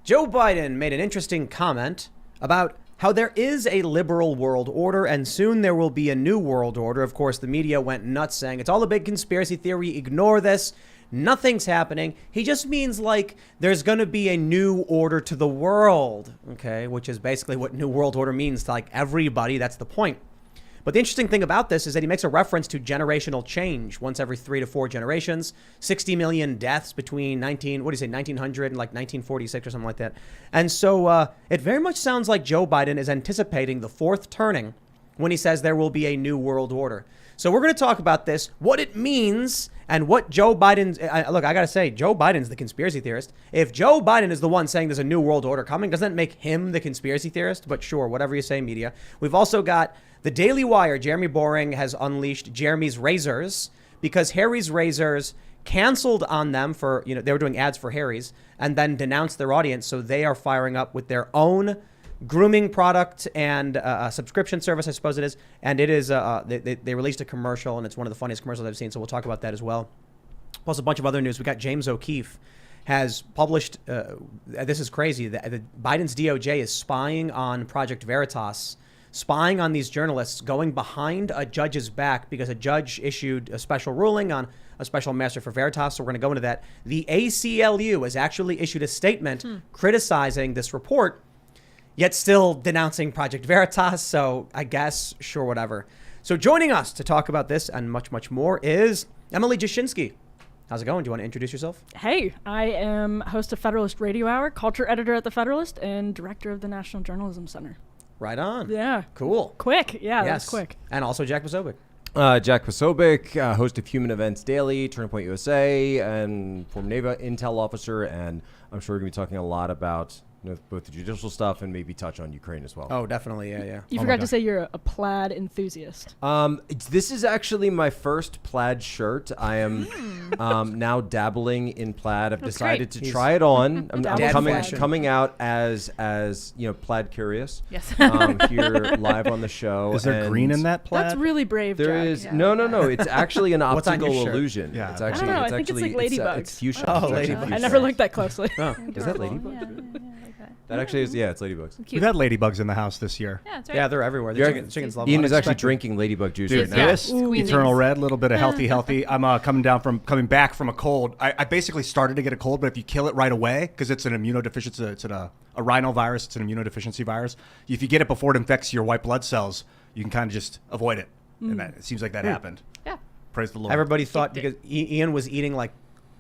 Joe Biden made an interesting comment about how there is a liberal world order and soon there will be a new world order. Of course, the media went nuts saying it's all a big conspiracy theory. Ignore this. Nothing's happening. He just means like there's going to be a new order to the world. OK, which is basically what new world order means to like everybody. That's the point. But the interesting thing about this is that he makes a reference to generational change once every 3 to 4 generations, 60 million deaths between 1900 and like 1946 or something like that. And so it very much sounds like Joe Biden is anticipating the fourth turning when he says there will be a new world order. So we're going to talk about this, what it means and what Joe Biden's look, I got to say, Joe Biden's the conspiracy theorist. If Joe Biden is the one saying there's a new world order coming, doesn't that make him the conspiracy theorist? But sure, whatever you say, media. We've also got the Daily Wire. Jeremy Boring has unleashed Jeremy's Razors because Harry's Razors canceled on them for, they were doing ads for Harry's and then denounced their audience. So they are firing up with their own grooming product and a subscription service, I suppose it is. And it is, they released a commercial and it's one of the funniest commercials I've seen. So we'll talk about that as well. Plus a bunch of other news. We got James O'Keefe has published, this is crazy, the Biden's DOJ is spying on Project Veritas, spying on these journalists, going behind a judge's back because a judge issued a special ruling on a special master for Veritas. So we're going to go into that. The ACLU has actually issued a statement criticizing this report, yet still denouncing Project Veritas. So I guess, sure, whatever. So joining us to talk about this and much, much more is Emily Jashinsky. How's it going? Do you want to introduce yourself? Hey, I am host of Federalist Radio Hour, culture editor at The Federalist, and director of the National Journalism Center. Right on. Yeah. Cool. Quick. Yeah, yes. That's quick. And also Jack Posobiec. Jack Posobiec, host of Human Events Daily, Turning Point USA, and former Navy intel officer. And I'm sure we're going to be talking a lot about both the judicial stuff and maybe touch on Ukraine as well. Oh, definitely. Yeah. You forgot to say you're a plaid enthusiast. This is actually my first plaid shirt. I am now dabbling in plaid. I've decided to try it on. I'm coming out as plaid curious. Yes. Here live on the show. Is there green in that plaid? That's really brave, There Jack. is no. It's actually an optical illusion. Yeah. It's actually, I don't know. I think it's like ladybugs. It's fuchsia. Oh, ladybugs. I never looked that closely. Oh, is that ladybug? Yeah, like that. That actually is. Yeah, it's ladybugs. Cute. We've had ladybugs in the house this year. Yeah, that's right. Yeah, they're everywhere. Chickens love them. Ian is actually drinking ladybug juice right now. This Squeezing. Eternal Red, a little bit of healthy. I'm coming back from a cold. I basically started to get a cold, but if you kill it right away, because it's an immunodeficiency, it's a rhinovirus, it's an immunodeficiency virus. If you get it before it infects your white blood cells, you can kind of just avoid it. And it seems like that happened. Yeah. Praise the Lord. Everybody thought because Ian was eating like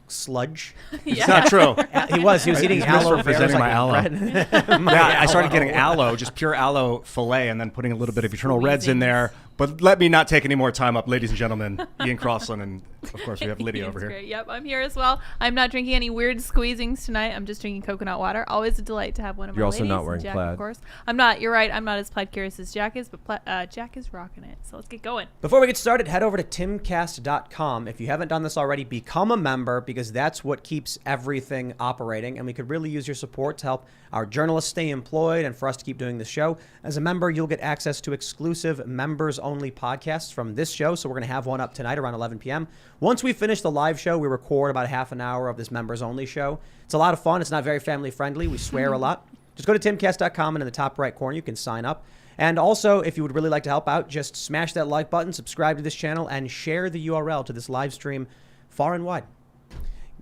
sludge. It's not true. He was eating aloe. Misrepresenting my aloe. I started getting aloe. aloe, just pure aloe fillet, and then putting a little bit of Eternal Reds in there. But let me not take any more time up, ladies and gentlemen. Ian Crossland, and of course we have Lydia over here. Great. Yep, I'm here as well. I'm not drinking any weird squeezings tonight. I'm just drinking coconut water. Always a delight to have one of You're my also ladies. not wearing Jack, plaid. Of course. I'm not. You're right. I'm not as plaid curious as Jack is, but Jack is rocking it. So let's get going. Before we get started, head over to timcast.com. If you haven't done this already, become a member because that's what keeps everything operating. And we could really use your support to help our journalists stay employed and for us to keep doing this show. As a member, you'll get access to exclusive members-only podcasts from this show. So we're going to have one up tonight around 11 p.m. Once we finish the live show, we record about half an hour of this members-only show. It's a lot of fun. It's not very family-friendly. We swear a lot. Just go to timcast.com, and in the top right corner, you can sign up. And also, if you would really like to help out, just smash that like button, subscribe to this channel, and share the URL to this live stream far and wide.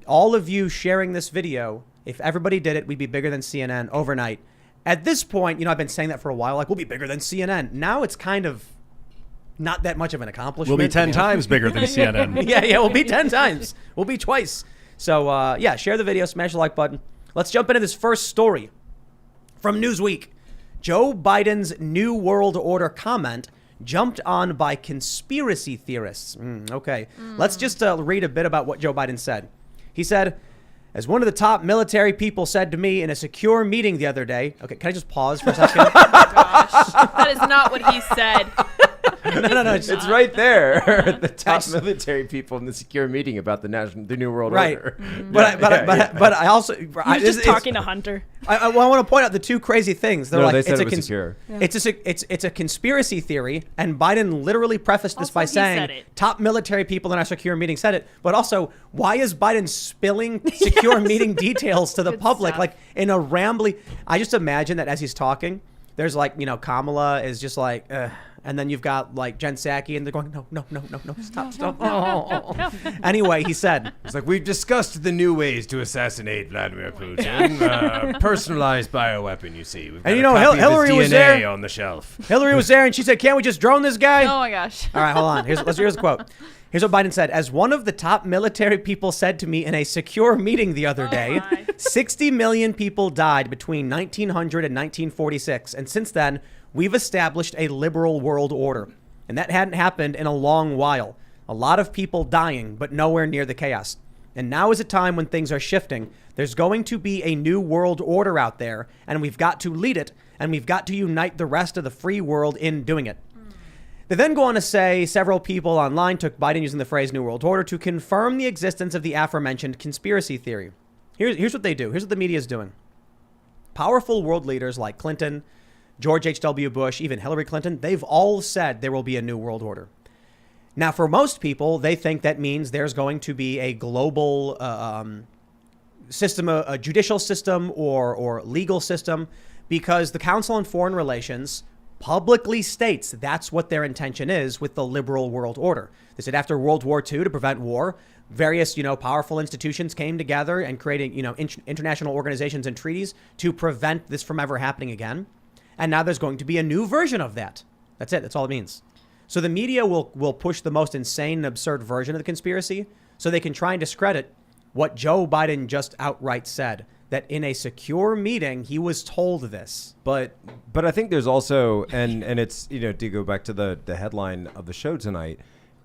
All of you sharing this video, if everybody did it, we'd be bigger than CNN overnight. At this point, I've been saying that for a while, like, we'll be bigger than CNN. Now it's kind of not that much of an accomplishment. We'll be 10 times bigger than CNN. Yeah, we'll be 10 times. We'll be twice. So, share the video, smash the like button. Let's jump into this first story from Newsweek. Joe Biden's New World Order comment jumped on by conspiracy theorists. Okay. Let's just read a bit about what Joe Biden said. He said, as one of the top military people said to me in a secure meeting the other day. Okay, can I just pause for a second? Gosh, that is not what he said. No. It's right there. The top military people in the secure meeting about the New World Order. But I also He's just talking to Hunter. I want to point out the two crazy things. They're they said it was secure. Yeah. It's a conspiracy theory, and Biden literally prefaced this Also, by he saying said it. top military people in our secure meeting said it. But also, why is Biden spilling secure meeting details to the Good public stuff. like in a rambly? I just imagine that as he's talking, there's like Kamala is just like. And then you've got like Jen Psaki, and they're going, no, stop. No. Anyway, he said, It's like, we've discussed the new ways to assassinate Vladimir Putin. Personalized bioweapon, you see. We've got And a copy of Hillary his was DNA there. on the shelf. Hillary was there, and she said, can't we just drone this guy? Oh my gosh. All right, hold on. Here's the quote. Here's what Biden said. As one of the top military people said to me in a secure meeting the other day, my. 60 million people died between 1900 and 1946. And since then, we've established a liberal world order. And that hadn't happened in a long while. A lot of people dying, but nowhere near the chaos. And now is a time when things are shifting. There's going to be a new world order out there, and we've got to lead it, and we've got to unite the rest of the free world in doing it. They then go on to say several people online took Biden using the phrase New World Order to confirm the existence of the aforementioned conspiracy theory. Here's what they do. Here's what the media is doing. Powerful world leaders like Clinton, George H.W. Bush, even Hillary Clinton, they've all said there will be a new world order. Now, for most people, they think that means there's going to be a global system, a judicial system or legal system, because the Council on Foreign Relations publicly states that's what their intention is with the liberal world order. They said after World War II, to prevent war, various, powerful institutions came together and created, international organizations and treaties to prevent this from ever happening again. And now there's going to be a new version of that. That's it. That's all it means. So the media will push the most insane and absurd version of the conspiracy so they can try and discredit what Joe Biden just outright said, that in a secure meeting, he was told this. But I think there's also, and it's, to go back to the headline of the show tonight,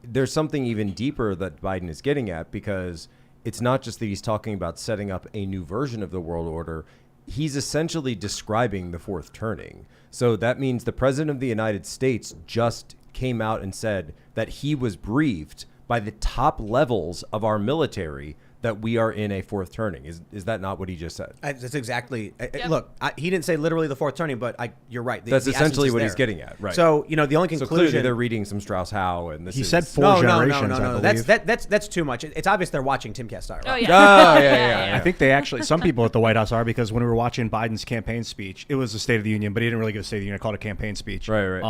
there's something even deeper that Biden is getting at, because it's not just that he's talking about setting up a new version of the world order. He's essentially describing the fourth turning. So that means the president of the United States just came out and said that he was briefed by the top levels of our military that we are in a fourth turning. Is that not what he just said? That's exactly. Yep. Look, he didn't say literally the fourth turning, but you're right. That's the essentially essence is what there. he's getting at, right? So the only conclusion. So clearly they're reading some Strauss-Howe, and this He is, said four generations. No. I believe. That's too much. It's obvious they're watching Timcast IRL. Oh yeah. Oh, yeah. I think they actually, some people at the White House are, because when we were watching Biden's campaign speech, it was a State of the Union, but he didn't really give a State of the Union. I called it a campaign speech. Right.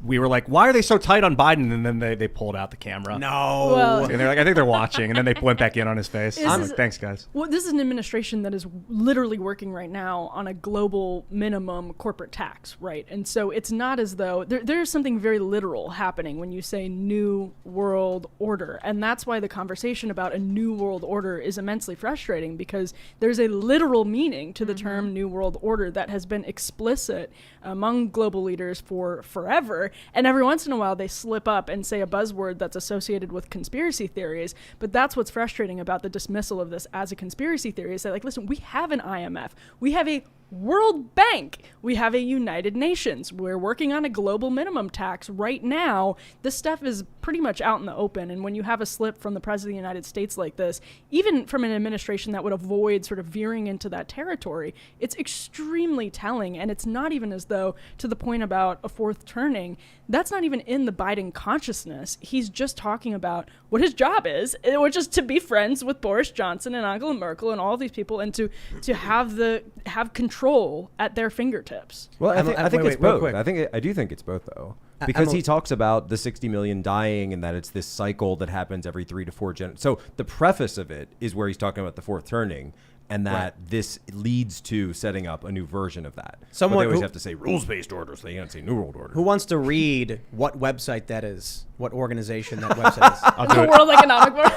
We were like, why are they so tight on Biden? And then they pulled out the camera. No. Well, And they're like, I think they're watching. And then they went back in on his face. Is- I'm like, thanks, guys. Well, this is an administration that is literally working right now on a global minimum corporate tax, right? And so it's not as though there's something very literal happening when you say new world order. And that's why the conversation about a new world order is immensely frustrating, because there's a literal meaning to the term new world order that has been explicit among global leaders for forever. And every once in a while they slip up and say a buzzword that's associated with conspiracy theories. But that's what's frustrating about the dismissal of this as a conspiracy theory, is that, like, listen, we have an IMF. We have a World Bank. We have a United Nations. We're working on a global minimum tax right now. This stuff is pretty much out in the open. And when you have a slip from the President of the United States like this, even from an administration that would avoid sort of veering into that territory, it's extremely telling. And it's not even as though, to the point about a fourth turning, that's not even in the Biden consciousness. He's just talking about what his job is, which is to be friends with Boris Johnson and Angela Merkel and all these people, and to have control at their fingertips. Well, I think it's real both. quick. I do think it's both, though, because Emily- he talks about the 60 million dying and that it's this cycle that happens every 3 to 4 generations. So the preface of it is where he's talking about the fourth turning, and that this leads to setting up a new version of that. Someone but they always who- have to say rules-based order, so they can't say new world order. Who wants to read what website that is? What organization that website is? I'll do The it. World Economic Forum.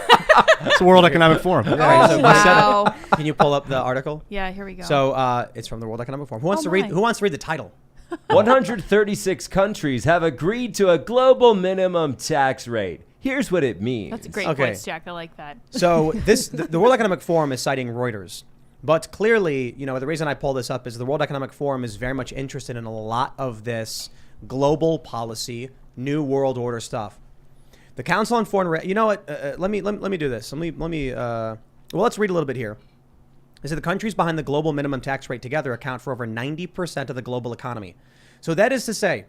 It's the World Economic Forum. right, so Oh, wow. Can you pull up the article? Yeah, here we go. So it's from the World Economic Forum. Who wants Oh to read? my. Who wants to read the title? 136 countries have agreed to a global minimum tax rate. Here's what it means. That's a great Okay. voice, Jack. I like that. So the World Economic Forum is citing Reuters. But clearly, the reason I pull this up is the World Economic Forum is very much interested in a lot of this global policy, New World Order stuff. The Council on Foreign... you know what? Let me do this. Let's read a little bit here. They say the countries behind the global minimum tax rate together account for over 90% of the global economy. So that is to say,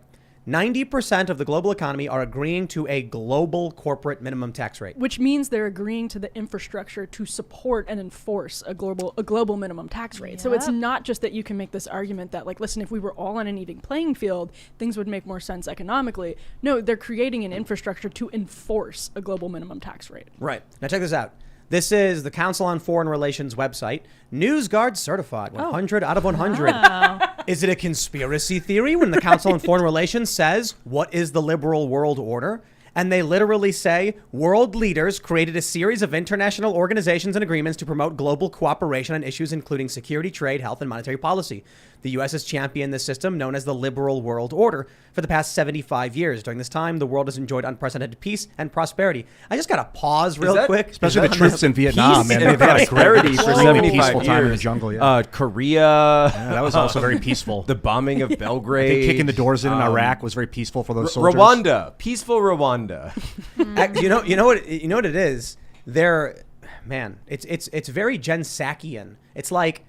90% of the global economy are agreeing to a global corporate minimum tax rate. Which means they're agreeing to the infrastructure to support and enforce a global minimum tax rate. Yep. So it's not just that you can make this argument that, like, listen, if we were all on an even playing field, things would make more sense economically. No, they're creating an infrastructure to enforce a global minimum tax rate. Right. Now check this out. This is the Council on Foreign Relations website. NewsGuard certified, 100 out of 100. Wow. Is it a conspiracy theory when the Council on Foreign Relations says, what is the liberal world order? And they literally say, world leaders created a series of international organizations and agreements to promote global cooperation on issues including security, trade, health, and monetary policy. The U.S. has championed this system known as the liberal world order for the past 75 years. During this time, the world has enjoyed unprecedented peace and prosperity. I just got to pause real quick. Especially the troops in Vietnam. Peace and prosperity for 75 years. Time in the jungle, Korea. Yeah, that was also very peaceful. The bombing of Belgrade. I think kicking the doors in Iraq was very peaceful for those soldiers. Rwanda. Peaceful Rwanda. You know what it is? It's very Jen Psakian. It's like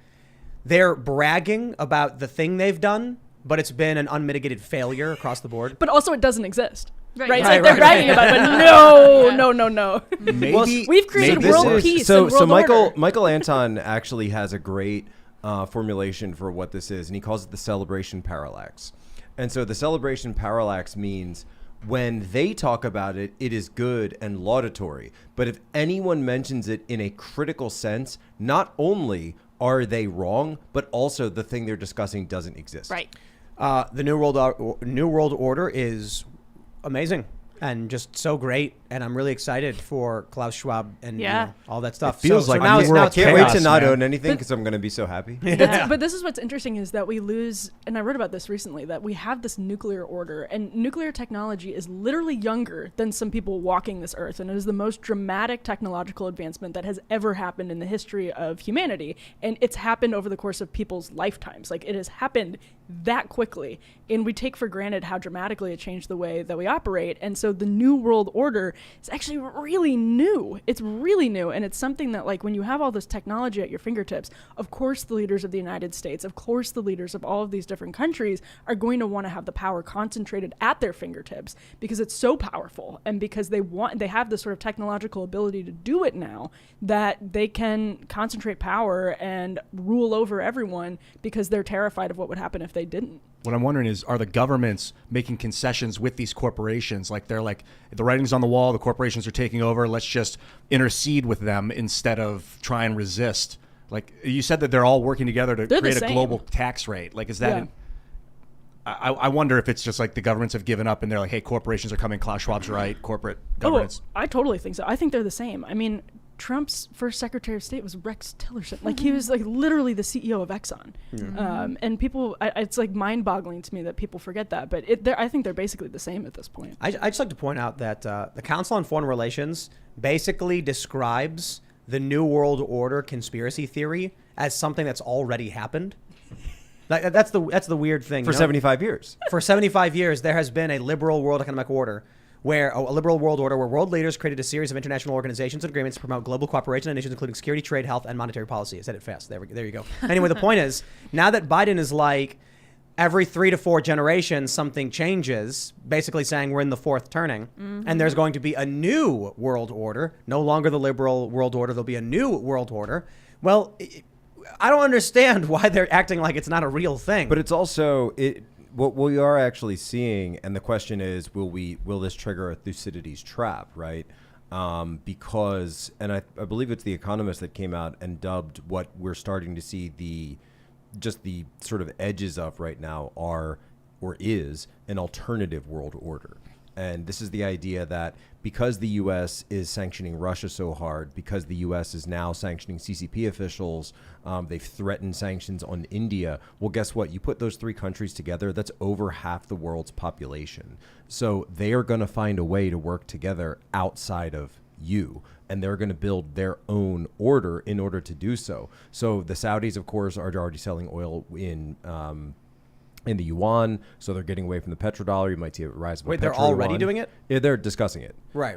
they're bragging about the thing they've done, but it's been an unmitigated failure across the board. But also it doesn't exist. Right? Right, It's like right, they're bragging about it, but no. Maybe We've created world peace and world order. Michael Anton actually has a great formulation for what this is, and he calls it the celebration parallax. And so the celebration parallax means when they talk about it, it is good and laudatory. But if anyone mentions it in a critical sense, not only are they wrong, but also the thing they're discussing doesn't exist. Right. The New World Order is amazing and just so great, and I'm really excited for Klaus Schwab and all that stuff. It feels like now I can't wait to not man. own anything because I'm going to be so happy. But this is what's interesting is that we lose, and I wrote about this recently, that we have this nuclear order, and nuclear technology is literally younger than some people walking this earth, and it is the most dramatic technological advancement that has ever happened in the history of humanity, and it's happened over the course of people's lifetimes. Like, it has happened that quickly, and we take for granted how dramatically it changed the way that we operate. And so the New World Order is actually really new. It's really new, and it's something that, like, when you have all this technology at your fingertips, of course the leaders of the United States, of course the leaders of all of these different countries are going to want to have the power concentrated at their fingertips because it's so powerful, and because they have this sort of technological ability to do it now that they can concentrate power and rule over everyone because they're terrified of what would happen if they didn't. What I'm wondering is, are the governments making concessions with these corporations? Like, they're like, the writing's on the wall, the corporations are taking over, let's just intercede with them instead of try and resist. Like, you said that they're all working together to create a global tax rate. Like, is that... I wonder if it's just like the governments have given up and they're like, hey, corporations are coming, Klaus Schwab's right, corporate governance. Oh, I totally think so. I think they're the same. I mean, Trump's first Secretary of State was Rex Tillerson. Like, he was like literally the CEO of Exxon. And people, it's like mind-boggling to me that people forget that. But I think they're basically the same at this point. I just like to point out that the Council on Foreign Relations basically describes the New World Order conspiracy theory as something that's already happened. Like, that's the weird thing. For 75 years. For 75 years, there has been a liberal world economic order where world leaders created a series of international organizations and agreements to promote global cooperation on issues including security, trade, health, and monetary policy. I said it fast. There you go. Anyway, the point is, now that Biden is like, every 3 to 4 generations, something changes, basically saying we're in the fourth turning, and there's going to be a new world order, no longer the liberal world order, there'll be a new world order. Well, I don't understand why they're acting like it's not a real thing. But it's also what we are actually seeing, and the question is, will this trigger a Thucydides trap, right? Because, and I believe it's The Economist that came out and dubbed what we're starting to see the sort of edges of right now is an alternative world order. And this is the idea that because the U.S. is sanctioning Russia so hard, because the U.S. is now sanctioning CCP officials, they've threatened sanctions on India. Well, guess what? You put those 3 countries together, that's over half the world's population. So they are going to find a way to work together outside of you, and they're going to build their own order in order to do so. So the Saudis, of course, are already selling oil in in the yuan, so they're getting away from the petrodollar. You might see a rise of Wait, they're already doing it? Yeah, they're discussing it. Right.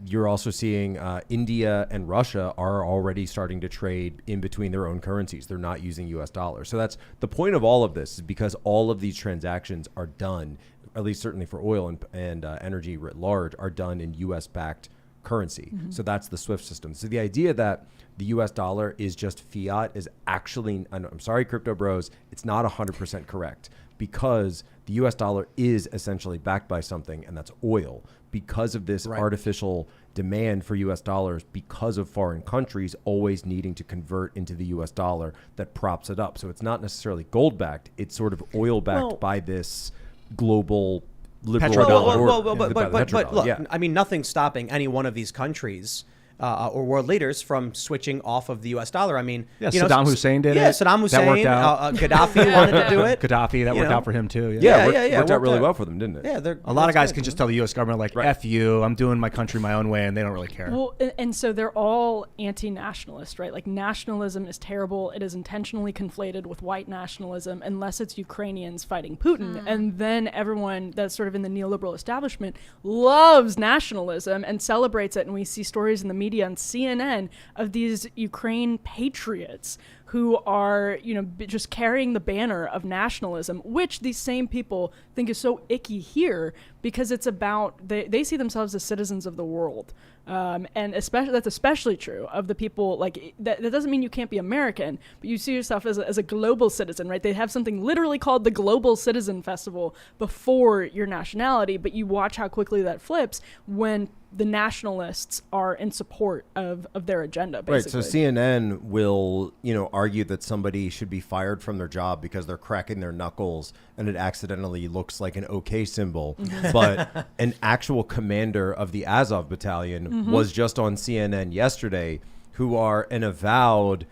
You're also seeing India and Russia are already starting to trade in between their own currencies. They're not using U.S. dollars. So that's the point of all of this, is because all of these transactions are done, at least certainly for oil and energy writ large, are done in U.S.-backed currency. So that's the SWIFT system. So the idea that the U.S. dollar is just fiat is actually, I'm sorry, crypto bros, it's not 100% correct, because the U.S. dollar is essentially backed by something, and that's oil. Because of this artificial demand for U.S. dollars, because of foreign countries always needing to convert into the U.S. dollar, that props it up. So it's not necessarily gold-backed, it's sort of oil-backed by this global liberal petrodollar. But look, I mean, nothing's stopping any one of these countries or world leaders from switching off of the U.S. dollar. I mean, Saddam Hussein did it. Yeah, Saddam Hussein. That worked out. Gaddafi wanted to do it. Gaddafi, that worked out for him too. Worked out really well for them, didn't it? Yeah, a lot of guys can just tell the U.S. government, like, F you, I'm doing my country my own way, and they don't really care. Well, and so they're all anti-nationalist, right? Like, nationalism is terrible. It is intentionally conflated with white nationalism, unless it's Ukrainians fighting Putin. And then everyone that's sort of in the neoliberal establishment loves nationalism and celebrates it. And we see stories in the media on CNN of these Ukraine patriots who are, just carrying the banner of nationalism, which these same people think is so icky here, because it's about, they see themselves as citizens of the world. And that's especially true of the people, like, that doesn't mean you can't be American, but you see yourself as a global citizen, right? They have something literally called the Global Citizen Festival before your nationality, but you watch how quickly that flips when the nationalists are in support of their agenda, basically. Right, so CNN will, argue that somebody should be fired from their job because they're cracking their knuckles and it accidentally looks like an OK symbol. But an actual commander of the Azov battalion was just on CNN yesterday, who are an avowed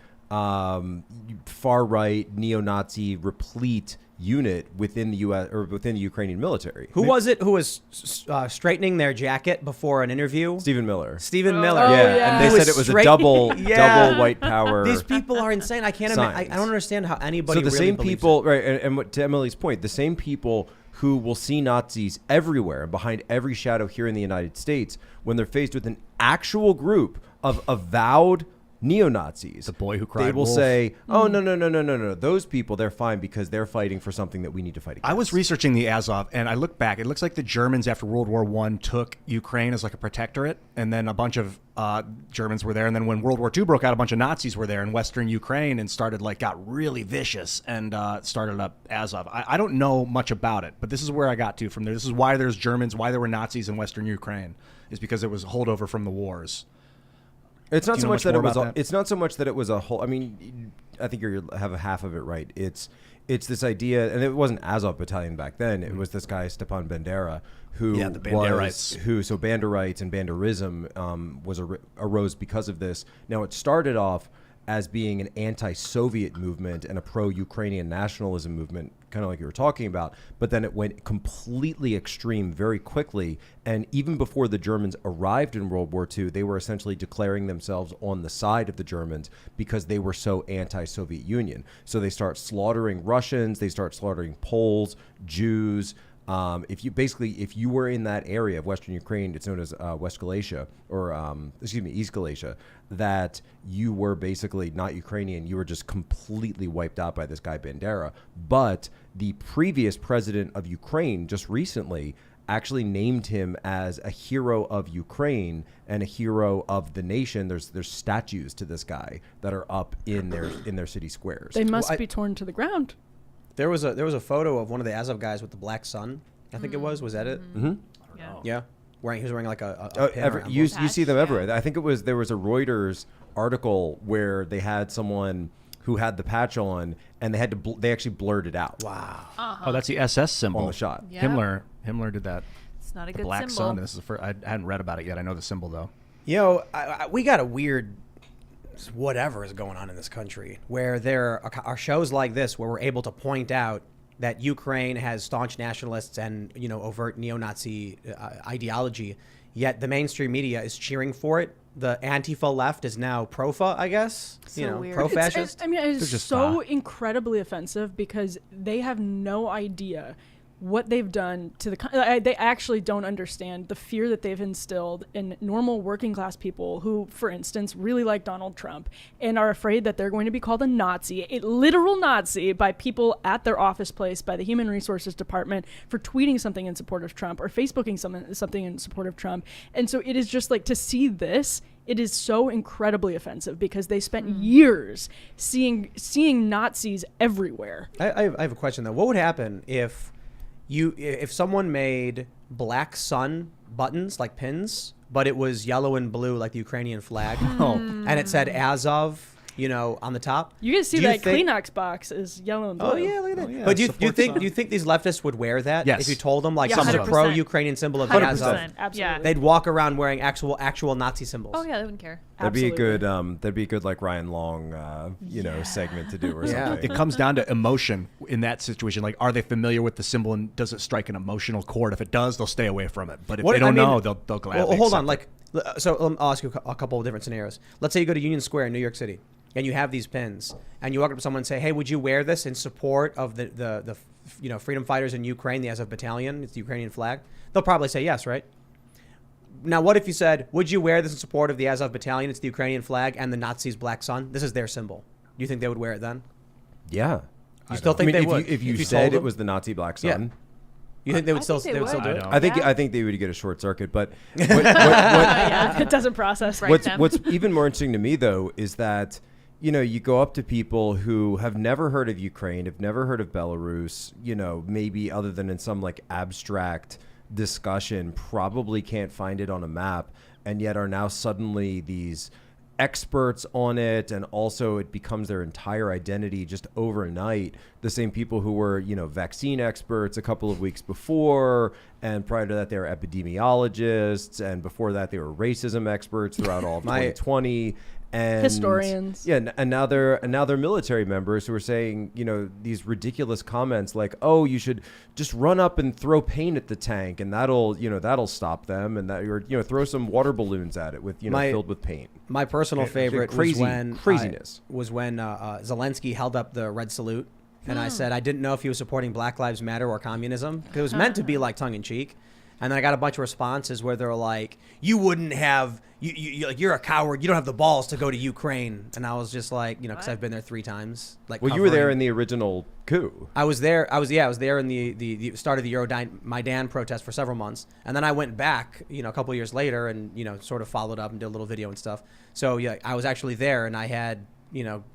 far-right, neo-Nazi, replete unit within the U.S. or within the Ukrainian military. Who was it who was straightening their jacket before an interview? Stephen Miller. Stephen Miller. And they said it was a double white power. These people are insane. I can't imagine. I don't understand how anybody. So the really same people, right? And what, to Emily's point, the same people who will see Nazis everywhere and behind every shadow here in the United States, when they're faced with an actual group of avowed neo-Nazis, the boy who cried they will wolf. say, oh, no. Those people, they're fine because they're fighting for something that we need to fight against. I was researching the Azov, and I look back. It looks like the Germans after World War I took Ukraine as like a protectorate, and then a bunch of Germans were there. And then when World War II broke out, a bunch of Nazis were there in Western Ukraine and got really vicious and started up Azov. I don't know much about it, but this is where I got to from there. This is why there's Germans, why there were Nazis in Western Ukraine, is because it was a holdover from the wars. It's not so much that it was. It's not so much that it was a whole. I mean, I think you have half of it right. It's this idea, and it wasn't Azov Battalion back then. It was this guy Stepan Bandera, who the Banderites. So Banderites and Banderism arose because of this. Now it started off as being an anti-Soviet movement and a pro-Ukrainian nationalism movement, kind of like you were talking about, but then it went completely extreme very quickly. And even before the Germans arrived in World War II, they were essentially declaring themselves on the side of the Germans because they were so anti-Soviet Union. So they start slaughtering Russians, they start slaughtering Poles, Jews. If you were in that area of Western Ukraine, it's known as West Galicia, or East Galicia, that you were basically not Ukrainian. You were just completely wiped out by this guy Bandera. But the previous president of Ukraine just recently actually named him as a hero of Ukraine and a hero of the nation. There's statues to this guy that are up in their city squares. They must be torn to the ground. There was a photo of one of the Azov guys with the black sun. I think it was. Was that it? Mm-hmm. Yeah. He was wearing like a pin you see them everywhere. I think there was a Reuters article where they had someone who had the patch on, and they actually blurred it out. Wow. Oh, that's the SS symbol on the shot. Yeah. Himmler did that. It's not a good black symbol. sun. This is I hadn't read about it yet. I know the symbol though. We got a weird whatever is going on in this country where there are shows like this where we're able to point out that Ukraine has staunch nationalists and overt neo-Nazi ideology, yet the mainstream media is cheering for it the Antifa left is now pro-fa, I guess. So weird. Pro-fascist. I mean, it is just so incredibly offensive because they have no idea what they've done to they actually don't understand the fear that they've instilled in normal working class people who, for instance, really like Donald Trump and are afraid that they're going to be called a Nazi, a literal Nazi, by people at their office place, by the Human Resources Department for tweeting something in support of Trump or Facebooking something in support of Trump. And so it is just like, to see this, it is so incredibly offensive because they spent years seeing Nazis everywhere. I have a question though. What would happen if someone made black sun buttons like pins, but it was yellow and blue like the Ukrainian flag, and it said Azov, on the top? You can see that Kleenex box is yellow and blue. Oh yeah, look at that. yeah, But do you think these leftists would wear that? Yes. If you told them like Yeah, some 100%. pro-Ukrainian symbol of 100%. Azov, Absolutely. Yeah. they'd walk around wearing actual Nazi symbols. Oh yeah, they wouldn't care. That'd be a Absolutely. good like Ryan Long, segment to do or Yeah. something. It comes down to emotion in that situation. Like, are they familiar with the symbol and does it strike an emotional chord? If it does, they'll stay away from it. But if they don't know, they'll gladly Well, hold on. accept Like, so I'll ask you a couple of different scenarios. Let's say you go to Union Square in New York City and you have these pins and you walk up to someone and say, hey, would you wear this in support of the freedom fighters in Ukraine, the Azov Battalion? It's the Ukrainian flag. They'll probably say yes, right? Now, what if you said, would you wear this in support of the Azov Battalion? It's the Ukrainian flag and the Nazis' black sun. This is their symbol. Do you think they would wear it then? Yeah. You still think they would? If you told said them? it was the Nazi black sun. You think they would I still think they do would. it? I don't. I think they would get a short circuit, but Yeah, it doesn't process. Right. what's even more interesting to me though is that you go up to people who have never heard of Ukraine, have never heard of Belarus, maybe other than in some like abstract discussion, probably can't find it on a map, and yet are now suddenly these experts on it, and also it becomes their entire identity just overnight. The same people who were vaccine experts a couple of weeks before, and prior to that they were epidemiologists, and before that they were racism experts throughout all of 2020, and Historians. Yeah, and now they're military members who are saying these ridiculous comments like, oh, you should just run up and throw paint at the tank and that'll stop them, and that you're throw some water balloons at it with filled with paint. My personal favorite craziness was when Zelensky held up the red salute, and I said I didn't know if he was supporting Black Lives Matter or communism, because it was meant to be like tongue in cheek. And then I got a bunch of responses where they're like, "You wouldn't have you're a coward. You don't have the balls to go to Ukraine." And I was just like, because I've been there 3 times. Like, well, you were there in the original coup. I was there. I was there in the start of the Euromaidan protest for several months, and then I went back, a couple of years later, and sort of followed up and did a little video and stuff. So yeah, I was actually there, and I had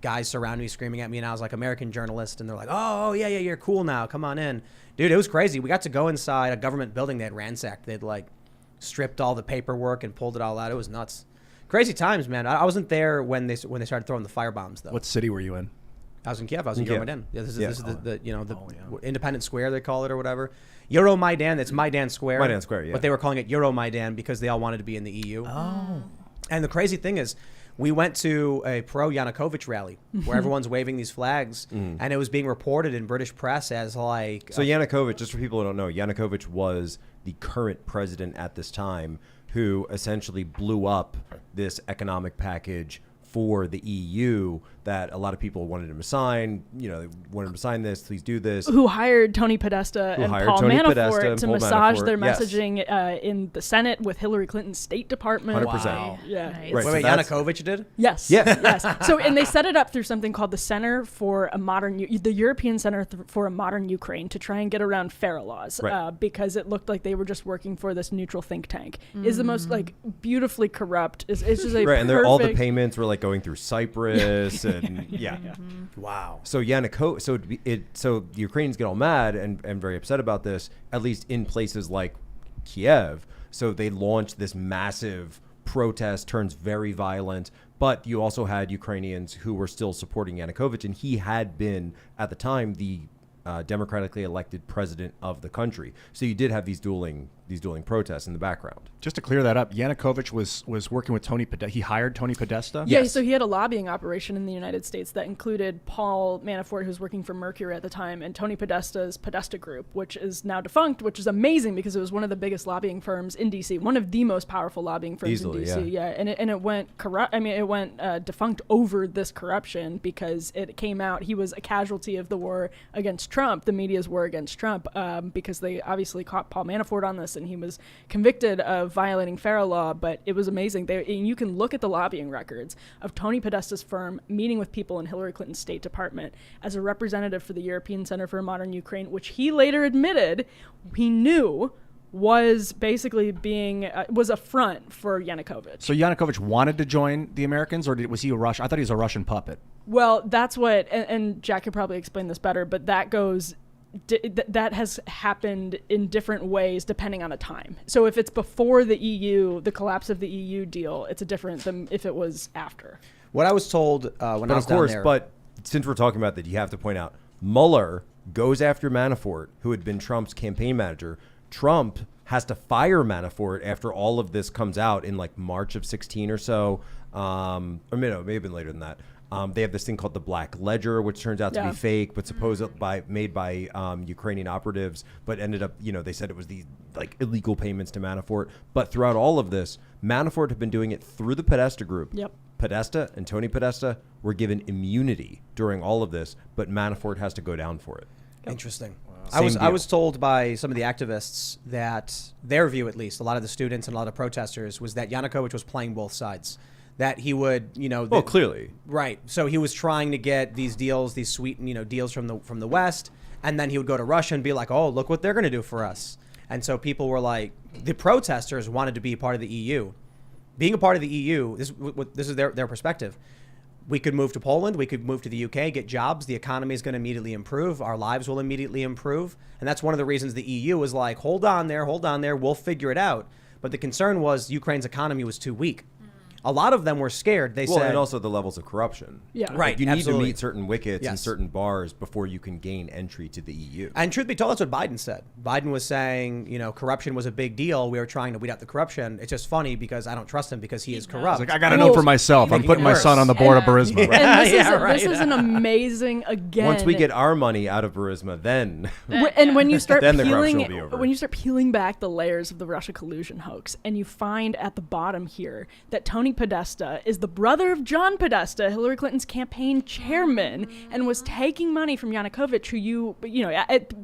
guys surrounding me screaming at me, and I was like, American journalist, and they're like, oh yeah, you're cool now, come on in. Dude, it was crazy. We got to go inside a government building they had ransacked. They'd like stripped all the paperwork and pulled it all out. It was nuts. Crazy times, man. I wasn't there when they started throwing the firebombs, though. What city were you in? I was in Kiev. I was in Kiev. Euromaidan. Yeah, this is the yeah. Independent Square, they call it, or whatever. Euromaidan, it's Maidan Square. Maidan Square, yeah. But they were calling it Euromaidan because they all wanted to be in the EU. Oh. And the crazy thing is, we went to a pro-Yanukovych rally where everyone's waving these flags, and it was being reported in British press as like... So Yanukovych, just for people who don't know, Yanukovych was the current president at this time who essentially blew up this economic package for the EU that a lot of people wanted him to sign. They wanted him to sign this, please do this. Who hired Tony Podesta and Paul Manafort to massage their yes. messaging in the Senate with Hillary Clinton's State Department. 100%. Wow. Yeah. Nice. Right, Wait, so that's- Yanukovych did? Yes. Yeah. Yes. So, and they set it up through something called the Center for a Modern, the European Center for a Modern Ukraine, to try and get around FARA laws, Right. because it looked like they were just working for this neutral think tank. Is the most beautifully corrupt. It's just a Right, and all the perfect- payments were like going through Cyprus and yeah. Wow. So Yanukovych, so the Ukrainians get all mad and very upset about this, at least in places like Kiev. So they launched this massive protest, turns very violent. But you also had Ukrainians who were still supporting Yanukovych, and he had been at the time the democratically elected president of the country. So you did have these dueling dueling protests in the background. Just to clear that up, Yanukovych was working with Tony Podesta. He hired Tony Podesta? Yeah, so he had a lobbying operation in the United States that included Paul Manafort, who was working for Mercury at the time, and Tony Podesta's Podesta Group, which is now defunct, which is amazing because it was one of the biggest lobbying firms in D.C., one of the most powerful lobbying firms Easily, in D.C. Yeah, and it went corrupt. I mean, it went defunct over this corruption because it came out he was a casualty of the war against Trump, the media's war against Trump, because they obviously caught Paul Manafort on this, and he was convicted of violating FARA law. But it was amazing. And you can look at the lobbying records of Tony Podesta's firm meeting with people in Hillary Clinton's State Department as a representative for the European Center for a Modern Ukraine, which he later admitted he knew was basically was a front for Yanukovych. So Yanukovych wanted to join the Americans, or was he a Russian? I thought he was a Russian puppet. Well, that's what, and Jack could probably explain this better, but that has happened in different ways depending on a time. So if it's before the EU, the collapse of the EU deal, it's different than if it was after. What I was told when I was down there. But since we're talking about that, you have to point out Mueller goes after Manafort, who had been Trump's campaign manager. Trump has to fire Manafort after all of this comes out in like March of 16 or so. Or maybe it may have been later than that. They have this thing called the Black Ledger, which turns out to be fake, but made by Ukrainian operatives, but ended up, they said it was the like illegal payments to Manafort. But throughout all of this, Manafort had been doing it through the Podesta Group. Yep. Podesta and Tony Podesta were given immunity during all of this, but Manafort has to go down for it. Interesting. Wow. I was told by some of the activists that their view, at least, a lot of the students and a lot of protesters, was that Yanukovych was playing both sides. That he would, Well, clearly. Right. So he was trying to get these deals, these sweet, deals from the West, and then he would go to Russia and be like, oh, look what they're going to do for us. And so people were like, the protesters wanted to be part of the EU. Being a part of the EU, this is their perspective. We could move to Poland. We could move to the UK, get jobs. The economy is going to immediately improve. Our lives will immediately improve. And that's one of the reasons the EU was like, hold on there. We'll figure it out. But the concern was Ukraine's economy was too weak. A lot of them were scared. They said, and also the levels of corruption. Yeah, right. Like you need absolutely. to meet certain wickets and certain bars before you can gain entry to the EU. And truth be told, that's what Biden said. Biden was saying, corruption was a big deal. We were trying to weed out the corruption. It's just funny because I don't trust him because he is corrupt. It's like, I got to know for myself. I'm putting my son on the board of Burisma. Right? And this is an amazing, again. Once we get our money out of Burisma, then and when you start then the corruption will be over. when you start peeling back the layers of the Russia collusion hoax, and you find at the bottom here that Tony Podesta is the brother of John Podesta, Hillary Clinton's campaign chairman, and was taking money from Yanukovych, who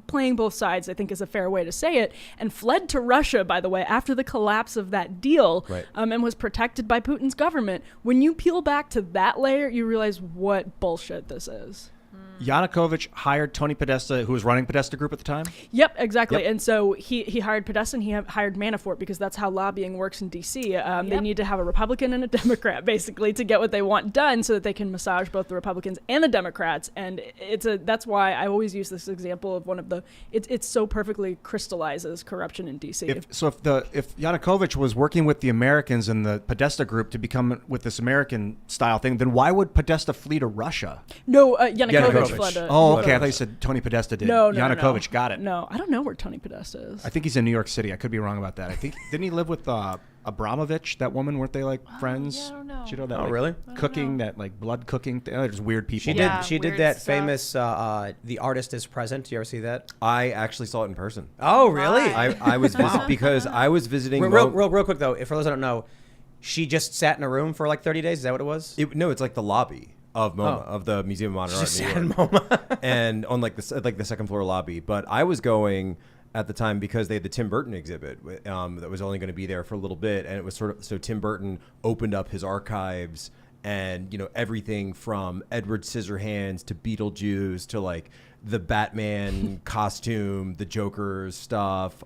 playing both sides, I think is a fair way to say it, and fled to Russia, by the way, after the collapse of that deal, and was protected by Putin's government. When you peel back to that layer, you realize what bullshit this is. Yanukovych hired Tony Podesta, who was running Podesta Group at the time? Yep, exactly. Yep. And so he hired Podesta and he hired Manafort because that's how lobbying works in D.C. They need to have a Republican and a Democrat, basically, to get what they want done so that they can massage both the Republicans and the Democrats. And that's why I always use this example of one of the... It so perfectly crystallizes corruption in D.C. If Yanukovych was working with the Americans and the Podesta Group to become with this American-style thing, then why would Podesta flee to Russia? No, Yanukovych fled to... Oh, okay. I thought you said Tony Podesta did. No, Yanukovych got it. No, I don't know where Tony Podesta is. I think he's in New York City. I could be wrong about that. I think didn't he live with Abramovich, that woman? Weren't they like friends? Yeah, I don't know. Do you know that? Oh, really? Cooking, that like blood cooking thing. There's weird people. She did that stuff. famous The Artist is Present. Do you ever see that? I actually saw it in person. Oh, really? I was because I was visiting. Real quick though, for those that don't know, she just sat in a room for like 30 days. Is that what it was? No, it's like the lobby of MoMA, of the Museum of Modern Art She in sat New in York. MoMA. And on like the second floor lobby. But I was going at the time because they had the Tim Burton exhibit that was only going to be there for a little bit, and it was so Tim Burton opened up his archives, and everything from Edward Scissorhands to Beetlejuice to like the Batman costume, the Joker stuff,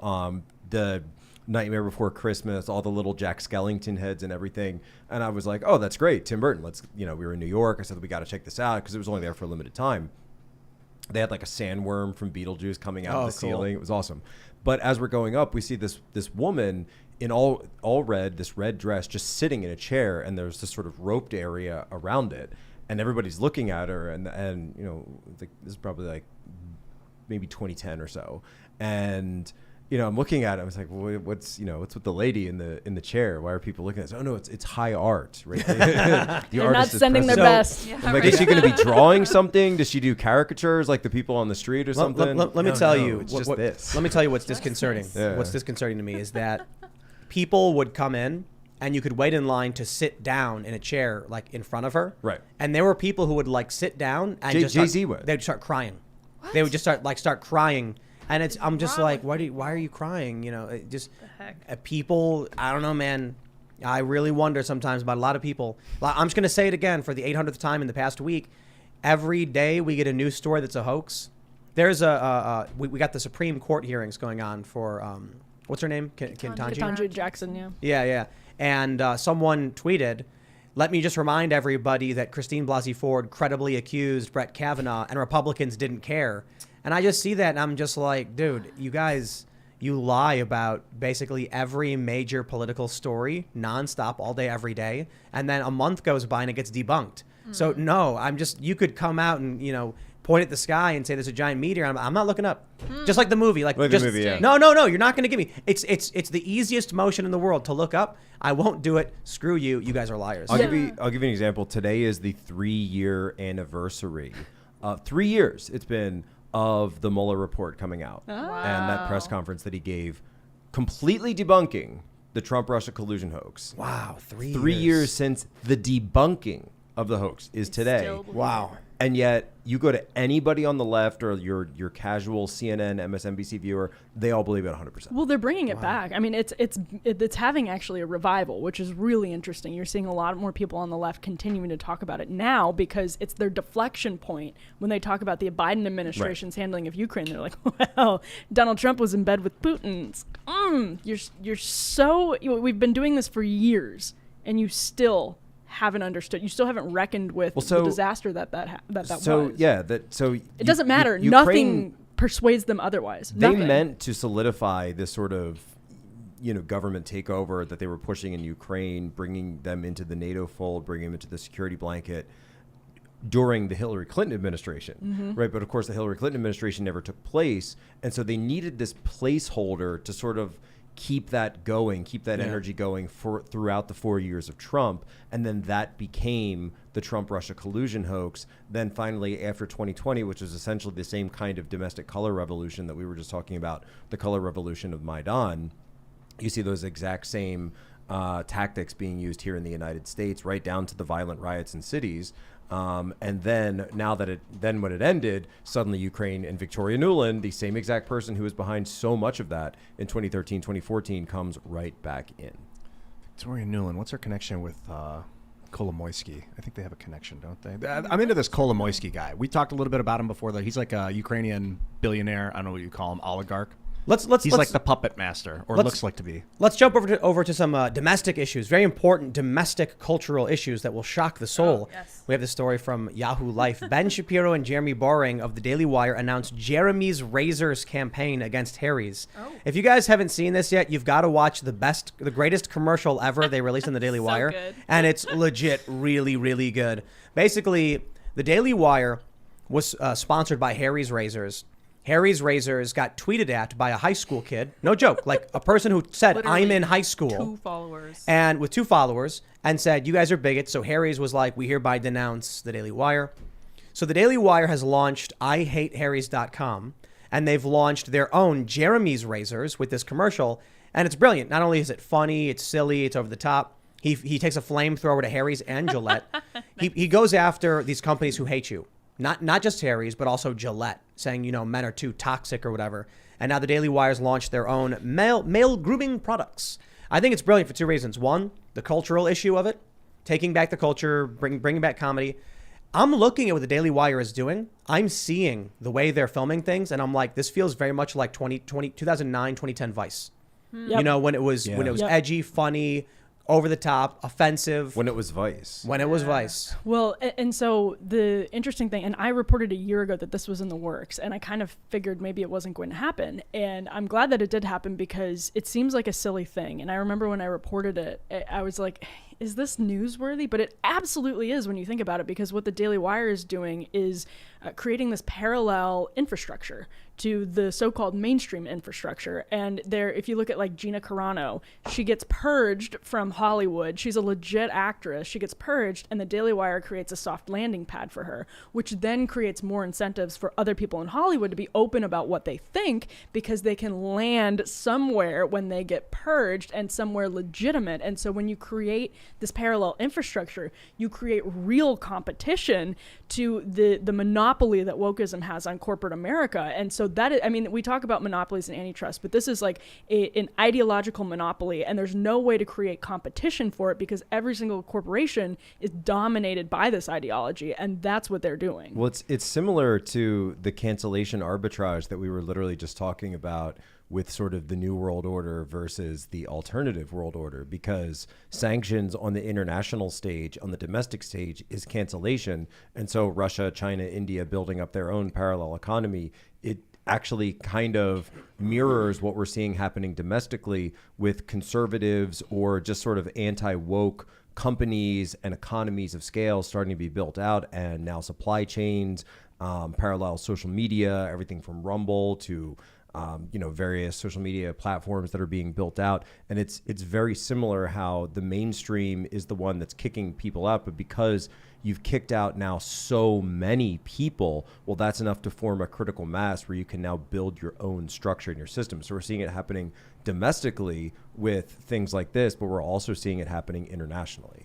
the Nightmare Before Christmas, all the little Jack Skellington heads and everything. And I was like, oh, that's great, Tim Burton. We were in New York. I said, we got to check this out because it was only there for a limited time. They had like a sandworm from Beetlejuice coming out of the ceiling. It was awesome. But as we're going up, we see this woman in all red, this red dress, just sitting in a chair, and there's this sort of roped area around it, and everybody's looking at her, and this is probably like maybe 2010 or so, and I'm looking at it. I was like, well, what's with the lady in the chair? Why are people looking at this? Oh no, it's high art, right? They're not sending their best. Yeah, I'm like, is she going to be drawing something? Does she do caricatures like the people on the street or something? Let me tell you. It's just this. Let me tell you what's disconcerting. Yeah. What's disconcerting to me is that people would come in and you could wait in line to sit down in a chair like in front of her. Right. And there were people who would like sit down and Jay-Z would. They'd start crying. What? They would just start crying. And I'm just like, why are you crying? It just people. I don't know, man. I really wonder sometimes about a lot of people. I'm just gonna say it again for the 800th time in the past week. Every day we get a news story that's a hoax. There's we got the Supreme Court hearings going on for what's her name? Ketanji Jackson. Yeah. Yeah. And someone tweeted, "Let me just remind everybody that Christine Blasey Ford credibly accused Brett Kavanaugh, and Republicans didn't care." And I just see that, and I'm just like, dude, you guys, you lie about basically every major political story nonstop, all day, every day, and then a month goes by and it gets debunked. So no, you could come out and point at the sky and say there's a giant meteor. I'm not looking up. Just like the movie, No, you're not going to give me. It's the easiest motion in the world to look up. I won't do it. Screw you. You guys are liars. I'll give you an example. Today is the 3-year anniversary. 3 years it's been of the Mueller report coming out and that press conference that he gave, completely debunking the Trump-Russia collusion hoax. Wow, 3 years since the debunking of the hoax is today. Wow. And yet you go to anybody on the left or your casual CNN, MSNBC viewer, they all believe it 100%. Well, they're bringing it back. I mean, it's having actually a revival, which is really interesting. You're seeing a lot more people on the left continuing to talk about it now because it's their deflection point when they talk about the Biden administration's handling of Ukraine. They're like, well, Donald Trump was in bed with Putin. You're so we've been doing this for years, and you still haven't understood. You still haven't reckoned with the disaster that was. It doesn't matter. Nothing persuades them otherwise. They Nothing. meant to solidify this sort of government takeover that they were pushing in Ukraine, bringing them into the NATO fold, bringing them into the security blanket during the Hillary Clinton administration, right? But of course, the Hillary Clinton administration never took place, and so they needed this placeholder to sort of keep that going, keep that energy going throughout the 4 years of Trump. And then that became the Trump-Russia collusion hoax. Then finally, after 2020, which was essentially the same kind of domestic color revolution that we were just talking about, the color revolution of Maidan, you see those exact same tactics being used here in the United States, right down to the violent riots in cities. And then when it ended, suddenly Ukraine and Victoria Nuland, the same exact person who was behind so much of that in 2013, 2014, comes right back in. Victoria Nuland, what's her connection with Kolomoisky? I think they have a connection, don't they? I'm into this Kolomoisky guy. We talked a little bit about him before. He's like a Ukrainian billionaire. I don't know what you call him, oligarch. He's like the puppet master, or looks like to be. Let's jump over to some domestic issues, very important domestic cultural issues that will shock the soul. Yes. We have this story from Yahoo Life. Ben Shapiro and Jeremy Boring of the Daily Wire announced Jeremy's Razors campaign against Harry's. Oh. If you guys haven't seen this yet, you've got to watch the greatest commercial ever they released on the Daily Wire. Good. And it's legit really, really good. Basically, the Daily Wire was sponsored by Harry's Razors. Harry's Razors got tweeted at by a high school kid. No joke. Like a person who said, Literally I'm in high school. 2 followers. And with 2 followers and said, you guys are bigots. So Harry's was like, we hereby denounce the Daily Wire. So the Daily Wire has launched IHateHarrys.com, and they've launched their own Jeremy's Razors with this commercial. And it's brilliant. Not only is it funny, it's silly, it's over the top. He takes a flamethrower to Harry's and Gillette. Nice. He goes after these companies who hate you. Not just Harry's, but also Gillette, saying, men are too toxic or whatever. And now the Daily Wire's launched their own male grooming products. I think it's brilliant for 2 reasons. One, the cultural issue of it, taking back the culture, bringing back comedy. I'm looking at what the Daily Wire is doing. I'm seeing the way they're filming things, and I'm like, this feels very much like 2009, 2010 Vice. Yep. When it was edgy, funny, over the top, offensive. When it was Vice. Vice. Well, and so the interesting thing, and I reported a year ago that this was in the works, and I kind of figured maybe it wasn't going to happen. And I'm glad that it did happen because it seems like a silly thing. And I remember when I reported it, I was like, is this newsworthy? But it absolutely is when you think about it, because what the Daily Wire is doing is creating this parallel infrastructure. to the so-called mainstream infrastructure. And there, if you look at like Gina Carano, she gets purged from Hollywood. She's a legit actress. She gets purged, and the Daily Wire creates a soft landing pad for her, which then creates more incentives for other people in Hollywood to be open about what they think, because they can land somewhere when they get purged, and somewhere legitimate. And so when you create this parallel infrastructure, you create real competition to the monopoly that wokeism has on corporate America. And so that is, I mean, we talk about monopolies and antitrust, but this is like an ideological monopoly, and there's no way to create competition for it because every single corporation is dominated by this ideology, and that's what they're doing. Well, it's similar to the cancellation arbitrage that we were literally just talking about with sort of the New World Order versus the alternative world order, because sanctions on the international stage, on the domestic stage, is cancellation. And so Russia, China, India building up their own parallel economy, it actually kind of mirrors what we're seeing happening domestically with conservatives or just sort of anti-woke companies and economies of scale starting to be built out, and now supply chains, parallel social media, everything from Rumble to various social media platforms that are being built out. And it's very similar how the mainstream is the one that's kicking people out, but because you've kicked out now so many people, well, that's enough to form a critical mass where you can now build your own structure in your system. So we're seeing it happening domestically with things like this, but we're also seeing it happening internationally.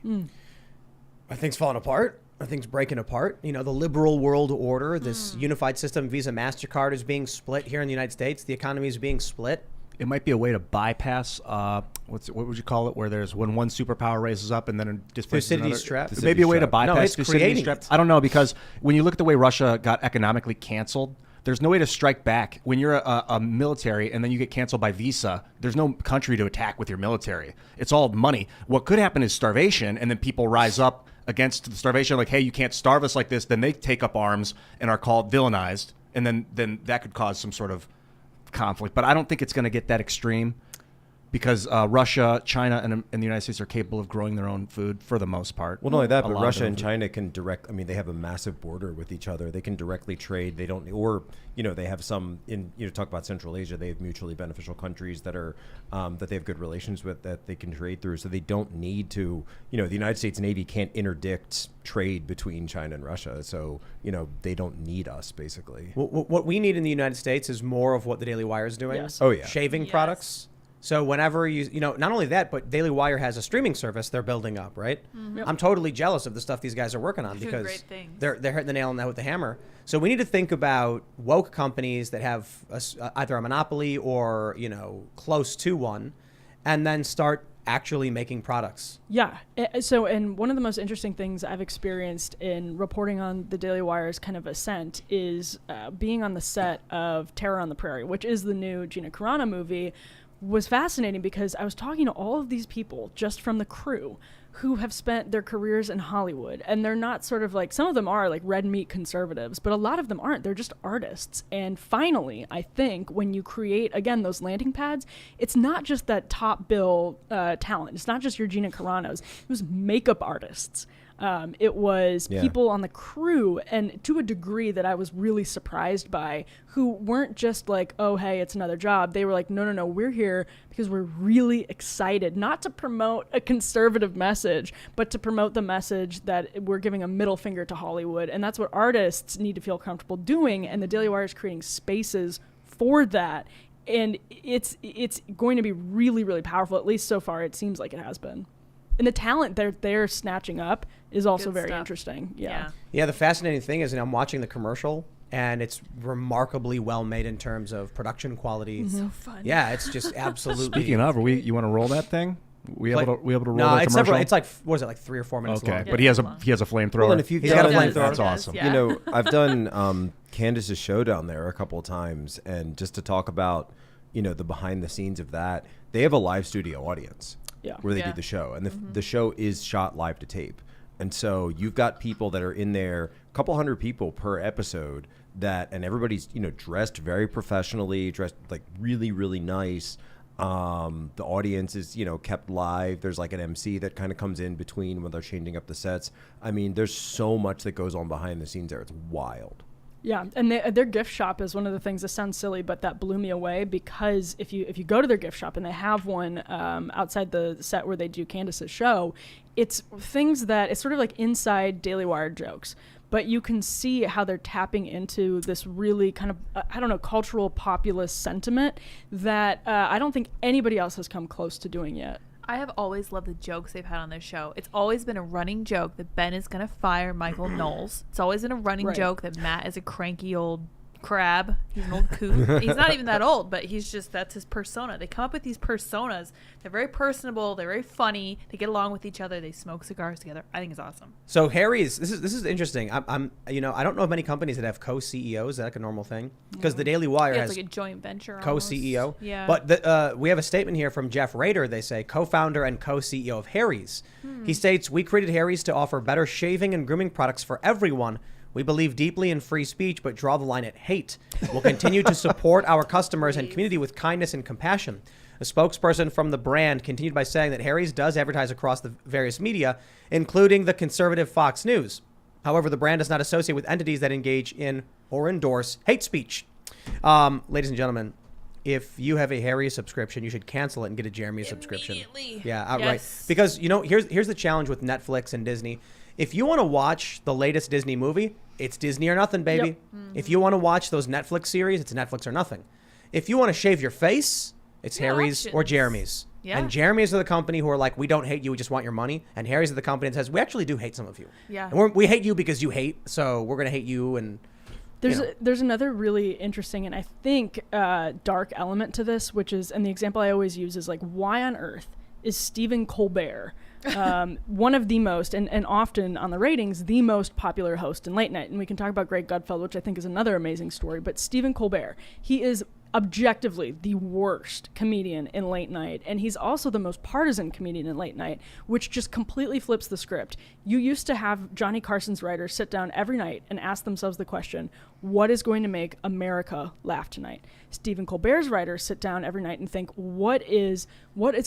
Are things falling apart? Are things breaking apart? You know, the liberal world order, this unified system, Visa, MasterCard is being split here in the United States. The economy is being split. It might be a way to bypass, what would you call it, where there's when one superpower raises up and then it displaces Thucydides another. trap? Maybe a way to bypass No, it's Thucydides creating trap. it. I don't know, because when you look at the way Russia got economically canceled, there's no way to strike back. When you're a military and then you get canceled by Visa, there's no country to attack with your military. It's all money. What could happen is starvation, and then people rise up against the starvation, like, hey, you can't starve us like this. Then they take up arms and are called villainized, and then that could cause some sort of conflict. But I don't think it's going to get that extreme, because Russia, China, and the United States are capable of growing their own food for the most part. Well, not only that, A but lot of Russia their and food. China can they have a massive border with each other. They can directly trade. They don't, or, they have some talk about Central Asia. They have mutually beneficial countries that are, that they have good relations with, that they can trade through. So they don't need to, the United States Navy can't interdict trade between China and Russia. So, they don't need us, basically. What we need in the United States is more of what the Daily Wire is doing. Yes. Oh, yeah. Shaving Yes. products. So whenever not only that, but Daily Wire has a streaming service they're building up, right? Yep. I'm totally jealous of the stuff these guys are working on, Doing because great things. they're hitting the nail on that with the hammer. So we need to think about woke companies that have either a monopoly or, close to one, and then start actually making products. Yeah. So, and one of the most interesting things I've experienced in reporting on the Daily Wire's kind of ascent is being on the set of Terror on the Prairie, which is the new Gina Carano movie, was fascinating because I was talking to all of these people just from the crew who have spent their careers in Hollywood, and they're not sort of like, some of them are like red meat conservatives, but a lot of them aren't. They're just artists. And finally, I think when you create, again, those landing pads, it's not just that top bill talent. It's not just your Gina Caranos. It was makeup artists. It was people on the crew, and to a degree that I was really surprised by, who weren't just like, oh, hey, it's another job. They were like, no, we're here because we're really excited, not to promote a conservative message, but to promote the message that we're giving a middle finger to Hollywood. And that's what artists need to feel comfortable doing. And the Daily Wire is creating spaces for that. And it's going to be really, really powerful. At least so far, it seems like it has been. And the talent they're snatching up is also Good very stuff. interesting. Yeah. Yeah, the fascinating thing is, I'm watching the commercial, and it's remarkably well made in terms of production quality. So fun. Yeah, it's just absolutely. Speaking of, you want to roll that thing? We able to roll no, that it's commercial? several. It's like, what is it, like 3 or 4 minutes okay, long? but he has a flamethrower. Well, and if you He's got a He does, flamethrower. he That's does, awesome. yeah. I've done Candace's show down there a couple of times, and just to talk about, the behind the scenes of that, they have a live studio audience where they do the show, and the show is shot live to tape. And so you've got people that are in there, a couple hundred people per episode, and everybody's, dressed very professionally, dressed like really, really nice. The audience is, kept live. There's like an MC that kind of comes in between when they're changing up the sets. I mean, there's so much that goes on behind the scenes there. It's wild. Yeah, and their gift shop is one of the things that sounds silly, but that blew me away, because if you go to their gift shop, and they have one outside the set where they do Candace's show, it's things that it's sort of like inside Daily Wire jokes, but you can see how they're tapping into this really kind of I don't know, cultural populist sentiment that I don't think anybody else has come close to doing yet. I have always loved the jokes they've had on their show. It's always been a running joke that Ben is going to fire Michael Knowles. It's always been a running joke that Matt is a cranky old crab. He's an old coot. He's not even that old, but that's his persona. They come up with these personas. They're very personable. They're very funny. They get along with each other. They smoke cigars together. I think it's awesome. So Harry's, this is interesting. I'm I don't know of many companies that have co-CEOs. Is that like a normal thing? Because the Daily Wire has like a joint venture. Co-CEO. Yeah. But we have a statement here from Jeff Rader. They say co-founder and co-CEO of Harry's. He states, "We created Harry's to offer better shaving and grooming products for everyone. We believe deeply in free speech, but draw the line at hate. We'll continue to support our customers and community with kindness and compassion." A spokesperson from the brand continued by saying that Harry's does advertise across the various media, including the conservative Fox News. However, the brand does not associate with entities that engage in or endorse hate speech. Ladies and gentlemen, if you have a Harry's subscription, you should cancel it and get a Jeremy subscription. Yeah, outright. Yes. Because, here's the challenge with Netflix and Disney. If you want to watch the latest Disney movie, it's Disney or nothing, baby. Yep. Mm-hmm. If you want to watch those Netflix series, it's Netflix or nothing. If you want to shave your face, it's Harry's or Jeremy's. Yeah. And Jeremy's are the company who are like, we don't hate you, we just want your money. And Harry's are the company that says, we actually do hate some of you. Yeah. And we hate you because you hate, so we're going to hate you. And there's another really interesting and I think dark element to this, which is, and the example I always use is like, why on earth is Stephen Colbert one of the most, and often on the ratings, the most popular host in late night? And we can talk about Greg Gutfeld, which I think is another amazing story. But Stephen Colbert, he is objectively the worst comedian in late night, and he's also the most partisan comedian in late night, which just completely flips the script. You used to have Johnny Carson's writers sit down every night and ask themselves the question, what is going to make America laugh tonight? Stephen Colbert's writers sit down every night and think, what is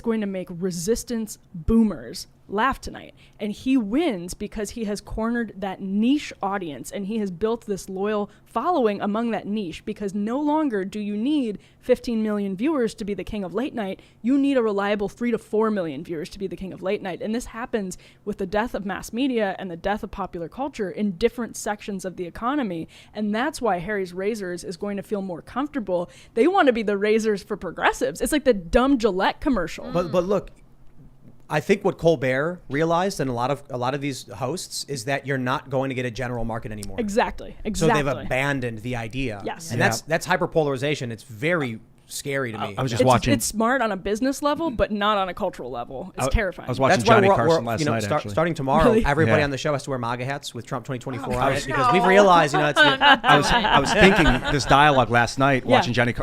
going to make resistance boomers laugh tonight? And he wins because he has cornered that niche audience, and he has built this loyal following among that niche, because no longer do you need 15 million viewers to be the king of late night. You need a reliable 3 to 4 million viewers to be the king of late night. And this happens with the death of mass media and the death of popular culture in different sections of the economy. And that's why Harry's Razors is going to feel more comfortable. They want to be the razors for progressives. It's like the dumb Gillette commercial. But look, I think what Colbert realized, and a lot of these hosts, is that you're not going to get a general market anymore. Exactly. So they've abandoned the idea. Yes. And that's hyperpolarization. It's very scary to me. I was just watching. It's smart on a business level, but not on a cultural level. It's terrifying. I was watching Johnny Carson last night. Starting tomorrow, everybody on the show has to wear MAGA hats with Trump 2024 on it, because we've realized, it's I was thinking this dialogue last night, watching Johnny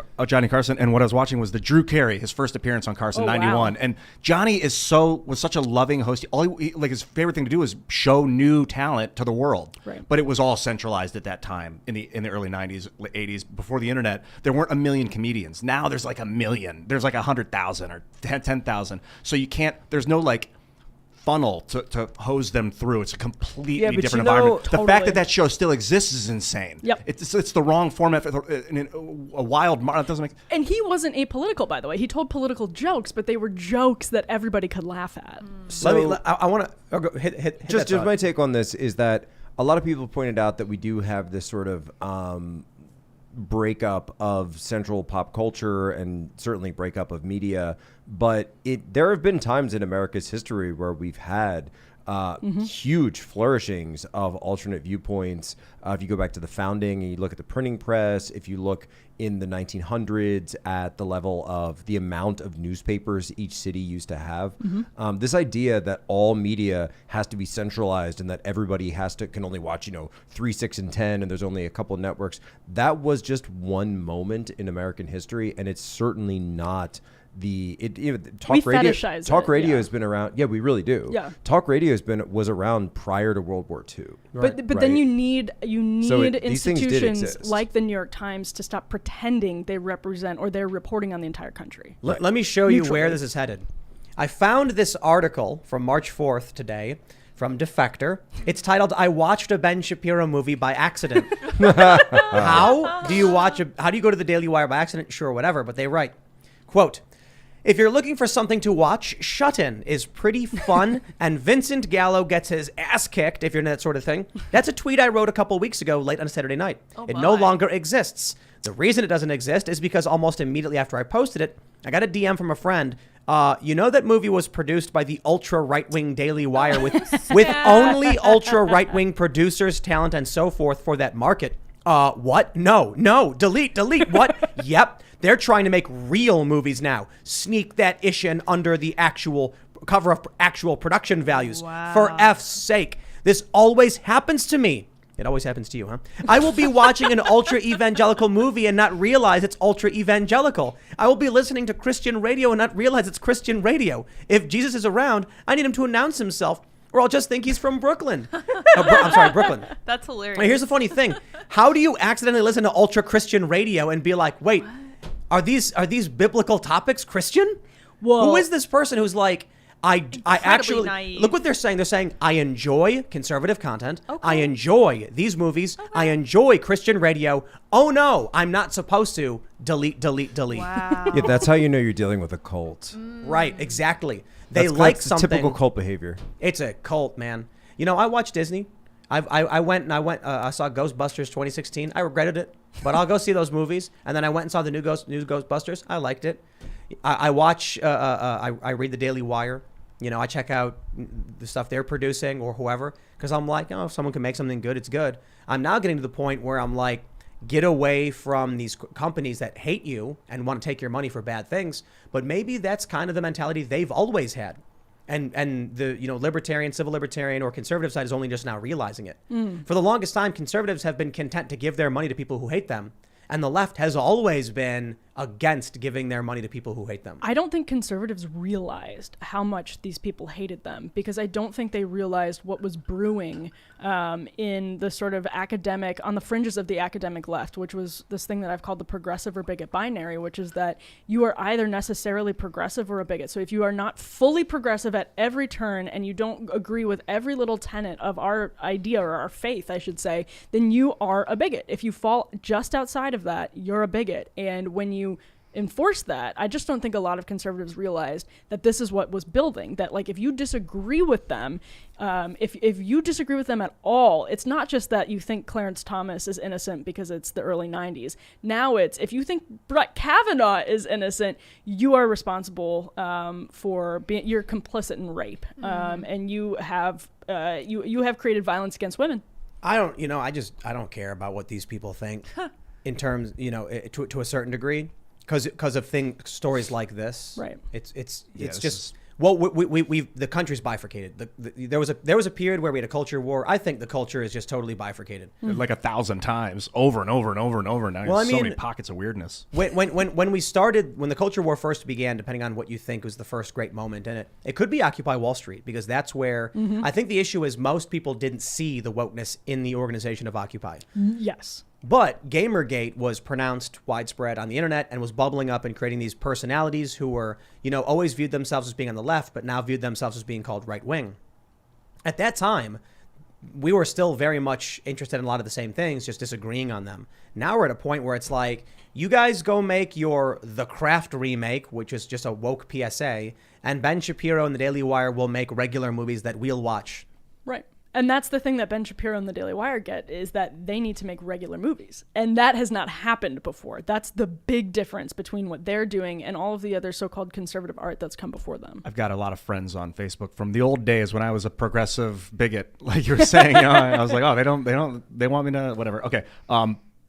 Carson, and what I was watching was the Drew Carey, his first appearance on Carson, 91. Wow. And Johnny was such a loving host. His favorite thing to do is show new talent to the world. Right. But it was all centralized at that time in the early 90s, 80s, before the internet. There weren't a million comedians. Now there's like a million. There's like 100,000 or 10,000. So you can't. There's no like funnel to hose them through. It's a completely different environment. Totally. The fact that show still exists is insane. Yep. It's the wrong format for a wild. It doesn't make. And he wasn't apolitical, by the way. He told political jokes, but they were jokes that everybody could laugh at. So I want to hit just my take on this is that a lot of people pointed out that we do have this sort of breakup of central pop culture and certainly breakup of media, but there have been times in America's history where we've had huge flourishings of alternate viewpoints. If you go back to the founding and you look at the printing press, if you look in the 1900s at the level of the amount of newspapers each city used to have, this idea that all media has to be centralized and that everybody can only watch 3, 6, and 10, and there's only a couple of networks, that was just one moment in American history, and it's certainly not talk radio has been around. Yeah, we really do. Yeah. Talk radio was around prior to World War II. But then you need institutions like the New York Times to stop pretending they represent or they're reporting on the entire country. Let me show you where this is headed. I found this article from March 4th today from Defector. It's titled, I watched a Ben Shapiro movie by accident. How do you go to the Daily Wire by accident? Sure, whatever. But they write, quote, if you're looking for something to watch, Shut In is pretty fun, and Vincent Gallo gets his ass kicked, if you're into that sort of thing. That's a tweet I wrote a couple weeks ago, late on a Saturday night. It no longer exists. The reason it doesn't exist is because almost immediately after I posted it, I got a DM from a friend. You know that movie was produced by the ultra right-wing Daily Wire with only ultra right-wing producers, talent, and so forth for that market. What? No, delete, what? Yep, they're trying to make real movies now. Sneak that ish in under the actual cover of actual production values. Wow. For F's sake, this always happens to me. It always happens to you, huh? I will be watching an ultra-evangelical movie and not realize it's ultra-evangelical. I will be listening to Christian radio and not realize it's Christian radio. If Jesus is around, I need him to announce himself, or I'll just think he's from Brooklyn. I'm sorry, Brooklyn. That's hilarious. Now, here's the funny thing. How do you accidentally listen to ultra-Christian radio and be like, wait, are these biblical topics Christian? Whoa. Who is this person who's like, I actually naive. look what they're saying. They're saying I enjoy conservative content. Okay. I enjoy these movies. I enjoy Christian radio. Oh no, I'm not supposed to. Delete. Wow. Yeah, that's how you know you're dealing with a cult. Right, exactly. They That's like something. typical cult behavior. It's a cult, man. You know, I watch Disney. I went. I saw Ghostbusters 2016. I regretted it, but I'll go see those movies. And then I went and saw the new Ghostbusters. I liked it. I watch. I read the Daily Wire. You know, I check out the stuff they're producing or whoever, because I'm like, oh, if someone can make something good, it's good. I'm now getting to the point where I'm like, get away from these companies that hate you and want to take your money for bad things. But maybe that's kind of the mentality they've always had. And the libertarian, civil libertarian, or conservative side is only just now realizing it. For the longest time, conservatives have been content to give their money to people who hate them. And the left has always been against giving their money to people who hate them. I don't think conservatives realized how much these people hated them, because I don't think they realized what was brewing in the sort of academic, on the fringes of the academic left, which was this thing that I've called the progressive or bigot binary, which is that you are either necessarily progressive or a bigot. So if you are not fully progressive at every turn and you don't agree with every little tenet of our idea, or our faith, I should say, then you are a bigot. If you fall just outside of that, you're a bigot. And when you enforce that, I just don't think a lot of conservatives realized that this is what was building, that like if you disagree with them, if you disagree with them at all, it's not just that you think Clarence Thomas is innocent because it's the early 90s. Now it's, if you think Brett Kavanaugh is innocent, you are responsible for being, you're complicit in rape, and you have created violence against women. I don't care about what these people think in terms, to a certain degree. Because of stories like this, right? It's just the country's bifurcated. There was a period where we had a culture war. I think the culture is just totally bifurcated, like 1,000 times, over and over and over and over. Now there's so many pockets of weirdness. When we started, when the culture war first began, depending on what you think was the first great moment in it, it could be Occupy Wall Street, because that's where I think the issue is most people didn't see the wokeness in the organization of Occupy. Yes. But Gamergate was pronounced widespread on the internet and was bubbling up and creating these personalities who were, always viewed themselves as being on the left, but now viewed themselves as being called right wing. At that time, we were still very much interested in a lot of the same things, just disagreeing on them. Now we're at a point where it's like, you guys go make your The Craft remake, which is just a woke PSA, and Ben Shapiro and the Daily Wire will make regular movies that we'll watch. Right. And that's the thing that Ben Shapiro and the Daily Wire get, is that they need to make regular movies. And that has not happened before. That's the big difference between what they're doing and all of the other so-called conservative art that's come before them. I've got a lot of friends on Facebook from the old days when I was a progressive bigot, like you were saying. I was like, oh, they want me to, whatever. Okay.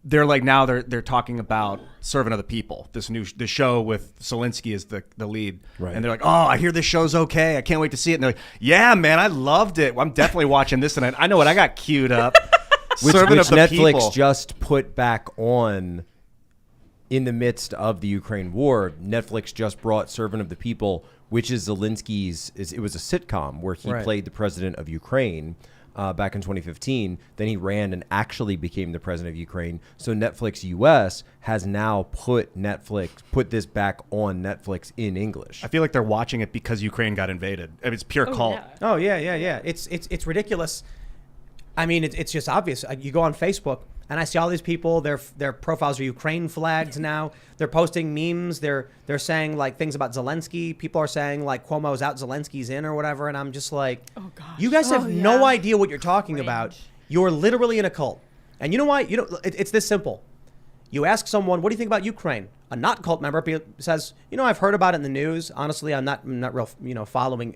They're like, now they're talking about Servant of the People, this show with Zelensky as the lead. Right. And they're like, oh, I hear this show's okay. I can't wait to see it. And they're like, yeah, man, I loved it. I'm definitely watching this tonight. I know what I got queued up. which Servant of the Netflix People. just put back on in the midst of the Ukraine war. Netflix just brought Servant of the People, which is Zelensky's, it was a sitcom where he played the president of Ukraine. back in 2015. Then he ran and actually became the president of Ukraine. So Netflix US has now put this back on Netflix in English. I feel like they're watching it because Ukraine got invaded. I mean, it's pure cult. Yeah. Oh yeah. It's ridiculous. I mean, it's just obvious. You go on Facebook, and I see all these people. Their profiles are Ukraine flags now. They're posting memes. They're saying like things about Zelensky. People are saying like Cuomo's out, Zelensky's in, or whatever. And I'm just like, Oh gosh. you guys have no idea what you're talking Cringe. about. You're literally in a cult. And you know why? It's this simple. You ask someone, what do you think about Ukraine? A not cult member says, I've heard about it in the news. Honestly, I'm not real, following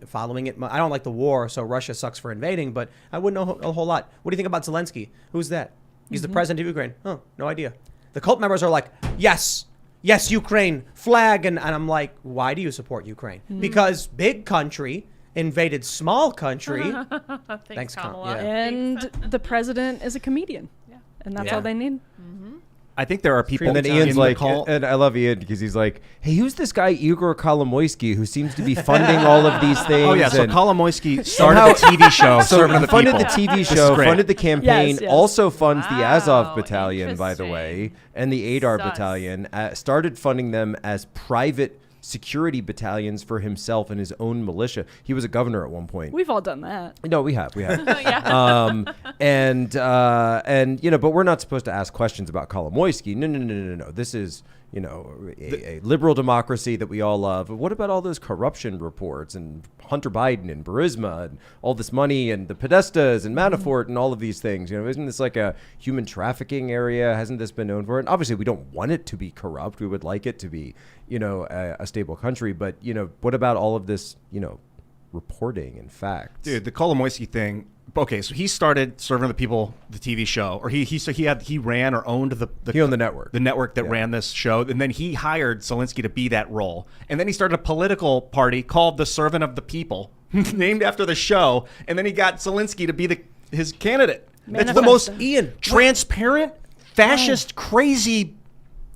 it. I don't like the war, so Russia sucks for invading, but I wouldn't know a whole lot. What do you think about Zelensky? Who's that? He's the president of Ukraine. Oh, no idea. The cult members are like, yes, Ukraine, flag. And I'm like, why do you support Ukraine? Because big country invaded small country. Thanks, Con- Kamala. yeah. And the president is a comedian. Yeah. And that's Yeah. all they need. I think there are people And then in Ian's the like, cult. and I love Ian because he's like, hey, who's this guy Igor Kolomoisky who seems to be funding all of these things? Oh yeah, so and Kolomoisky started the TV show, so Servant of he the funded People. the TV This is show, great. funded the campaign, Yes. also funds the Azov Wow, Battalion, by the way, interesting. and the Adar Sus. Battalion. Started funding them as private security battalions for himself and his own militia. He was a governor at one point. We've all done that. No, we have. Yeah. But we're not supposed to ask questions about Kolomoisky. No. This is, a liberal democracy that we all love. But what about all those corruption reports and Hunter Biden and Burisma and all this money and the Podestas and Manafort and all of these things? Isn't this like a human trafficking area? Hasn't this been known for it? And obviously, we don't want it to be corrupt. We would like it to be, a stable country. But, what about all of this, reporting and facts? Dude, the Kolomoisky thing. Okay, so he started Servant of the People, the TV show, or he ran or owned He owned the network. the network that ran this show, and then he hired Zelensky to be that role, and then he started a political party called the Servant of the People, named after the show, and then he got Zelensky to be his candidate. That's the most Manifesting. transparent, fascist, crazy.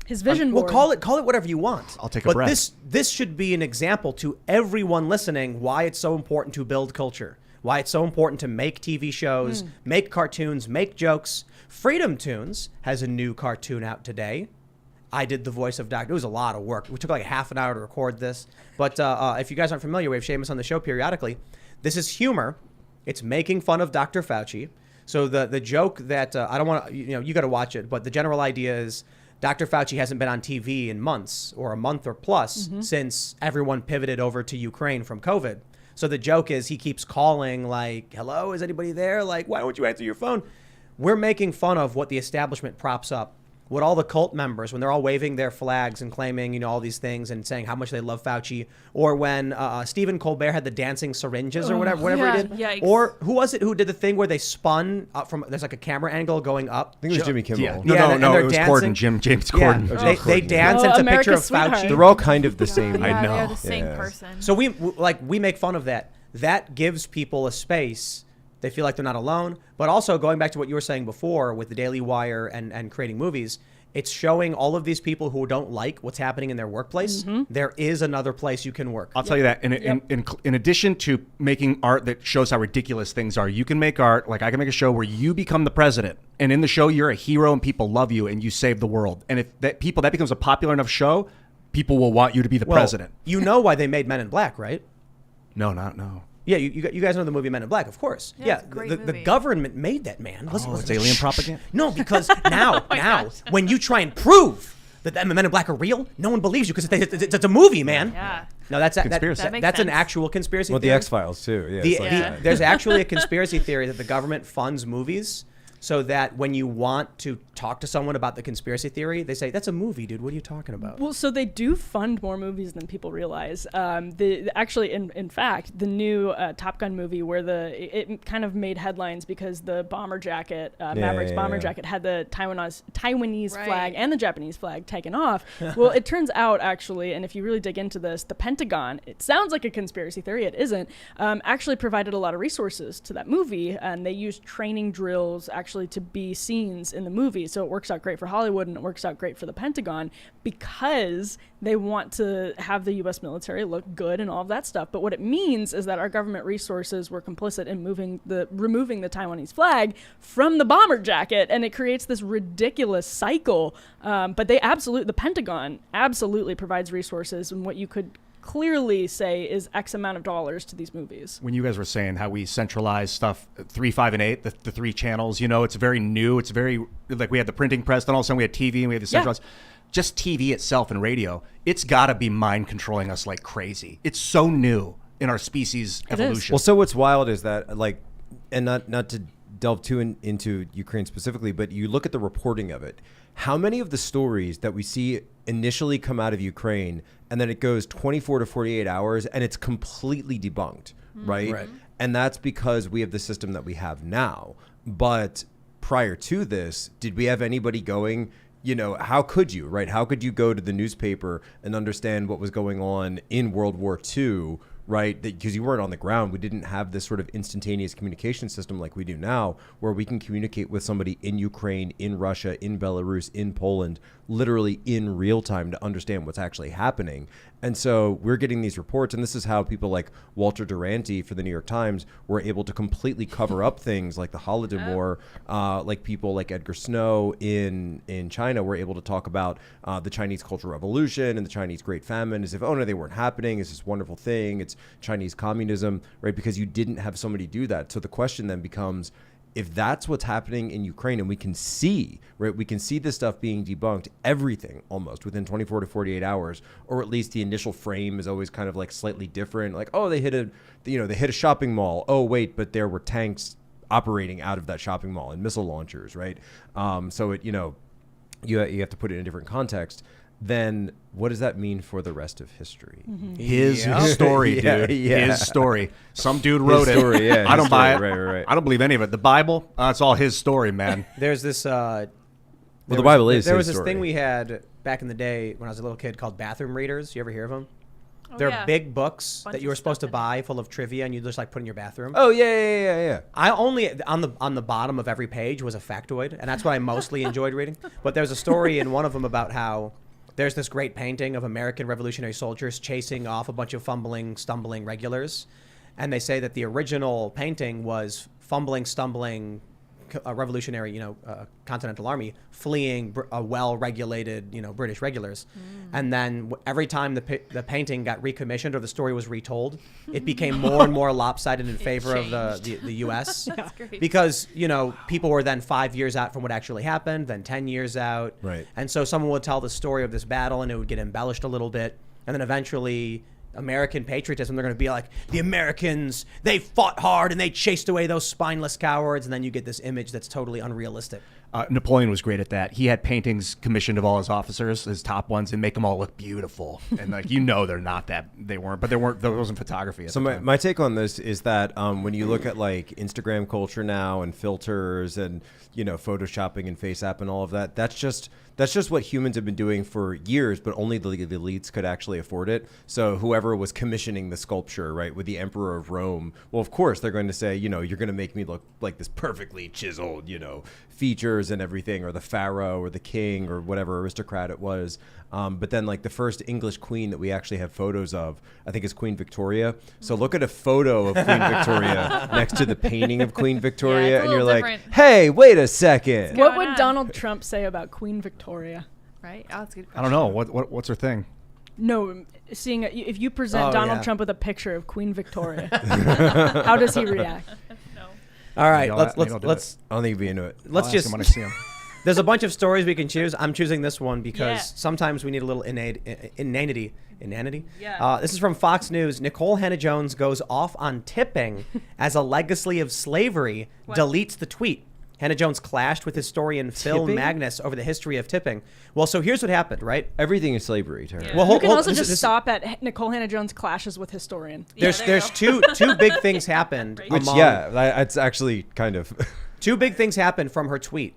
His vision Well, board. call it whatever you want. I'll take a but breath. This should be an example to everyone listening why it's so important to build culture, why it's so important to make TV shows, make cartoons, make jokes. Freedom Tunes has a new cartoon out today. I did the voice of Dr. It was a lot of work. We took like half an hour to record this. But if you guys aren't familiar, we have Seamus on the show periodically. This is humor. It's making fun of Dr. Fauci. So the joke that I don't want to, you got to watch it, but the general idea is Dr. Fauci hasn't been on TV in months or a month or plus since everyone pivoted over to Ukraine from COVID. So the joke is he keeps calling like, hello, is anybody there? Like, why don't you answer your phone? We're making fun of what the establishment props up. What all the cult members, when they're all waving their flags and claiming, all these things and saying how much they love Fauci, or when Stephen Colbert had the dancing syringes or whatever yeah, he did, yikes. or who was it who did the thing where they spun up from? There's like a camera angle going up. I think it was Jimmy Kimmel. Yeah. Yeah, and No, they're it was dancing. James Yeah, Corden. Oh, they Corden, dance yeah. and it's a Oh, picture of America's sweetheart. Fauci. They're all kind of the same. I know. They're the same Yeah. person. So we make fun of that. That gives people a space. They feel like they're not alone. But also going back to what you were saying before with the Daily Wire and creating movies, it's showing all of these people who don't like what's happening in their workplace. There is another place you can work. I'll tell you that. In addition to making art that shows how ridiculous things are, you can make art like I can make a show where you become the president, and in the show you're a hero and people love you and you save the world. And if that becomes a popular enough show, people will want you to be the Well, president. You know why they made Men in Black, right? No. Yeah, you guys know the movie Men in Black, of course. Yeah, it's a great the movie. government made that, man. Listen, It's alien propaganda. No, because now, when you try and prove that the Men in Black are real, no one believes you because it's a movie, man. Yeah. No, that's Conspiracy. That makes that's an sense. actual conspiracy Well, the theory. X-Files too. Yeah. The- it's like the- that. there's actually a conspiracy theory that the government funds movies so that when you want to talk to someone about the conspiracy theory, they say, that's a movie, dude. What are you talking about? Well, so they do fund more movies than people realize. Actually, in fact, the new Top Gun movie, where it kind of made headlines because the bomber jacket, Maverick's bomber jacket, had the Taiwanese Right. flag and the Japanese flag taken off. Well, it turns out actually, and if you really dig into this, the Pentagon, it sounds like a conspiracy theory, it isn't, actually provided a lot of resources to that movie, and they used training drills. actually to be scenes in the movie. So it works out great for Hollywood and it works out great for the Pentagon because they want to have the U.S. military look good and all of that stuff. But what it means is that our government resources were complicit in removing the Taiwanese flag from the bomber jacket, and it creates this ridiculous cycle. But the Pentagon absolutely provides resources, and what you could clearly say is X amount of dollars to these movies. When you guys were saying how we centralize stuff, 3, 5, and 8, the 3 channels, it's very new. It's very, like, we had the printing press, then all of a sudden we had TV and we had the centralized. Just TV itself and radio, it's got to be mind controlling us like crazy. It's so new in our species evolution. Well, so what's wild is that, like, and not to delve too into Ukraine specifically, but you look at the reporting of it. How many of the stories that we see initially come out of Ukraine and then it goes 24 to 48 hours and it's completely debunked, right? And that's because we have the system that we have now. But prior to this, did we have anybody going, how could you, right? How could you go to the newspaper and understand what was going on in World War II, right? Because you weren't on the ground. We didn't have this sort of instantaneous communication system like we do now, where we can communicate with somebody in Ukraine, in Russia, in Belarus, in Poland, literally in real time to understand what's actually happening. And so we're getting these reports, and this is how people like Walter Duranty for the New York Times were able to completely cover up things like the Holodomor, like people like Edgar Snow in China were able to talk about the Chinese Cultural Revolution and the Chinese Great Famine as if, oh no, they weren't happening. It's this wonderful thing. It's Chinese communism, right? Because you didn't have somebody do that. So the question then becomes, if that's what's happening in Ukraine, and we can see, right, we can see this stuff being debunked, everything almost within 24 to 48 hours, or at least the initial frame is always kind of like slightly different. Like, oh, they hit a shopping mall. Oh, wait, but there were tanks operating out of that shopping mall and missile launchers, right? So it, you have to put it in a different context. Then what does that mean for the rest of history? His story, dude. His story. Some dude wrote his story, it. I don't buy it. Right. I don't believe any of it. The Bible, it's all his story, man. There's this. The Bible is. There was this story. thing we had back in the day when I was a little kid called bathroom readers. You ever hear of them? Oh, They're big books Bunch that you of were supposed to stuff in buy, full of trivia, and you just like put in your bathroom. Oh yeah. I only on the bottom of every page was a factoid, and that's what I mostly enjoyed reading. But there's a story in one of them about how there's this great painting of American Revolutionary soldiers chasing off a bunch of fumbling, stumbling regulars, and they say that the original painting was fumbling, stumbling, revolutionary, Continental Army fleeing a well-regulated, British regulars. And then every time the painting got recommissioned or the story was retold, it became more and more lopsided in favor of the U.S. That's great. Because, people were then 5 years out from what actually happened, then 10 years out. Right. And so someone would tell the story of this battle and it would get embellished a little bit. And then eventually American patriotism, they're going to be like, the Americans, they fought hard and they chased away those spineless cowards. And then you get this image that's totally unrealistic. Napoleon was great at that. He had paintings commissioned of all his officers, his top ones, and make them all look beautiful. And they're not that, they weren't, but there wasn't photography at the time. My take on this is that when you look at like Instagram culture now and filters and, photoshopping and FaceApp and all of that, that's just what humans have been doing for years, but only the elites could actually afford it. So whoever was commissioning the sculpture, right, with the Emperor of Rome, well, of course they're going to say, you're going to make me look like this perfectly chiseled, features and everything, or the pharaoh or the king or whatever aristocrat it was. But then like the first English queen that we actually have photos of, I think is Queen Victoria. So look at a photo of Queen Victoria next to the painting of Queen Victoria, and you're like, hey, wait a second. What would Donald Trump say about Queen Victoria? Right? Oh, that's a good question. I don't know. What's her thing? No, if you present Donald Trump with a picture of Queen Victoria, how does he react? No. All right, Let's. I don't think he'd be into it. Let's just. When I see him. There's a bunch of stories we can choose. I'm choosing this one because sometimes we need a little inanity. Yeah. This is from Fox News. Nicole Hannah-Jones goes off on tipping as a legacy of slavery, deletes the tweet. Hannah-Jones clashed with historian Phil Magnus over the history of tipping. Well, so here's what happened, right? Everything is slavery, Tara. Well, You can also just stop at Nicole Hannah-Jones clashes with historian. There's two big things happened. Which, it's actually kind of... Two big things happened from her tweet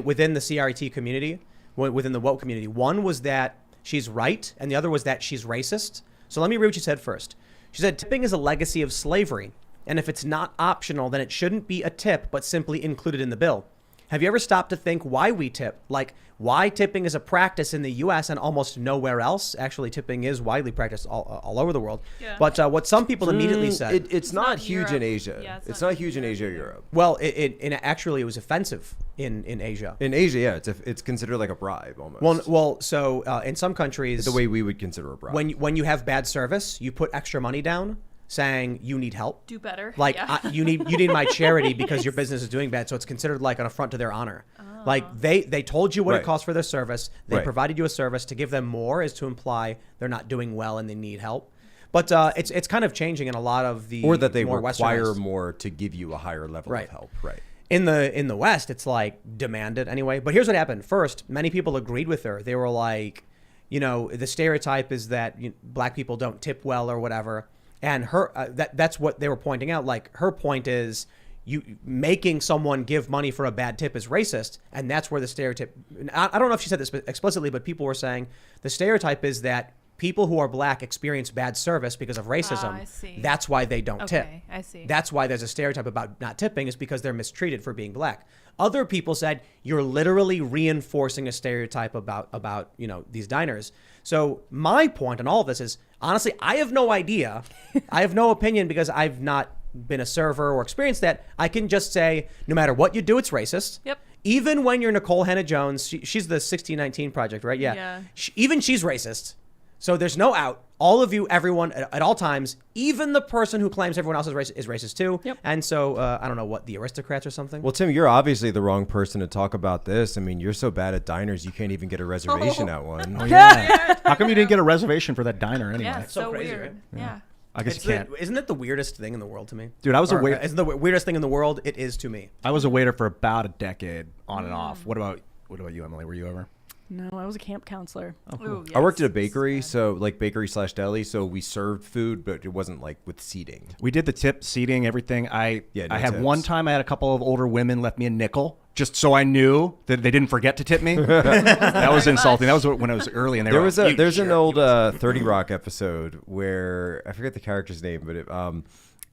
within the CRT community, within the woke community. One was that she's right, and the other was that she's racist. So let me read what she said first. She said, tipping is a legacy of slavery. And if it's not optional, then it shouldn't be a tip, but simply included in the bill. Have you ever stopped to think why we tip? Like, why tipping is a practice in the U.S. and almost nowhere else? Actually, tipping is widely practiced all over the world. Yeah. But what some people immediately said... It's not huge in Asia. Yeah, it's not huge in Asia or Europe. Well, actually, it was offensive in Asia. In Asia, yeah. It's considered like a bribe almost. Well, so in some countries... The way we would consider a bribe. When you have bad service, you put extra money down, saying you need help, do better, like you need my charity because your business is doing bad. So it's considered like an affront to their honor. Like they told you what it costs for their service, they provided you a service. To give them more is to imply they're not doing well and they need help. But it's kind of changing in a lot of the or that they more require more to give you a higher level of help. Right. In the West, it's like demanded anyway. But here's what happened. First, many people agreed with her. They were like, the stereotype is that black people don't tip well or whatever. And her that's what they were pointing out. Like, her point is you making someone give money for a bad tip is racist. And that's where the stereotype, I don't know if she said this explicitly, but people were saying the stereotype is that people who are black experience bad service because of racism. I see. That's why they don't tip. I see. That's why there's a stereotype about not tipping, is because they're mistreated for being black. Other people said you're literally reinforcing a stereotype about these diners. So my point on all of this is, honestly, I have no idea. I have no opinion because I've not been a server or experienced that. I can just say, no matter what you do, it's racist. Yep. Even when you're Nicole Hannah-Jones, she's the 1619 Project, right? Yeah. Even she's racist. So there's no out. All of you, everyone, at all times, even the person who claims everyone else is racist too. Yep. And so, I don't know, what, the aristocrats or something? Well, Tim, you're obviously the wrong person to talk about this. I mean, you're so bad at diners, you can't even get a reservation at one. Oh, yeah. How come you didn't get a reservation for that diner anyway? Yeah, so crazy, weird. right? Yeah. I guess you can't. Isn't it the weirdest thing in the world to me? Dude, I was a waiter. Isn't the weirdest thing in the world? It is to me. I was a waiter for about a decade, on and off. What about you, Emily? Were you ever? No, I was a camp counselor. Oh, cool. Yes. I worked at a bakery, so like bakery/deli, so we served food, but it wasn't like with seating. We did the tip, seating, everything. I had tips. one time I had a couple of older women left me a nickel just so I knew that they didn't forget to tip me. That was insulting. That was when it was early, and there's an old 30 Rock episode where I forget the character's name, but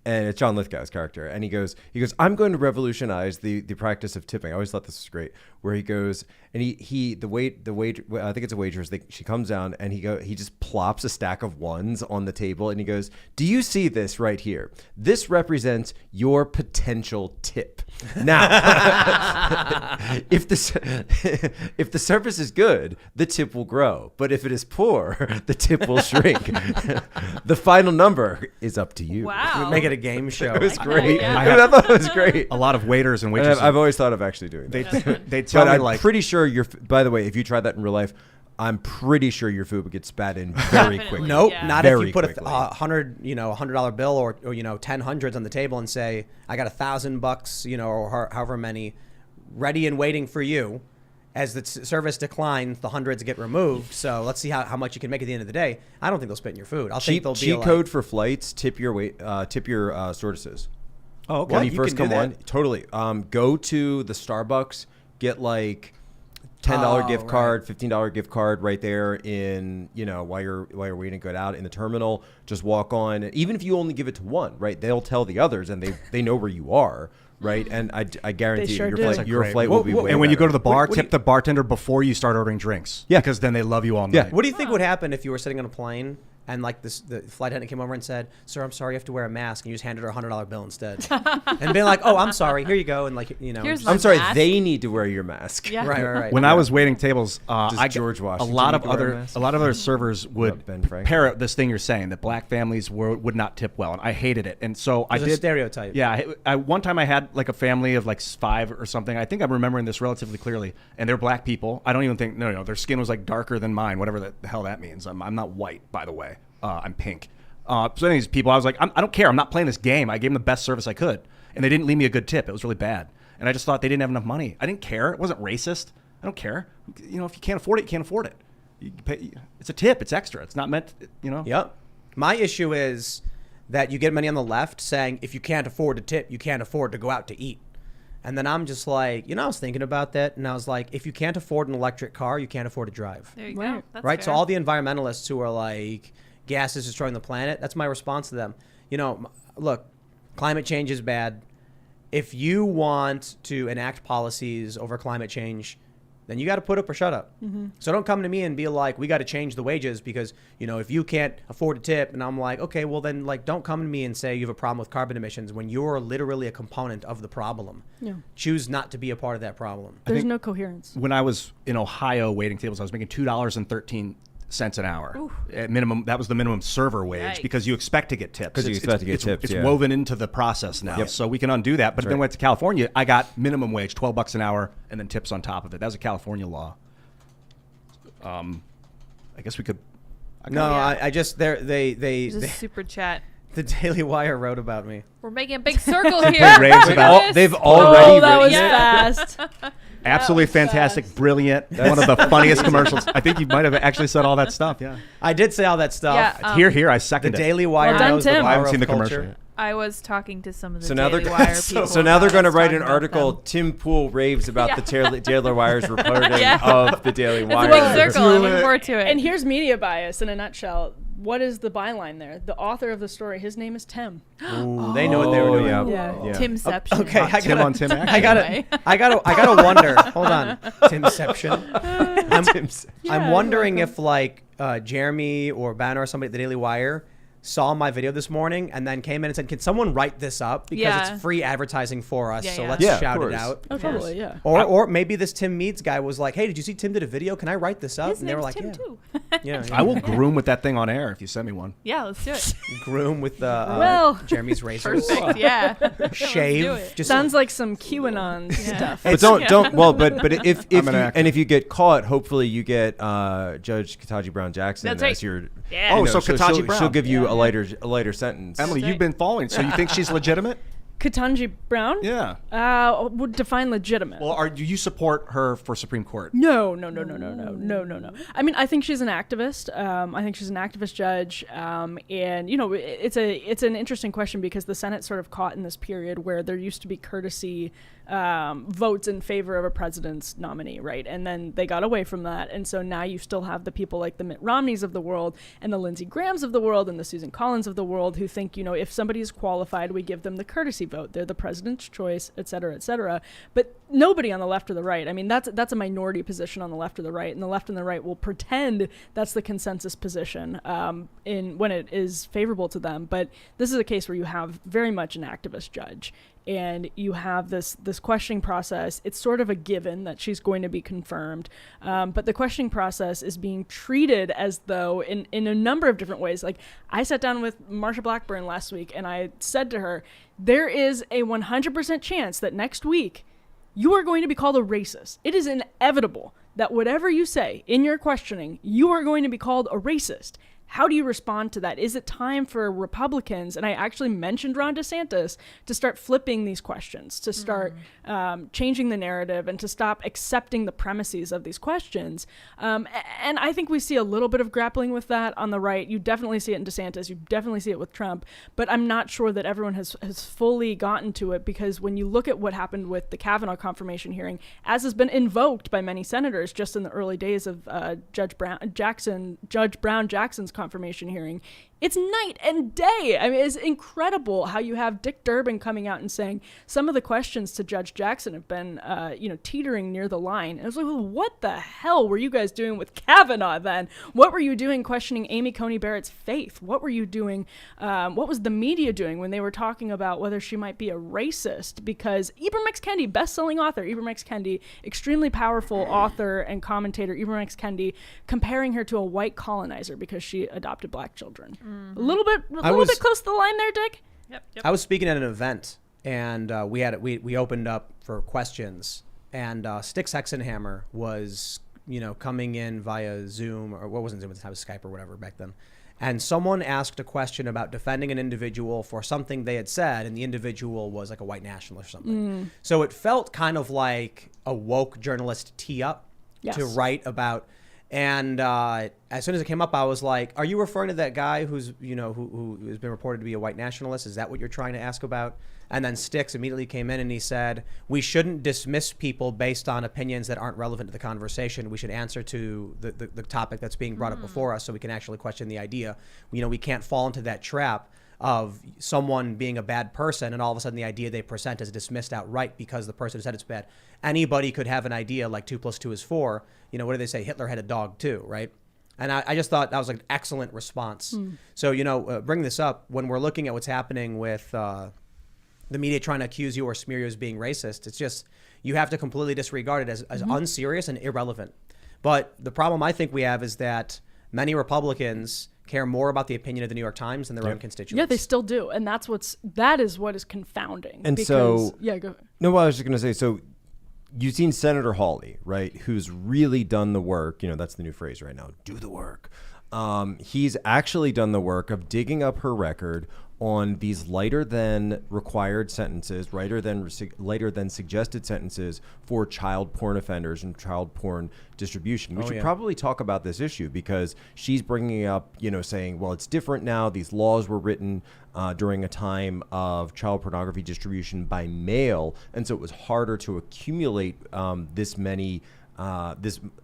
and it's John Lithgow's character, and he goes, I'm going to revolutionize the practice of tipping. I always thought this was great. Where he goes, and I think it's a waitress. She comes down, and he just plops a stack of ones on the table, and he goes, do you see this right here? This represents your potential tip. Now, if the service is good, the tip will grow. But if it is poor, the tip will shrink. The final number is up to you. Wow. Make it a game show. It was great. Yeah. I thought it was great. a lot of waiters and waitresses. I've always thought of actually doing that. They tell me, I'm pretty sure by the way, if you tried that in real life, I'm pretty sure your food would get spat in very quickly. Nope, not if you put quickly. $100 bill or 10 hundreds on the table and say, I got $1,000, or however many, ready and waiting for you. As the service declines, the hundreds get removed. So let's see how much you can make at the end of the day. I don't think they'll spit in your food. Cheat code for flights. Tip your stewardesses. Oh, okay. When you first come on, totally. Go to the Starbucks. Get like $10 gift card, $15 gift card right there in, while you're waiting to go out in the terminal. Just walk on. Even if you only give it to one, right? They'll tell the others, and they know where you are. Right, and I guarantee sure your flight will be way And when you better. go to the bar, tip the bartender before you start ordering drinks. Yeah, because then they love you all night. Yeah. What do you think would happen if you were sitting on a plane and the flight attendant came over and said, "Sir, I'm sorry, you have to wear a mask," and you just handed her a $100 bill instead, and being like, "Oh, I'm sorry, here you go," and Here's I'm sorry, mask. they need to wear your mask. Yeah. Right. When I was waiting tables, George Washington a lot need of to wear a mask? other servers would Ben Franklin? parrot this thing you're saying that black families would not tip well, and I hated it. And so I There's did a stereotype. Yeah, I one time I had like a family of like 5 or something. I think I'm remembering this relatively clearly, and they're black people. I don't even think their skin was like darker than mine, whatever the hell that means. I'm not white, by the way. I'm pink. So these people, I was like, I don't care. I'm not playing this game. I gave them the best service I could, and they didn't leave me a good tip. It was really bad, and I just thought they didn't have enough money. I didn't care. It wasn't racist. I don't care. If you can't afford it, you can't afford it. You pay, it's a tip. It's extra. It's not meant. Yep. My issue is that you get many on the left saying if you can't afford to tip, you can't afford to go out to eat. And then I'm just like, I was thinking about that, and I was like, if you can't afford an electric car, you can't afford to drive. There you go. That's right? fair. So all the environmentalists who are like, gas is destroying the planet, that's my response to them. Look, climate change is bad. If you want to enact policies over climate change, then you got to put up or shut up. So don't come to me and be like, we got to change the wages because, if you can't afford a tip, and I'm like, okay, well then don't come to me and say you have a problem with carbon emissions when you're literally a component of the problem. Yeah. Choose not to be a part of that problem. There's no coherence. When I was in Ohio waiting tables, I was making $2.13 an hour at minimum. That was the minimum server wage because you expect to get tips. Because you expect to get tips. It's woven into the process now, so we can undo that. But then went to California, I got minimum wage, $12 an hour, and then tips on top of it. That was a California law. I guess we could. I just There's a super chat. The Daily Wire wrote about me. We're making a big circle here. They've already that was written fast. Absolutely fantastic, brilliant. One of the funniest commercials. I think you might have actually said all that stuff. Yeah. I did say all that stuff. Yeah, Here, I The second it. Daily Wire Well done, knows Tim. the I power haven't seen of the commercial culture. yet. I was talking to some of the So now Daily they're Wire people. so now they're going to write an talking about article. them. Tim Pool raves about Yeah. the Daily Wire's reporting Yeah. of the Daily It's a Wire. big circle. I'm looking forward to it. And here's media bias in a nutshell. What is the byline there? The author of the story, his name is Tim. Ooh, they know what they were doing. Yeah. Timception. Okay, I Tim gotta, on Tim Action. I gotta wonder. Hold on, Timception. I'm wondering if Jeremy or Banner or somebody at the Daily Wire saw my video this morning and then came in and said, "Can someone write this up because Yeah. it's free advertising for us? Yeah, so yeah. let's Yeah, of shout it course. out." Oh, totally, yeah. Or maybe this Tim Meads guy was like, "Hey, did you see Tim did a video? Can I write this up?" His and they were name's like, Tim "Yeah, too. yeah." I will groom with that thing on air if you send me one. Yeah, let's do it. Groom with Well. Jeremy's razors. Perfect. Yeah. Shave. Let's do it. Just Sounds like some QAnon stuff. But don't. Well, but if I'm an actor. if you get caught, hopefully you get Judge Ketanji Brown Jackson That's right. as your. Yeah. Oh, so she'll- Ketanji she'll, Brown. she'll give you Yeah. a lighter sentence. Emily, That's you've right. been following. So you think she's legitimate? Ketanji Brown? Yeah. Would define legitimate. Well, do you support her for Supreme Court? No. I mean, I think she's an activist. I think she's an activist judge. And it's an interesting question because the Senate's sort of caught in this period where there used to be courtesy votes in favor of a president's nominee, right? And then they got away from that. And so now you still have the people like the Mitt Romneys of the world and the Lindsey Grahams of the world and the Susan Collins of the world who think, if somebody is qualified, we give them the courtesy vote. They're the president's choice, et cetera, et cetera. But nobody on the left or the right. I mean, that's a minority position on the left or the right, and the left and the right will pretend that's the consensus position when it is favorable to them. But this is a case where you have very much an activist judge. And you have this questioning process. It's sort of a given that she's going to be confirmed. But the questioning process is being treated as though in a number of different ways. Like I sat down with Marsha Blackburn last week and I said to her, there is a 100% chance that next week you are going to be called a racist. It is inevitable that whatever you say in your questioning, you are going to be called a racist. How do you respond to that? Is it time for Republicans, and I actually mentioned Ron DeSantis, to start flipping these questions, to start changing the narrative, and to stop accepting the premises of these questions? And I think we see a little bit of grappling with that on the right. You definitely see it in DeSantis. You definitely see it with Trump. But I'm not sure that everyone has fully gotten to it, because when you look at what happened with the Kavanaugh confirmation hearing, as has been invoked by many senators just in the early days of Judge Brown Jackson's confirmation hearing, it's night and day. I mean, it's incredible how you have Dick Durbin coming out and saying some of the questions to Judge Jackson have been, teetering near the line. And I was like, well, what the hell were you guys doing with Kavanaugh then? What were you doing questioning Amy Coney Barrett's faith? What were you doing? What was the media doing when they were talking about whether she might be a racist? Because Ibram X. Kendi, best-selling author, Ibram X. Kendi, extremely powerful author and commentator, Ibram X. Kendi, comparing her to a white colonizer because she adopted black children. A little bit close to the line there, Dick. Yep. I was speaking at an event, and we opened up for questions, and Styx Hexenhammer was coming in via Zoom, or what wasn't Zoom at the time, it was Skype or whatever back then. And someone asked a question about defending an individual for something they had said, and the individual was like a white nationalist or something. So it felt kind of like a woke journalist tee up to write about. And as soon as it came up, I was like, "Are you referring to that guy who's who has been reported to be a white nationalist? Is that what you're trying to ask about?" And then Styx immediately came in and he said, "We shouldn't dismiss people based on opinions that aren't relevant to the conversation. We should answer to the topic that's being brought up before us, so we can actually question the idea. We can't fall into that trap of someone being a bad person, and all of a sudden the idea they present is dismissed outright because the person said it's bad. Anybody could have an idea like 2 + 2 is 4. You know, what do they say? Hitler had a dog too, right? And I just thought that was like an excellent response. So, you know, bring this up when we're looking at what's happening with the media trying to accuse you or smear you as being racist. It's just, you have to completely disregard it as unserious and irrelevant. But the problem I think we have is that many Republicans care more about the opinion of the New York Times than their own constituents. Yeah, they still do. And that is what is confounding. And because, so, yeah, go. No, well, I was just going to say, so you've seen Senator Hawley, right, who's really done the work. You know, that's the new phrase right now, do the work. He's actually done the work of digging up her record on these lighter than required sentences, lighter than suggested sentences for child porn offenders and child porn distribution. We should probably talk about this issue because she's bringing up, you know, saying, well, it's different now. These laws were written during a time of child pornography distribution by mail, and so it was harder to accumulate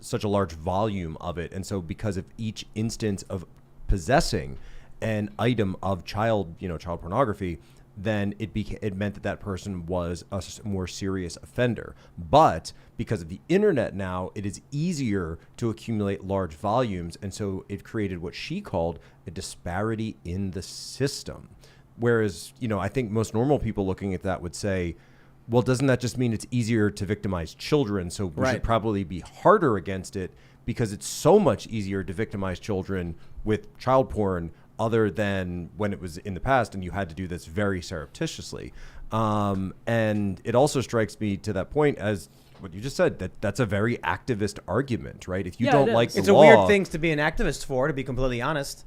such a large volume of it. And so because of each instance of possessing an item of child pornography, then it meant that person was a more serious offender. But because of the internet now, it is easier to accumulate large volumes, and so it created what she called a disparity in the system. Whereas, you know, I think most normal people looking at that would say, well, doesn't that just mean it's easier to victimize children? So we should probably be harder against it because it's so much easier to victimize children with child porn other than when it was in the past, and you had to do this very surreptitiously. And it also strikes me to that point as what you just said, that's a very activist argument, right? If you don't like the law, it's a weird thing to be an activist for, to be completely honest.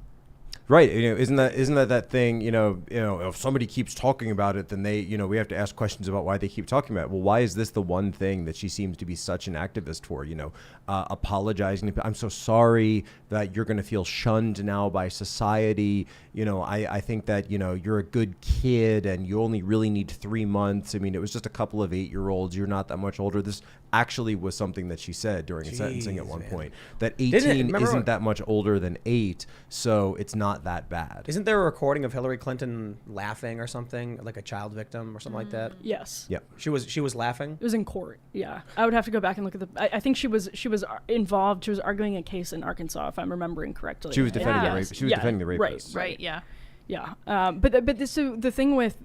Right. You know, isn't that thing, you know, if somebody keeps talking about it, then we have to ask questions about why they keep talking about it. Well, why is this the one thing that she seems to be such an activist for, you know, apologizing? I'm so sorry that you're going to feel shunned now by society. You know, I think that, you know, you're a good kid and you only really need 3 months. I mean, it was just a couple of 8-year-olds. You're not that much older. This actually was something that she said during a sentencing at one point, that 18 isn't that much older than 8, so it's not that bad. Isn't there a recording of Hillary Clinton laughing or something, like a child victim or something like that? Yes. Yep. She was laughing? It was in court. Yeah. I would have to go back and look at I think she was involved. She was arguing a case in Arkansas, if I'm remembering correctly. She was defending the rape. She was defending the rapist. Right. Yeah. Yeah. But so the thing with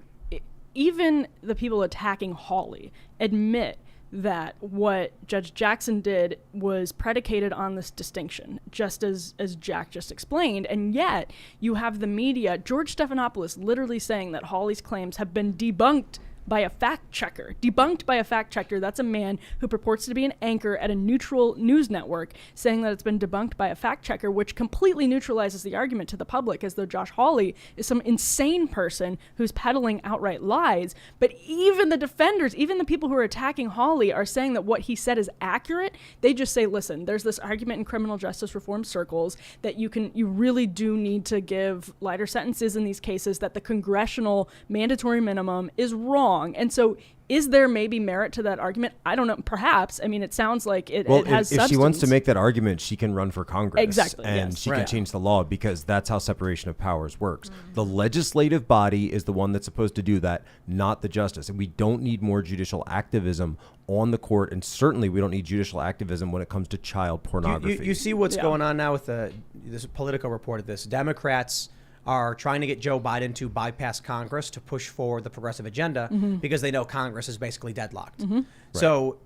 even the people attacking Hawley admit that what Judge Jackson did was predicated on this distinction, just as Jack just explained. And yet you have the media, George Stephanopoulos, literally saying that Hawley's claims have been debunked by a fact checker. Debunked by a fact checker. That's a man who purports to be an anchor at a neutral news network, saying that it's been debunked by a fact checker, which completely neutralizes the argument to the public, as though Josh Hawley is some insane person who's peddling outright lies. But even the defenders, even the people who are attacking Hawley, are saying that what he said is accurate. They just say, listen, there's this argument in criminal justice reform circles that you really do need to give lighter sentences in these cases, that the congressional mandatory minimum is wrong. And so is there maybe merit to that argument? I don't know. Perhaps. I mean, it sounds like it has substance. If she wants to make that argument, she can run for Congress. Exactly. And she can change the law, because that's how separation of powers works. The legislative body is the one that's supposed to do that, not the justice. And we don't need more judicial activism on the court. And certainly we don't need judicial activism when it comes to child pornography. You see what's going on now with this Politico reported this. Democrats are trying to get Joe Biden to bypass Congress to push forward the progressive agenda because they know Congress is basically deadlocked. So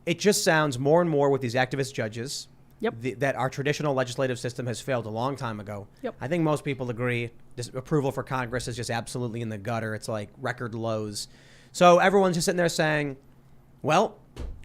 it just sounds more and more with these activist judges that our traditional legislative system has failed a long time ago. I think most people agree this approval for Congress is just absolutely in the gutter. It's like record lows. So everyone's just sitting there saying, well,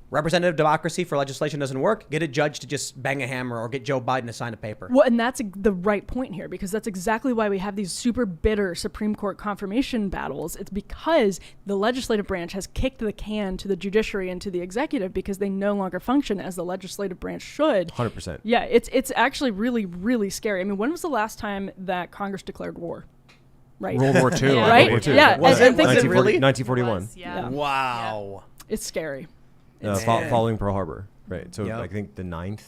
representative democracy for legislation doesn't work. Get a judge to just bang a hammer, or get Joe Biden to sign a paper. Well, and that's the right point here, because that's exactly why we have these super bitter Supreme Court confirmation battles. It's because the legislative branch has kicked the can to the judiciary and to the executive, because they no longer function as the legislative branch should. 100%. Yeah, it's actually really, really scary. I mean, when was the last time that Congress declared war? Right. World War II. Yeah. Right? World War II. Yeah. Was it really? 1941. Yeah. Wow. It's scary. Following Pearl Harbor, right? So I think the 9th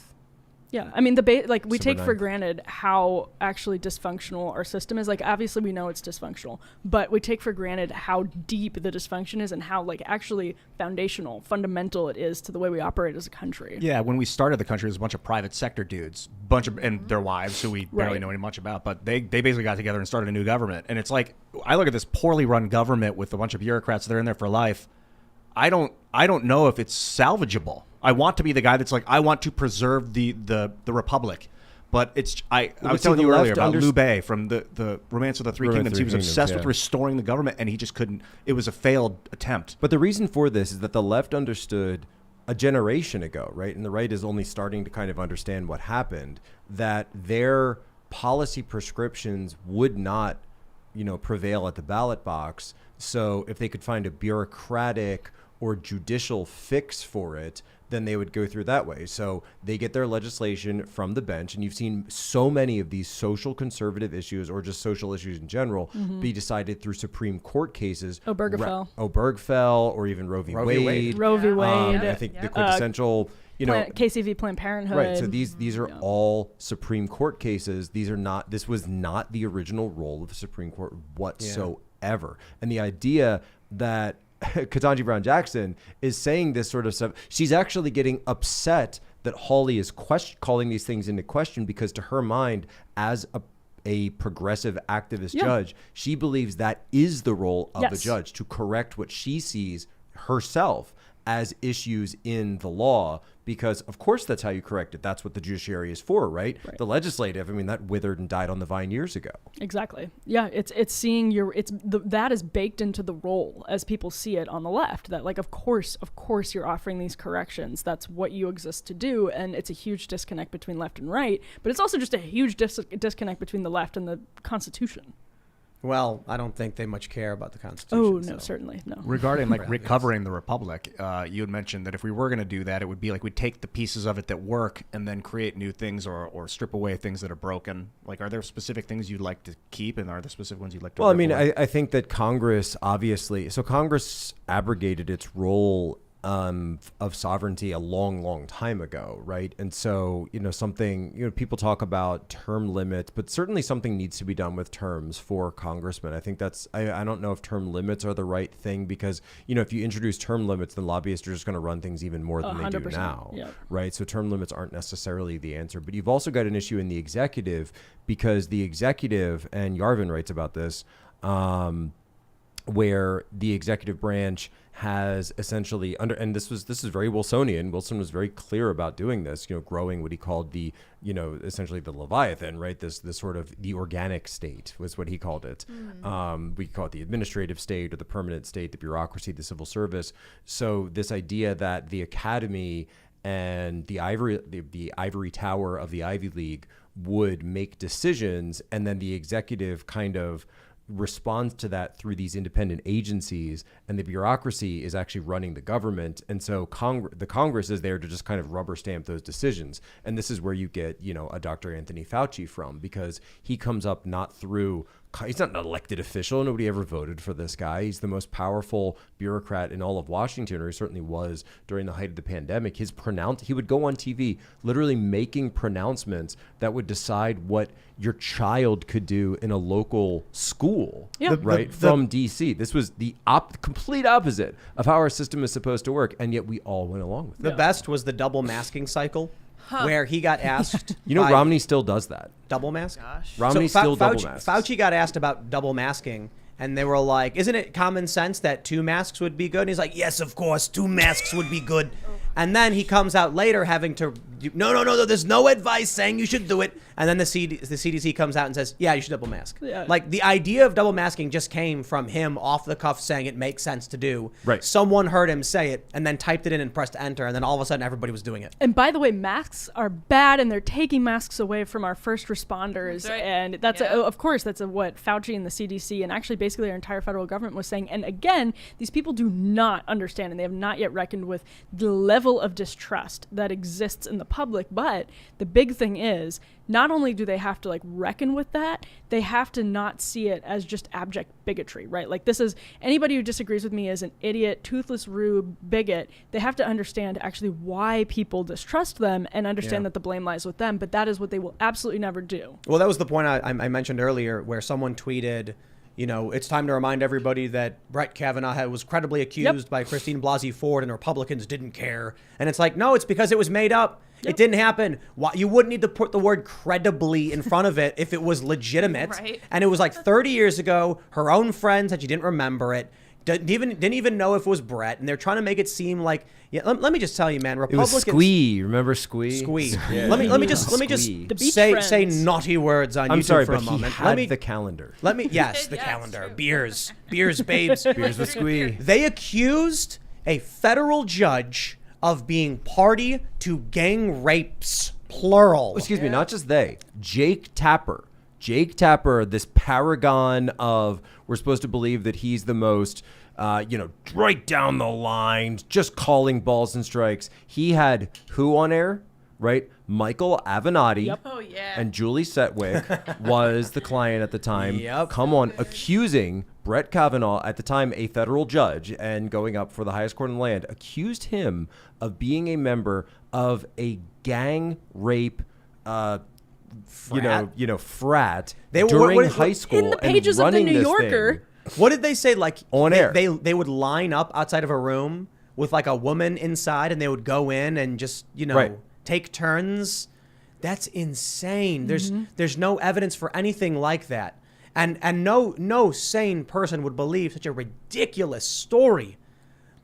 Yeah, I mean, we take for nice. granted how actually dysfunctional our system is. Like, obviously, we know it's dysfunctional, but we take for granted how deep the dysfunction is and how, like, actually foundational, fundamental it is to the way we operate as a country. Yeah, when we started the country, it was a bunch of private sector dudes, and their wives, who we barely know any much about, but they basically got together and started a new government. And it's like, I look at this poorly run government with a bunch of bureaucrats that are in there for life. I don't know if it's salvageable. I want to be the guy that's like, I want to preserve the republic, but I was telling you earlier about Liu Bei from the Romance of the Three Kingdoms. He was obsessed with restoring the government, and he just couldn't. It was a failed attempt. But the reason for this is that the left understood a generation ago, right? And the right is only starting to kind of understand what happened, that their policy prescriptions would not, prevail at the ballot box. So if they could find a bureaucratic or judicial fix for it, then they would go through that way. So they get their legislation from the bench, and you've seen so many of these social conservative issues or just social issues in general be decided through Supreme Court cases. Obergefell, or even Roe v. Wade. Roe v. Wade. I think the quintessential, KCV Planned Parenthood. Right. So these are all Supreme Court cases. This was not the original role of the Supreme Court whatsoever. And the idea that Ketanji Brown Jackson is saying this sort of stuff, she's actually getting upset that Hawley is calling these things into question, because to her mind, as a progressive activist judge, she believes that is the role of the judge, to correct what she sees herself as issues in the law, because of course that's how you correct it. That's what the judiciary is for, right? The legislative, that withered and died on the vine years ago. Exactly. Yeah, it's seeing that is baked into the role as people see it on the left, that like of course you're offering these corrections. That's what you exist to do, and it's a huge disconnect between left and right, but it's also just a huge disconnect between the left and the Constitution. Well, I don't think they much care about the Constitution. Oh, no, certainly, no. Regarding recovering the Republic, you had mentioned that if we were going to do that, it would be like we'd take the pieces of it that work and then create new things, or strip away things that are broken. Like, are there specific things you'd like to keep, and are there specific ones you'd like to Well, I think that Congress Congress abrogated its role of sovereignty a long time ago, right? And so, people talk about term limits, but certainly something needs to be done with terms for congressmen. I think I don't know if term limits are the right thing, because, if you introduce term limits, then lobbyists are just going to run things even more than they do now, right? So term limits aren't necessarily the answer. But you've also got an issue in the executive, because the executive, and Yarvin writes about this, where the executive branch has essentially and this is very Wilsonian. Wilson was very clear about doing this, growing what he called the, essentially the Leviathan, right? This sort of the organic state was what he called it. We call it the administrative state, or the permanent state, the bureaucracy, the civil service. So this idea that the academy and the ivory tower of the Ivy League would make decisions, and then the executive kind of responds to that through these independent agencies, and the bureaucracy is actually running the government. And so the Congress is there to just kind of rubber stamp those decisions. And this is where you get, a Dr. Anthony Fauci from, because he comes up he's not an elected official. Nobody ever voted for this guy. He's the most powerful bureaucrat in all of Washington, or he certainly was during the height of the pandemic. He would go on TV literally making pronouncements that would decide what your child could do in a local school, from DC. This was the complete opposite of how our system is supposed to work, and yet we all went along with it. The best was the double masking cycle. Where he got asked. Romney still does that. Double mask? Gosh. Romney still double masks. Fauci got asked about double masking, and they were like, isn't it common sense that 2 masks would be good? And he's like, yes, of course, 2 masks would be good. And then he comes out later having to, no, there's no advice saying you should do it. And then the CDC comes out and says, yeah, you should double mask. Yeah. Like, the idea of double masking just came from him off the cuff saying it makes sense to do. Right. Someone heard him say it and then typed it in and pressed enter, and then all of a sudden everybody was doing it. And by the way, masks are bad, and they're taking masks away from our first responders. That's right. And that's of course, that's what Fauci and the CDC and actually basically our entire federal government was saying. And again, these people do not understand, and they have not yet reckoned with the level level of distrust that exists in the public. But the big thing is, not only do they have to like reckon with that, they have to not see it as just abject bigotry, right? Like this is, anybody who disagrees with me is an idiot, toothless rube, bigot. They have to understand actually why people distrust them and understand that the blame lies with them. But that is what they will absolutely never do. Well, that was the point I mentioned earlier, where someone tweeted, you know, it's time to remind everybody that Brett Kavanaugh was credibly accused by Christine Blasey Ford and the Republicans didn't care. And it's like, no, it's because it was made up. It didn't happen. Why, you wouldn't need to put the word credibly in front of it if it was legitimate. Right. And it was like 30 years ago. Her own friend said she didn't remember it. Didn't even know if it was Brett. And they're trying to make it seem like, let me just tell you, man, Republicans. It was Squee. Remember Squee? Squee. Yeah. Let me just say naughty words on YouTube for a moment. He had the calendar. Yes, the calendar. Beers, babes. Beers with Squee. They accused a federal judge of being party to gang rapes, plural. Excuse me, not just they. Jake Tapper, this paragon of, we're supposed to believe that he's the most, right down the line, just calling balls and strikes. He had who on air, right? Michael Avenatti. Yep. Oh, yeah. And Julie Setwick was the client at the time. Yep. Come on, accusing Brett Kavanaugh, at the time a federal judge and going up for the highest court in the land, accused him of being a member of a gang rape frat during high school. In the pages and of the running New this Yorker. thing. What did they say? Like On air. They would line up outside of a room with like a woman inside, and they would go in and just take turns. That's insane. There's no evidence for anything like that, and no sane person would believe such a ridiculous story.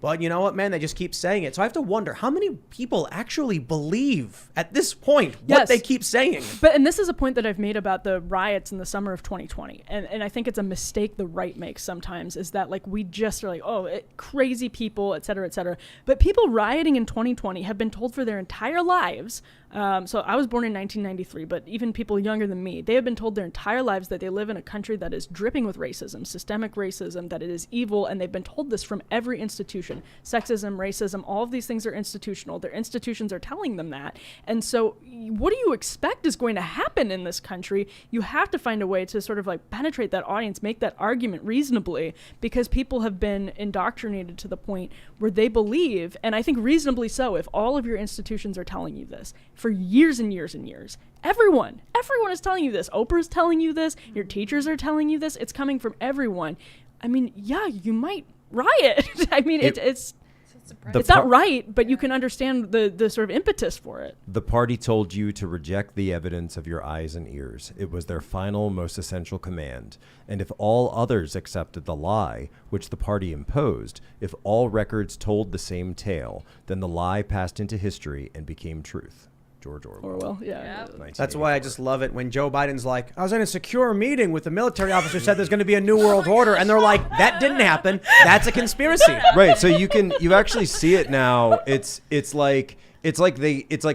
But you know what, man? They just keep saying it. So I have to wonder how many people actually believe at this point what they keep saying. And this is a point that I've made about the riots in the summer of 2020. And I think it's a mistake the right makes sometimes, is that like we just are like, crazy people, et cetera, et cetera. But people rioting in 2020 have been told for their entire lives. So I was born in 1993, but even people younger than me, they have been told their entire lives that they live in a country that is dripping with racism, systemic racism, that it is evil. And they've been told this from every institution. Sexism, racism, all of these things are institutional. Their institutions are telling them that. And so what do you expect is going to happen in this country? You have to find a way to sort of like penetrate that audience, make that argument reasonably, because people have been indoctrinated to the point where they believe, and I think reasonably so, if all of your institutions are telling you this for years and years and years. Everyone is telling you this. Oprah's telling you this. Your teachers are telling you this. It's coming from everyone. I mean, yeah, you might riot. I mean, it's not right, but you can understand the sort of impetus for it. The party told you to reject the evidence of your eyes and ears. It was their final, most essential command. And if all others accepted the lie, which the party imposed, if all records told the same tale, then the lie passed into history and became truth. George Orwell. Yeah. That's why I just love it when Joe Biden's like, I was in a secure meeting with the military officer, said there's going to be a new world order, and they're like, that didn't happen. That's a conspiracy. Right. So you actually see it now. It's like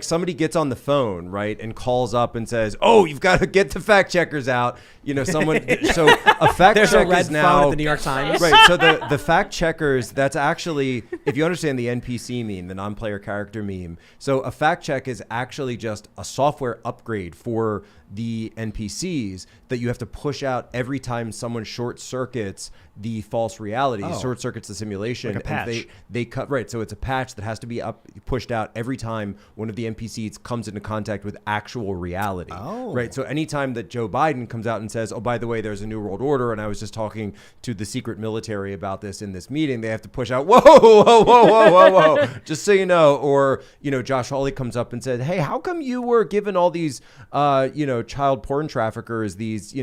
somebody gets on the phone, right, and calls up and says, "Oh, you've got to get the fact checkers out." Someone. So a fact There's check a red is now phone at the New York Times. Right. So the fact checkers. That's actually, if you understand the NPC meme, the non-player character meme. So a fact check is actually just a software upgrade for the NPCs that you have to push out every time someone short circuits the false reality, short circuits the simulation. Like a patch. And they cut, right. So it's a patch that has to be pushed out every time one of the NPCs comes into contact with actual reality. Right. So anytime that Joe Biden comes out and says, oh, by the way, there's a new world order, and I was just talking to the secret military about this in this meeting, they have to push out, whoa, just so you know. Or, Josh Hawley comes up and said, hey, how come you were given all these, child porn traffickers, these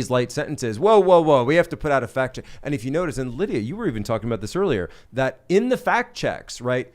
light sentences? Whoa. We have to put out a fact check. And if you notice, and Lydia, you were even talking about this earlier, that in the fact checks, right,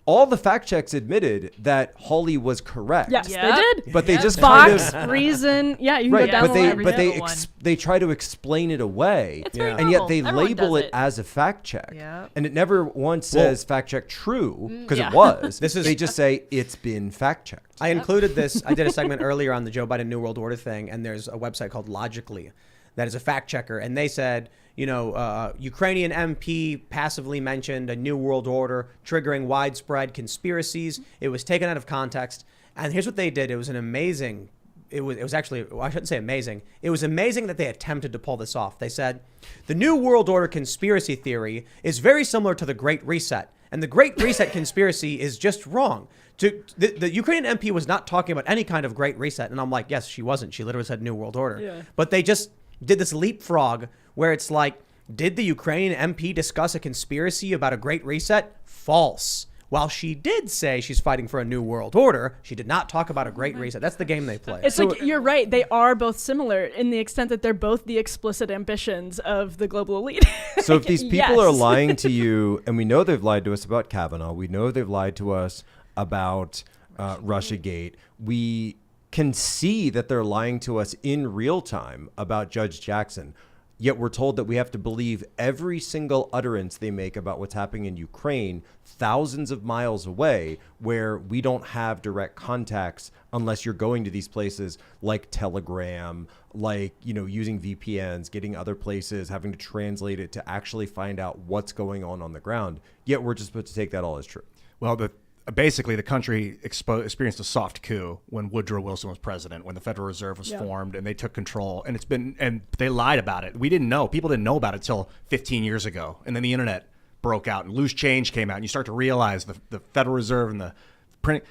all the fact checks admitted that Hawley was correct. Yes, they did. But they just Fox, kind of Reason, you can go down they try to explain it away, it's very and yet they Everyone label does it as a fact check, Yep. and it never once says fact check true, because it was. They just say it's been fact checked. I included this. I did a segment earlier on the Joe Biden New World Order thing, and there's a website called Logically that is a fact checker, and they said, Ukrainian MP passively mentioned a new world order triggering widespread conspiracies. It was taken out of context. And here's what they did. It was amazing. It was actually, I shouldn't say amazing. It was amazing that they attempted to pull this off. They said, the New World Order conspiracy theory is very similar to the Great Reset. And the Great Reset conspiracy is just wrong. The Ukrainian MP was not talking about any kind of Great Reset. And I'm like, yes, she wasn't. She literally said New World Order. Yeah. But they just did this leapfrog where it's like, did the Ukrainian MP discuss a conspiracy about a Great Reset? False. While she did say she's fighting for a new world order, she did not talk about a Great Reset. That's the game they play. It's like, you're right. They are both similar in the extent that they're both the explicit ambitions of the global elite. So if these people are lying to you, and we know they've lied to us about Kavanaugh, we know they've lied to us about Russiagate, we can see that they're lying to us in real time about Judge Jackson. Yet we're told that we have to believe every single utterance they make about what's happening in Ukraine, thousands of miles away, where we don't have direct contacts unless you're going to these places like Telegram, like, using VPNs, getting other places, having to translate it to actually find out what's going on the ground. Yet we're just supposed to take that all as true. Well, basically the country experienced a soft coup when Woodrow Wilson was president, when the Federal Reserve was formed and they took control, and they lied about it. We didn't know. People didn't know about it until 15 years ago. And then the internet broke out and loose change came out, and you start to realize the Federal Reserve and the printing,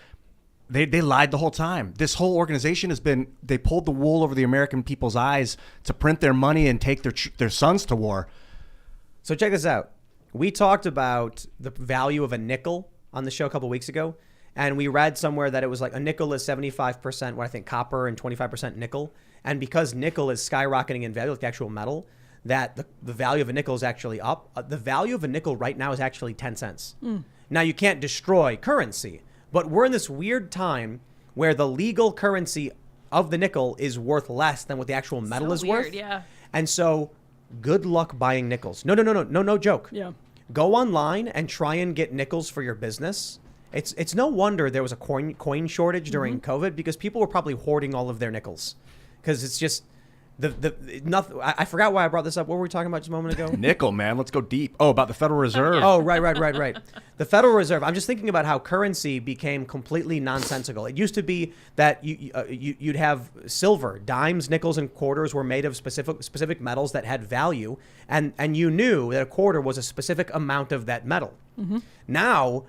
they lied the whole time. This whole organization they pulled the wool over the American people's eyes to print their money and take their sons to war. So check this out. We talked about the value of a nickel on the show a couple weeks ago, and we read somewhere that it was like a nickel is 75% what I think copper and 25% nickel, and because nickel is skyrocketing in value, like the actual metal, that the value of a nickel is actually up. The value of a nickel right now is actually 10 cents. Now you can't destroy currency, but we're in this weird time where the legal currency of the nickel is worth less than what the actual metal is worth. Yeah. And so good luck buying nickels. No joke. Yeah. Go online and try and get nickels for your business. It's no wonder there was a coin shortage during COVID, because people were probably hoarding all of their nickels, because it's just nothing. I forgot why I brought this up. What were we talking about just a moment ago? Nickel, man. Let's go deep. Oh, about the Federal Reserve. Oh, right. The Federal Reserve. I'm just thinking about how currency became completely nonsensical. It used to be that you'd have silver, dimes, nickels, and quarters were made of specific metals that had value, and you knew that a quarter was a specific amount of that metal. Now,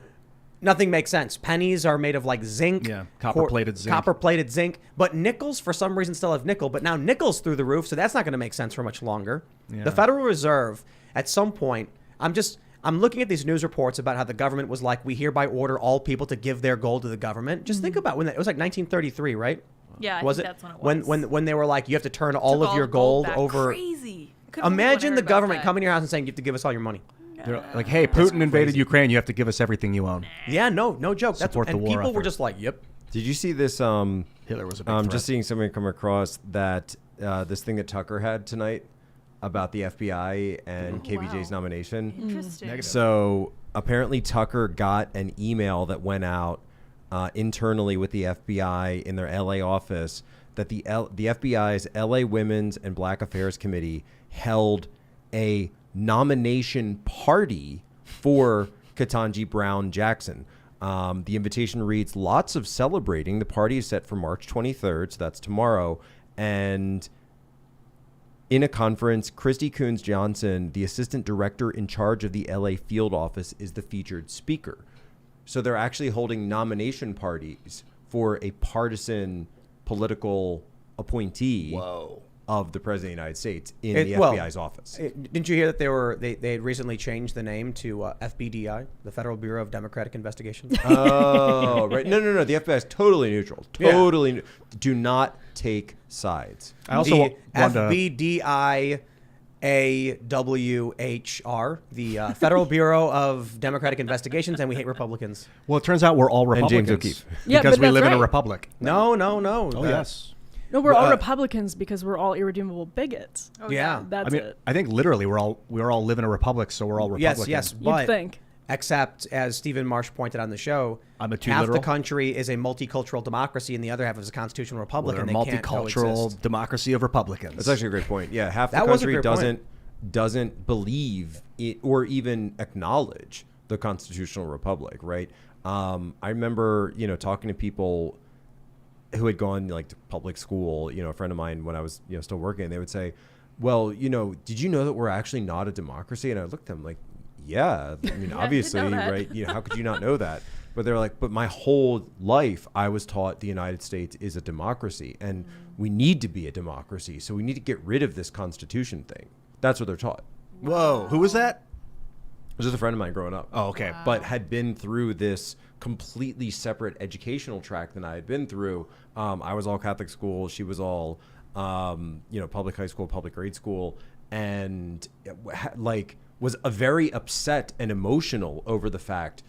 nothing makes sense. Pennies are made of like zinc. Yeah, copper-plated zinc. Copper-plated zinc. But nickels, for some reason, still have nickel. But now nickel's through the roof, so that's not going to make sense for much longer. Yeah. The Federal Reserve, at some point, I'm looking at these news reports about how the government was like, we hereby order all people to give their gold to the government. Just think about it was like 1933, right? Yeah, I think that's when it was. When they were like, you have to turn all of your gold over. Crazy. Imagine the government coming to your house and saying, you have to give us all your money. They're like, hey, Putin invaded Ukraine. You have to give us everything you own. Yeah, no joke. Support the war people effort. were just like, yep. Did you see this? Hitler was a big threat. Just seeing somebody come across that this thing that Tucker had tonight about the FBI and KBJ's nomination. Interesting. So apparently Tucker got an email that went out internally with the FBI in their LA office that the FBI's LA Women's and Black Affairs Committee held a nomination party for Ketanji Brown Jackson. The invitation reads, lots of celebrating. The party is set for March 23rd, so that's tomorrow. And in a conference, Christy Coons Johnson, the assistant director in charge of the LA field office, is the featured speaker. So they're actually holding nomination parties for a partisan political appointee of the President of the United States in the FBI's office. Didn't you hear that they had recently changed the name to FBDI, the Federal Bureau of Democratic Investigation? Oh, right. No. The FBI is totally neutral. Totally. Do not take sides. I also FBDIAWHR, the Federal Bureau of Democratic Investigations, and we hate Republicans. Well, it turns out we're all Republicans. And James O'Keefe. Because we live in a republic. No. Oh, yes. No, we're all Republicans because we're all irredeemable bigots. Oh, yeah. That's it. I think literally we all live in a republic, so we're all Republicans. Yes, You'd but think. Except, as Stephen Marsh pointed on the show, half the country is a multicultural democracy and the other half is a constitutional republic. Well, and they can't multicultural coexist. Democracy of Republicans. That's actually a great point. Yeah, half the country doesn't doesn't believe it or even acknowledge the constitutional republic, right? I remember, talking to people who had gone like to public school, a friend of mine when I was, still working, they would say, well, did you know that we're actually not a democracy? And I looked at them like, yeah, I mean, obviously, right? How could you not know that? But they're like, but my whole life I was taught the United States is a democracy and we need to be a democracy. So we need to get rid of this constitution thing. That's what they're taught. Whoa, who was that? It was just a friend of mine growing up. Oh, okay. Wow. But had been through this completely separate educational track than I had been through. I was all Catholic school. She was all, public high school, public grade school. And was a very upset and emotional over the fact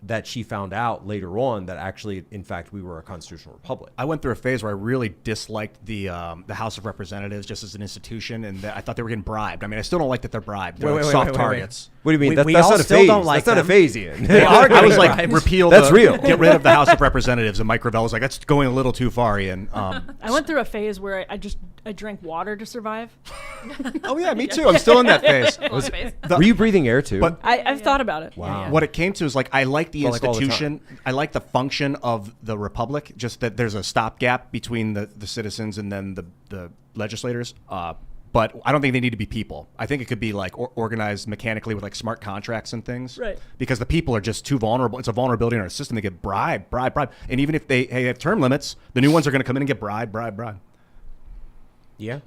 that she found out later on that actually, in fact, we were a constitutional republic. I went through a phase where I really disliked the House of Representatives just as an institution, and I thought they were getting bribed. I mean, I still don't like that they're bribed. They're soft targets. What do you mean? We That's all not a still phase. don't like That's not a them. phase, Ian. They are I was getting like, bribed. repeal. That's real. Get rid of the House of Representatives, and Mike Gravel was like, that's going a little too far, Ian. I went through a phase where I drank water to survive. Oh yeah, me too. I'm still in that phase. Were you breathing air too? But I've thought about it. Wow. what it came to is like I like the Well, like all the institution. I like the function of the republic. Just that there's a stopgap between the citizens and then the legislators. But I don't think they need to be people. I think it could be like organized mechanically with like smart contracts and things. Right. Because the people are just too vulnerable. It's a vulnerability in our system. They get bribe. And even if they have term limits, the new ones are going to come in and get bribe. Yeah,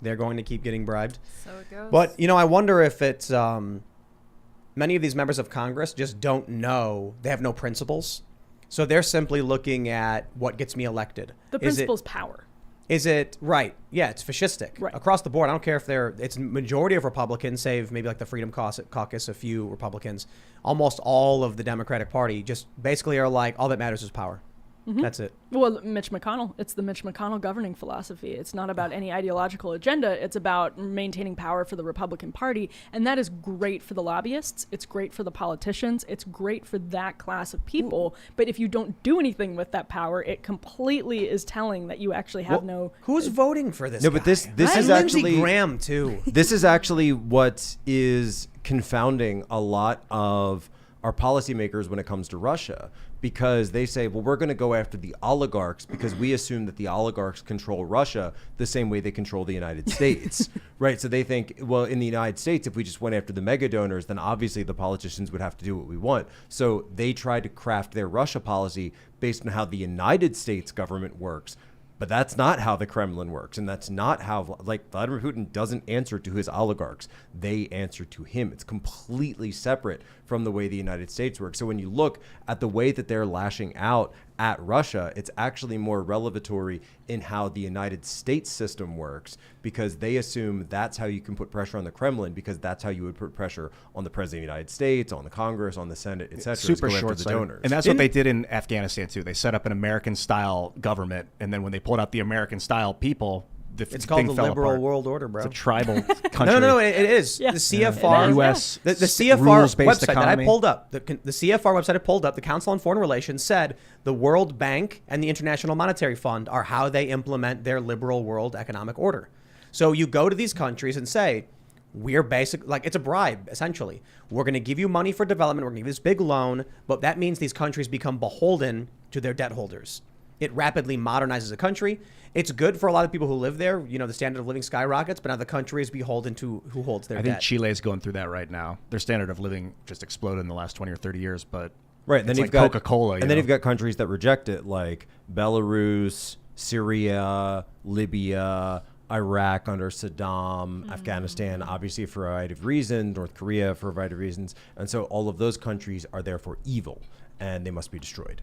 they're going to keep getting bribed. So it goes. But, I wonder if it's many of these members of Congress just don't know. They have no principles. So they're simply looking at what gets me elected. The principle's power. Is it right? Yeah, it's fascistic Right. across the board. I don't care if it's majority of Republicans, save maybe like the Freedom Caucus, a few Republicans. Almost all of the Democratic Party just basically are like, all that matters is power. Mm-hmm. That's it. Well, Mitch McConnell. It's the Mitch McConnell governing philosophy. It's not about any ideological agenda. It's about maintaining power for the Republican Party. And that is great for the lobbyists. It's great for the politicians. It's great for that class of people. But if you don't do anything with that power, it completely is telling that you actually have no... Who's voting for this No, guy? but this And is Lindsey actually Graham, too. This is actually what is confounding a lot of our policymakers when it comes to Russia, because they say, well, we're going to go after the oligarchs because we assume that the oligarchs control Russia the same way they control the United States, right? So they think, well, in the United States, if we just went after the mega donors, then obviously the politicians would have to do what we want. So they try to craft their Russia policy based on how the United States government works. But that's not how the Kremlin works. And that's not how, like, Vladimir Putin doesn't answer to his oligarchs. They answer to him. It's completely separate from the way the United States works. So when you look at the way that they're lashing out at Russia, it's actually more revelatory in how the United States system works, because they assume that's how you can put pressure on the Kremlin, because that's how you would put pressure on the President of the United States, on the Congress, on the Senate, etc. Super the short-sighted. donors. And that's what they did in Afghanistan too. They set up an American-style government, and then when they pulled out the American-style people, It's called the liberal world order, bro. It's a tribal country. No, it is. Yeah. The CFR, U.S. the CFR rules-based website economy. that I pulled up, the CFR website I pulled up, the Council on Foreign Relations said the World Bank and the International Monetary Fund are how they implement their liberal world economic order. So you go to these countries and say, we're it's a bribe, essentially. We're going to give you money for development. We're going to give you this big loan, but that means these countries become beholden to their debt holders. It rapidly modernizes a country. It's good for a lot of people who live there. The standard of living skyrockets, but now the country is beholden to who holds their I debt. think Chile is going through that right now. Their standard of living just exploded in the last 20 or 30 years, but Right, and then it's you've like got Coca-Cola. and then you've got countries that reject it, like Belarus, Syria, Libya, Iraq under Saddam, Afghanistan, obviously for a variety of reasons, North Korea for a variety of reasons, and so all of those countries are therefore evil, and they must be destroyed.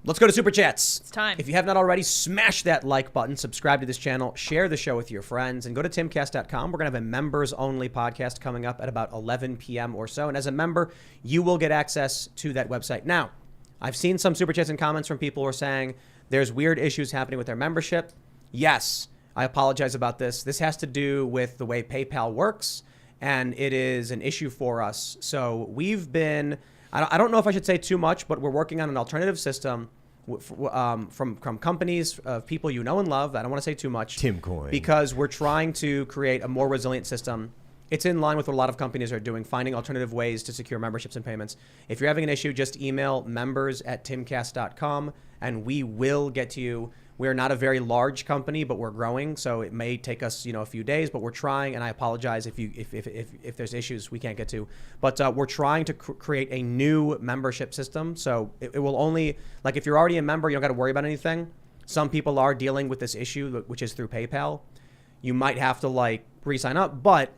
Let's go to Super Chats. It's time. If you have not already, smash that like button, subscribe to this channel, share the show with your friends, and go to timcast.com. We're going to have a members-only podcast coming up at about 11 p.m. or so, and as a member, you will get access to that website. Now, I've seen some Super Chats and comments from people who are saying there's weird issues happening with their membership. Yes, I apologize about this. This has to do with the way PayPal works, and it is an issue for us. So we've been... I don't know if I should say too much, but we're working on an alternative system from companies of people you know and love. I don't want to say too much. Timcoin. Because we're trying to create a more resilient system it's in line with what a lot of companies are doing, finding alternative ways to secure memberships and payments. If you're having an issue, just email members@timcast.com and we will get to you. We're not a very large company, but we're growing, so it may take us, a few days, but we're trying. And I apologize if there's issues we can't get to, but we're trying to create a new membership system. So it will only, like, if you're already a member, you don't got to worry about anything. Some people are dealing with this issue, which is through PayPal. You might have to re-sign up, but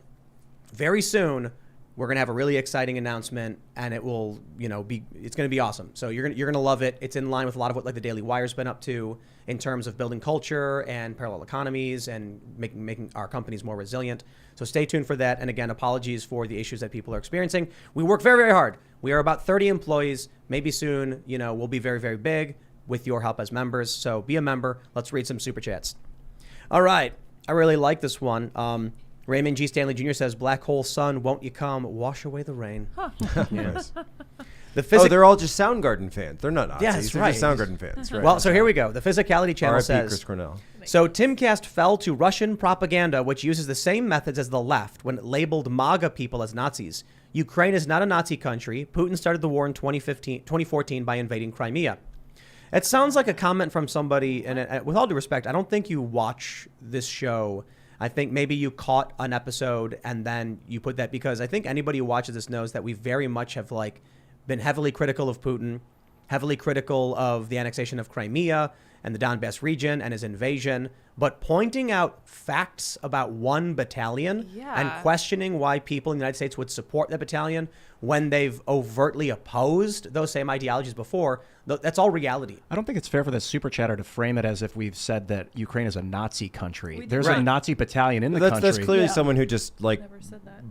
very soon we're going to have a really exciting announcement, and it will, it's going to be awesome. So you're going to love it. It's in line with a lot of what the Daily Wire's been up to in terms of building culture and parallel economies and making our companies more resilient. So stay tuned for that. And again, apologies for the issues that people are experiencing. We work very, very hard. We are about 30 employees. Maybe soon, we'll be very, very big with your help as members. So be a member. Let's read some super chats. All right. I really like this one. Raymond G. Stanley Jr. says, "Black hole sun, won't you come wash away the rain?" Huh. Yes. They're all just Soundgarden fans. They're not Nazis. Yeah, that's They're right. just Soundgarden fans. Right. Well, so here we go. The Physicality Channel R.I.P. says, Chris Cornell. So Timcast fell to Russian propaganda, which uses the same methods as the left when it labeled MAGA people as Nazis. Ukraine is not a Nazi country. Putin started the war in 2014 by invading Crimea. It sounds like a comment from somebody, and with all due respect, I don't think you watch this show. I think maybe you caught an episode and then you put that, because I think anybody who watches this knows that we very much have been heavily critical of Putin, heavily critical of the annexation of Crimea and the Donbass region and his invasion, but pointing out facts about one battalion and questioning why people in the United States would support that battalion when they've overtly opposed those same ideologies before, that's all reality. I don't think it's fair for the super chatter to frame it as if we've said that Ukraine is a Nazi country. There's a Nazi battalion in the country. That's clearly someone who just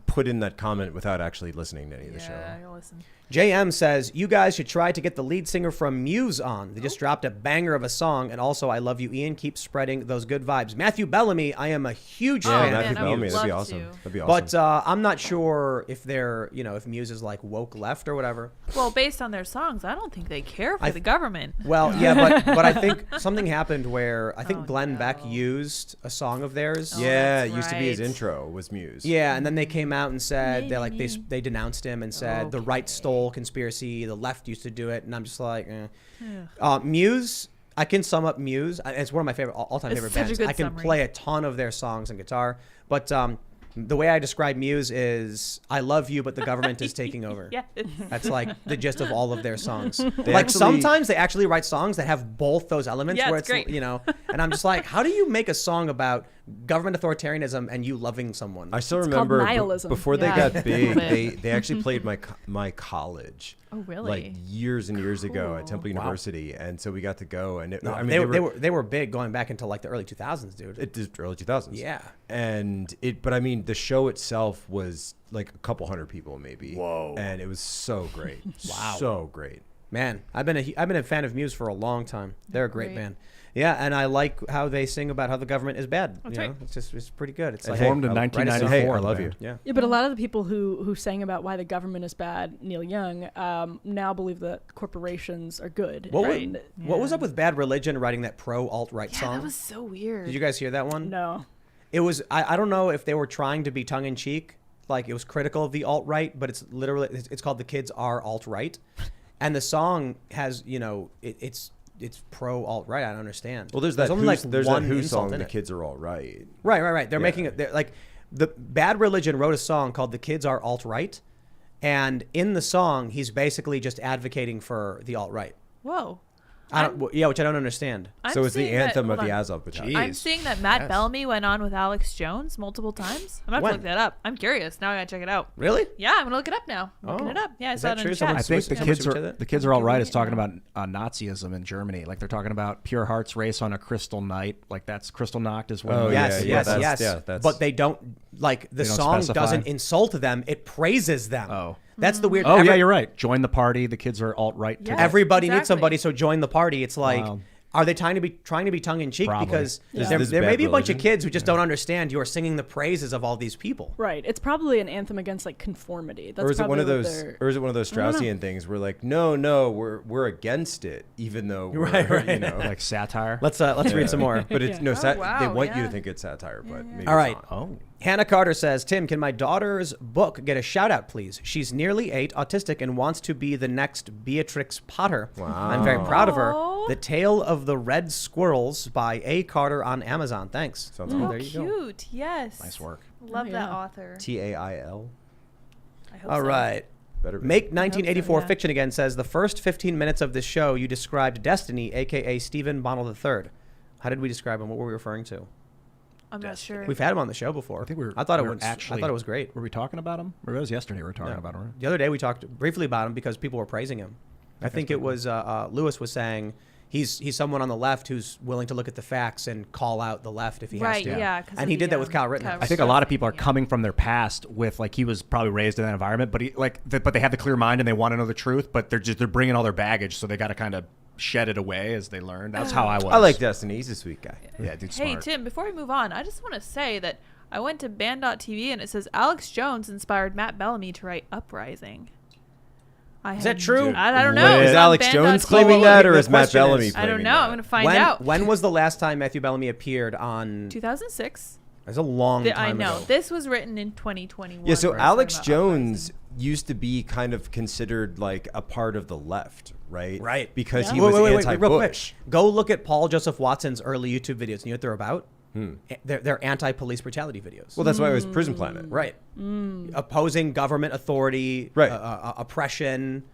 put in that comment without actually listening to any of the show. Yeah, I listen. JM says, "You guys should try to get the lead singer from Muse on. They just dropped a banger of a song. And also, I love you, Ian. Keep spreading those good vibes." Matthew Bellamy, I am a huge fan Matthew of Bellamy, Muse. that'd be awesome. That'd be awesome. But I'm not sure if they're, if Muse is woke left or whatever. Well, based on their songs, I don't think they care for the government. Well, yeah, but I think something happened where I think Glenn Beck used a song of theirs. Yeah, it used to be his intro was Muse. Yeah, and then they came out and said they denounced him and said the right stole conspiracy, the left used to do it, and I'm just like, Muse. I can sum up Muse. It's one of my favorite all-time favorite bands. I can play a ton of their songs on guitar, but the way I describe Muse is, I love you, but the government is taking over. Yes. That's the gist of all of their songs. Sometimes they actually write songs that have both those elements where it's great. And I'm just like, how do you make a song about government authoritarianism and you loving someone? I still remember before they got big, they actually played my college. Oh, really? Years and years ago at Temple University, and so we got to go. And they were big going back into the early 2000s, dude. Early 2000s. Yeah. But I mean, the show itself was a couple hundred people maybe. Whoa. And it was so great. Wow. So great. Man, I've been a fan of Muse for a long time. They're a great band. Yeah, and I like how they sing about how the government is bad. That's right. It's pretty good. It's formed in 1994. Hey, I love you. Yeah. Yeah, but a lot of the people who sang about why the government is bad, Neil Young, now believe that corporations are good. What was up with Bad Religion writing that pro alt-right song? That was so weird. Did you guys hear that one? No. It was. I don't know if they were trying to be tongue-in-cheek, it was critical of the alt-right, but it's literally it's called "The Kids Are Alt-Right," and the song has it's pro alt-right. I don't understand. Well, there's only that one Who insult song, in "The it. Kids Are All Right." Right. They're making it. The Bad Religion wrote a song called "The Kids Are Alt-Right," and in the song, he's basically just advocating for the alt-right. Whoa. Which I don't understand. So it's the anthem of the Azov Battalion. I'm seeing that Matt Bellamy went on with Alex Jones multiple times. I'm going to have to look that up. I'm curious. Now I got to check it out. Really? Yeah, I'm going to look it up now. I'm looking it up. Yeah, I saw it in the chat. I think the kids are all right. Is talking about Nazism in Germany. They're talking about Pure Heart's Race on a Crystal Night. That's Kristallnacht is one. Yes. But they don't the song doesn't insult them. It praises them. Oh. That's the weird. Oh, yeah, you're right. Join the party. The kids are alt-right. Yeah. Everybody needs somebody, so join the party. It's are they trying to be tongue-in-cheek? Probably. Because Yeah. there may be a bunch of kids who just don't understand you are singing the praises of all these people. Right. It's probably an anthem against conformity. That's Or is it one of probably those? Or is it one of those Straussian things where no, we're against it, even though we're, like satire. Let's read some more. But it's wow, they want you yeah. to think it's satire, but maybe All right. it's not. Oh. Hannah Carter says, Tim, can my daughter's book get a shout out, please? She's nearly 8, autistic, and wants to be the next Beatrix Potter. Wow. I'm very proud of her. Aw. The Tale of the Red Squirrels by A. Carter on Amazon. Thanks. Sounds Oh, cool. there you go. Cute. Yes. Nice work. Love Oh, that yeah. author. TAIL. I hope All so. right. Better be. Make 1984 yeah. Fiction Again says, the first 15 minutes of this show, you described Destiny, a.k.a. Stephen Bonnell III. How did we describe him? What were we referring to? I'm not sure. We've had him on the show before. I think we were. I thought we it were was actually. I thought it was great. Were we talking about him? Or it was yesterday we were talking No. about him. Right? The other day we talked briefly about him because people were praising him. I think it was Lewis was saying he's someone on the left who's willing to look at the facts and call out the left if he Right, has to. yeah, 'cause and of he the, did that with Kyle Rittenhouse. I think a lot of Stuff people are thing, yeah. coming from their past with like he was probably raised in that environment, but but they have the clear mind and they want to know the truth, but they're bringing all their baggage, so they got to kind of shed it away as they learn. That's how I was. I like Destiny. He's a sweet guy. Yeah, dude, Hey, smart. Tim, before we move on, I just want to say that I went to band.tv and it says Alex Jones inspired Matt Bellamy to write Uprising. Is that true? Dude, I don't know. Is It's on Alex band.tv. Jones claiming that, or The is Matt question Bellamy is- claiming I don't know. that? I'm going to find out. When was the last time Matthew Bellamy appeared on? 2006. It's a long time I know. ago. This was written in 2021. Yeah, so We're talking Alex about Jones used to be kind of considered like a part of the left, right? Right. Because Yeah. he was Wait, real quick. anti-Bush. Go look at Paul Joseph Watson's early YouTube videos. You know what they're about? They're anti-police brutality videos. Well, that's why it was Prison Planet. Right. Opposing government authority, Right. Oppression,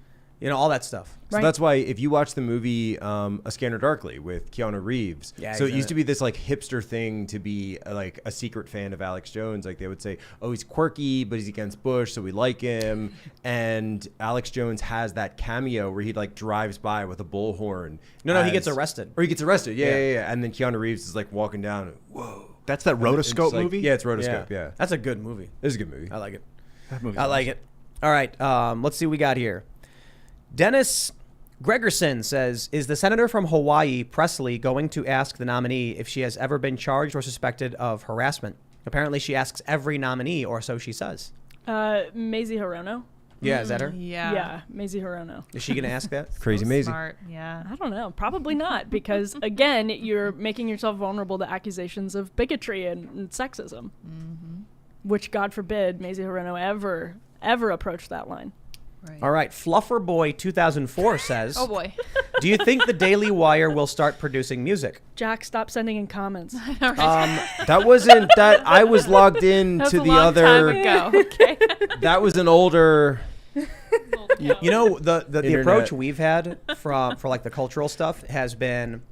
all that stuff. So Right. that's why if you watch the movie A Scanner Darkly with Keanu Reeves, Yeah, so he's it in used it. to be this like hipster thing to be like a secret fan of Alex Jones. Like they would say, oh, he's quirky, but he's against Bush, so we like him. And Alex Jones has that cameo where he like drives by with a bullhorn. No, he gets arrested. Or he gets arrested. Yeah. Yeah. And then Keanu Reeves is like walking down. Whoa. That's that And it's rotoscope like- movie. Yeah, it's rotoscope. Yeah. That's a good movie. It's a good movie. I like it. That movie's I like it. All right. Let's see what we got here. Dennis Gregerson says, is the senator from Hawaii, Presley, going to ask the nominee if she has ever been charged or suspected of harassment? Apparently she asks every nominee, or so she says. Maisie Hirono. Yeah, is that her? Yeah. Maisie Hirono. Is she going to ask that? Crazy So amazing. Smart. Yeah. I don't know. Probably not, because again, you're making yourself vulnerable to accusations of bigotry and sexism, which, God forbid, Maisie Hirono ever approach that line. Right. All right. Fluffer Boy 2004 says, Oh boy. do you think the Daily Wire will start producing music? Jack, stop sending in comments. That wasn't that. I was logged in That's to a the long other. time ago. Okay. That was an older. You know, the Internet. approach we've had for like the cultural stuff has been,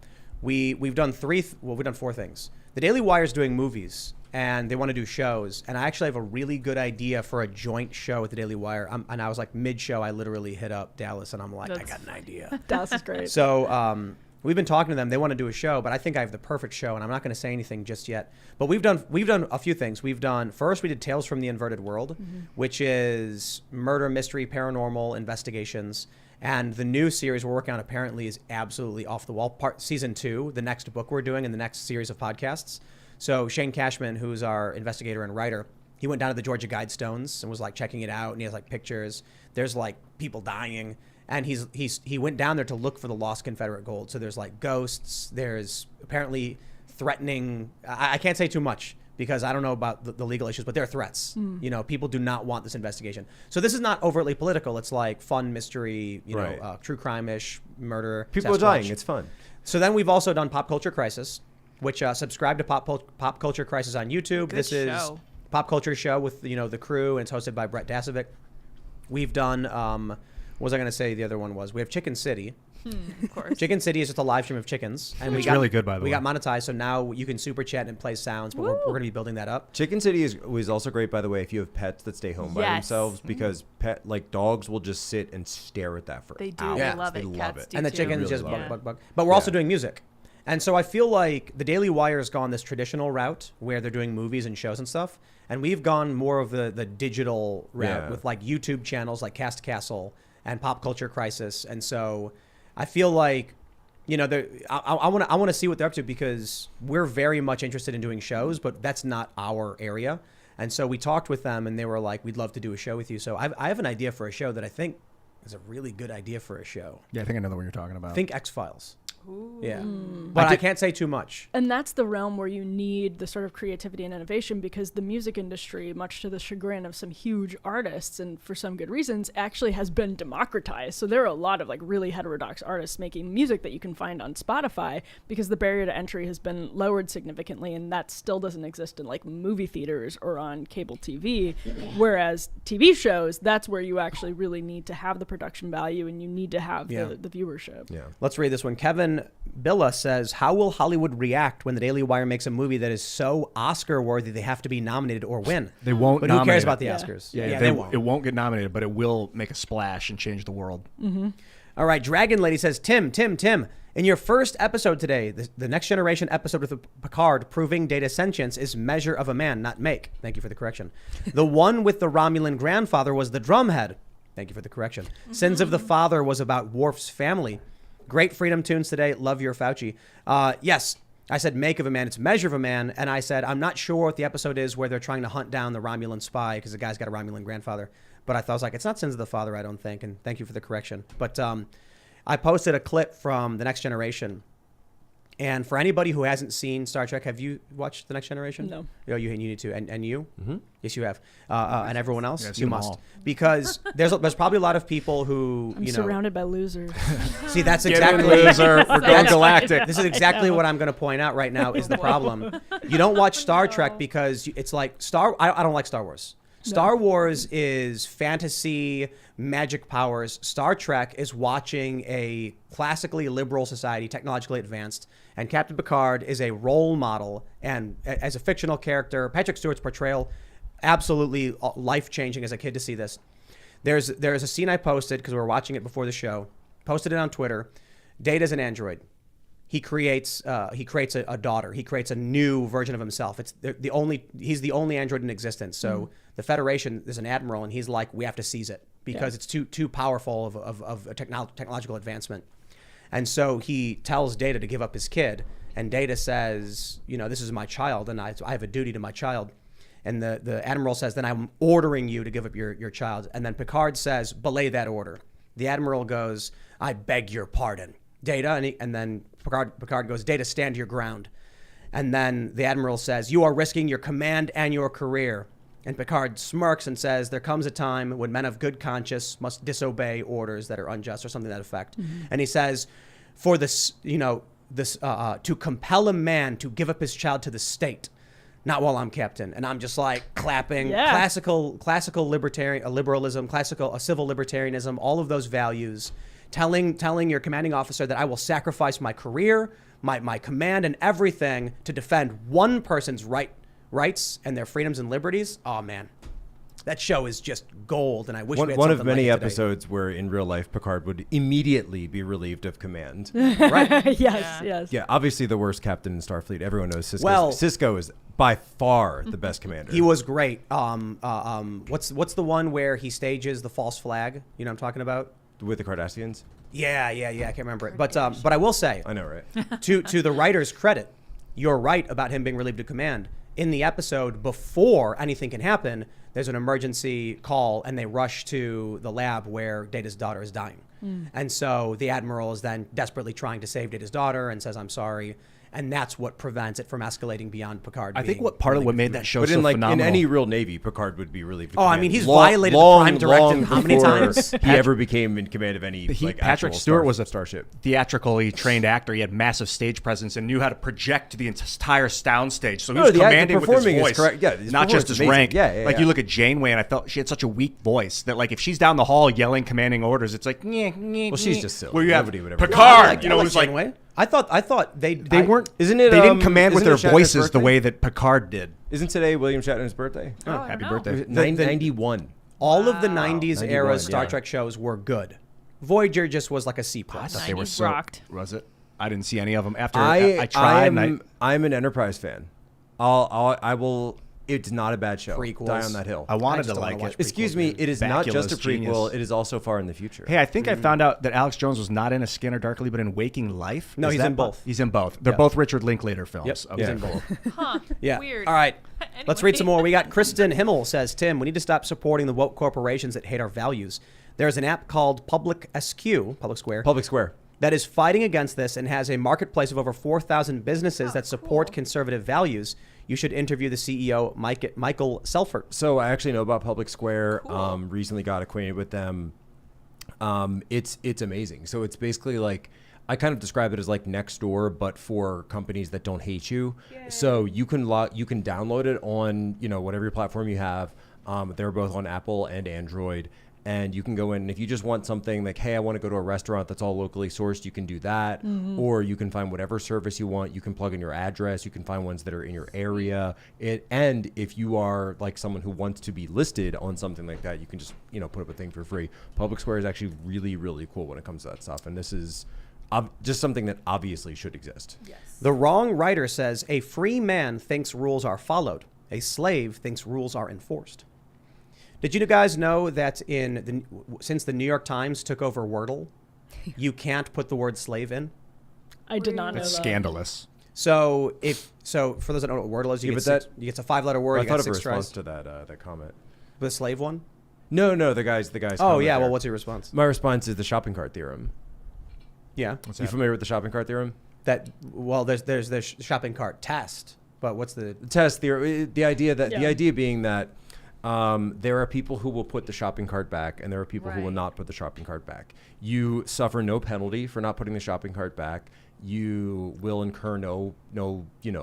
we've done we've done 4 things. The Daily Wire's doing movies and they want to do shows, and I actually have a really good idea for a joint show with the Daily Wire. And I was like mid-show, I literally hit up Dallas and I'm like, I got an idea. Dallas is great. So we've been talking to them. They want to do a show, but I think I have the perfect show, and I'm not going to say anything just yet. But we've done a few things. We did Tales from the Inverted World, which is murder, mystery, paranormal investigations. And the new series we're working on apparently is absolutely off the wall. Season 2, the next book we're doing in the next series of podcasts. So Shane Cashman, who's our investigator and writer, he went down to the Georgia Guidestones and was like checking it out, and he has like pictures. There's like people dying. And he went down there to look for the lost Confederate gold. So there's like ghosts. There's apparently threatening. I can't say too much because I don't know about the legal issues, but there are threats. People do not want this investigation. So this is not overtly political. It's like fun mystery, Right. true crime-ish, murder. People are Sasquatch. dying. It's fun. So then we've also done Pop Culture Crisis, which subscribe to Pop Culture Crisis on YouTube. Good This is show. Pop Culture Show with the crew, and it's hosted by Brett Dasovic. We've done what was I going to say? The other one was we have Chicken City. Of course. Chicken City is just a live stream of chickens, and It's really good, by the we way. got monetized, so now you can super chat and play sounds. But we're going to be building that up. Chicken City was also great, by the way, if you have pets that stay home by Yes. themselves, because dogs will just sit and stare at that for They do. hours. Yeah. They love They it. love Cats it. do And the too. chickens Really just love bug, it. bug, bug. But we're also Yeah. doing music. And so I feel like the Daily Wire's gone this traditional route where they're doing movies and shows and stuff. And we've gone more of the digital route Yeah. with like YouTube channels like Cast Castle and Pop Culture Crisis. And so I feel like, I want to see what they're up to, because we're very much interested in doing shows, but that's not our area. And so we talked with them and they were like, we'd love to do a show with you. So I have an idea for a show that I think is a really good idea for a show. Yeah, I think I know what you're talking about. Think X-Files. Yeah. But I can't say too much. And that's the realm where you need the sort of creativity and innovation, because the music industry, much to the chagrin of some huge artists and for some good reasons, actually has been democratized. So there are a lot of like really heterodox artists making music that you can find on Spotify, because the barrier to entry has been lowered significantly, and that still doesn't exist in like movie theaters or on cable TV. Whereas TV shows, that's where you actually really need to have the production value, and you need to have the viewership. Yeah. Let's read this one. Kevin Billa says, how will Hollywood react when the Daily Wire makes a movie that is so Oscar-worthy they have to be nominated or win? They won't. But who cares about the Oscars? Yeah, they won't. It won't get nominated, but it will make a splash and change the world. All right, Dragon Lady says, Tim, in your first episode today, the Next Generation episode with Picard proving Data sentience is measure of a man, not make. Thank you for the correction. The one with the Romulan grandfather was the drumhead. Thank you for the correction. Sins of the Father was about Worf's family. Great Freedom Tunes today. Love your Fauci. Yes, I said make of a man. It's measure of a man. And I said, I'm not sure what the episode is where they're trying to hunt down the Romulan spy because the guy's got a Romulan grandfather. But I was like, it's not Sins of the Father, I don't think. And thank you for the correction. But I posted a clip from The Next Generation. And for anybody who hasn't seen Star Trek, have you watched The Next Generation? No. Oh, you need to. And you? Mm-hmm. Yes, you have. And everyone else? Yeah, you must. Because there's probably a lot of people who, I'm surrounded by losers. See, that's Get exactly... in, loser. We're going galactic. This is exactly what I'm going to point out right now is the problem. You don't watch Star Trek because it's like I don't like Star Wars. Star Wars is fantasy, magic powers. Star Trek is watching a classically liberal society, technologically advanced, and Captain Picard is a role model. And as a fictional character, Patrick Stewart's portrayal, absolutely life-changing as a kid to see this. There's a scene I posted because we were watching it before the show. Posted it on Twitter. Data's an android. He creates a daughter. He creates a new version of himself. He's the only android in existence. So the Federation, there's an admiral, and he's like, we have to seize it because it's too powerful of a technological advancement. And so he tells Data to give up his kid, and Data says, this is my child, and I have a duty to my child. And the admiral says, then I'm ordering you to give up your child. And then Picard says, belay that order. The admiral goes, I beg your pardon, Data, and then Picard goes, Data, stand your ground. And then the admiral says, you are risking your command and your career. And Picard smirks and says, there comes a time when men of good conscience must disobey orders that are unjust, or something to that effect. And he says, for this, to compel a man to give up his child to the state, not while I'm captain. And I'm just like clapping. Classical liberalism, civil libertarianism, all of those values. Telling your commanding officer that I will sacrifice my career, my command, and everything to defend one person's rights and their freedoms and liberties. Oh man, that show is just gold, and I wish we had one of something many like it episodes where in real life Picard would immediately be relieved of command. Right? Yes. Yeah, obviously the worst captain in Starfleet. Everyone knows Sisko. Well, Sisko is by far the best commander. He was great. What's the one where he stages the false flag? You know what I'm talking about? With the Cardassians? Yeah. I can't remember it. But I will say, I know, right? to the writer's credit, you're right about him being relieved of command. In the episode, before anything can happen, there's an emergency call, and they rush to the lab where Data's daughter is dying. And so the admiral is then desperately trying to save Data's daughter and says, I'm sorry. And that's what prevents it from escalating beyond Picard. I think part of what made that show but so phenomenal. in any real Navy, Picard would be relieved of command. I mean, he's violated the Prime Directive how many times? He ever became in command of any Patrick Stewart was a starship. Theatrically trained actor. He had massive stage presence and knew how to project the entire sound stage. So he was commanding with his voice, correct. Yeah, not just his rank. Yeah. You look at Janeway, and I felt she had such a weak voice that if she's down the hall yelling, commanding orders, it's like, well, she's just silly. Where you have Nobody would ever Picard, it was like. I thought they weren't. Isn't it? They didn't command with isn't their it Shatner's voices the birthday? way that Picard did. Isn't today William Shatner's birthday? Oh, happy birthday! 91. All of the 90s 91, era Star yeah. Trek shows were good. Voyager just was like a C+. I thought they were 90s so. rocked. Was it? I didn't see any of them after I tried. I'm an Enterprise fan. I will. It's not a bad show. Prequels. Die on that hill. I wanted just to don't like wanna watch it. prequels. Excuse me. It is not just a Bacula's prequel. genius. It is also far in the future. Hey, I think I found out that Alex Jones was not in A Scanner Darkly, but in Waking Life. No, Is he's that in both. He's in both. They're Yeah. both Richard Linklater films. Yep, Okay, he's in cool. both. Huh. Yeah. Weird. All right. Let's read Anyway. some more. We got Kristen Himmel says, Tim, we need to stop supporting the woke corporations that hate our values. There's an app called Public Square. Public Square. that is fighting against this and has a marketplace of over 4,000 businesses that support conservative values. You should interview the CEO, Michael Selfert. So I actually know about Public Square. Recently got acquainted with them. It's amazing. So it's basically like, I kind of describe it as like Nextdoor, but for companies that don't hate you. Yay. So you can download it on, whatever your platform you have. They're both on Apple and Android. And you can go in, and if you just want something like, hey, I want to go to a restaurant that's all locally sourced, you can do that. Mm-hmm. Or you can find whatever service you want. You can plug in your address. You can find ones that are in your area. And if you are like someone who wants to be listed on something like that, you can just, put up a thing for free. Public Square is actually really, really cool when it comes to that stuff. And this is just something that obviously should exist. Yes. The Wrong Writer says, a free man thinks rules are followed. A slave thinks rules are enforced. Did you guys know that since the New York Times took over Wordle, you can't put the word slave in? I did not know That's that. scandalous. So for those that don't know what Wordle is, you get a 5-letter word. I you thought got of a 6 tries. response to that comment. The slave one? No, the guys. Oh yeah. Well, what's your response? My response is the shopping cart theorem. Yeah. You familiar with the shopping cart theorem? There's the shopping cart test, but what's the test theory? The idea being that there are people who will put the shopping cart back, and there are people who will not put the shopping cart back. You suffer no penalty for not putting the shopping cart back. You will incur no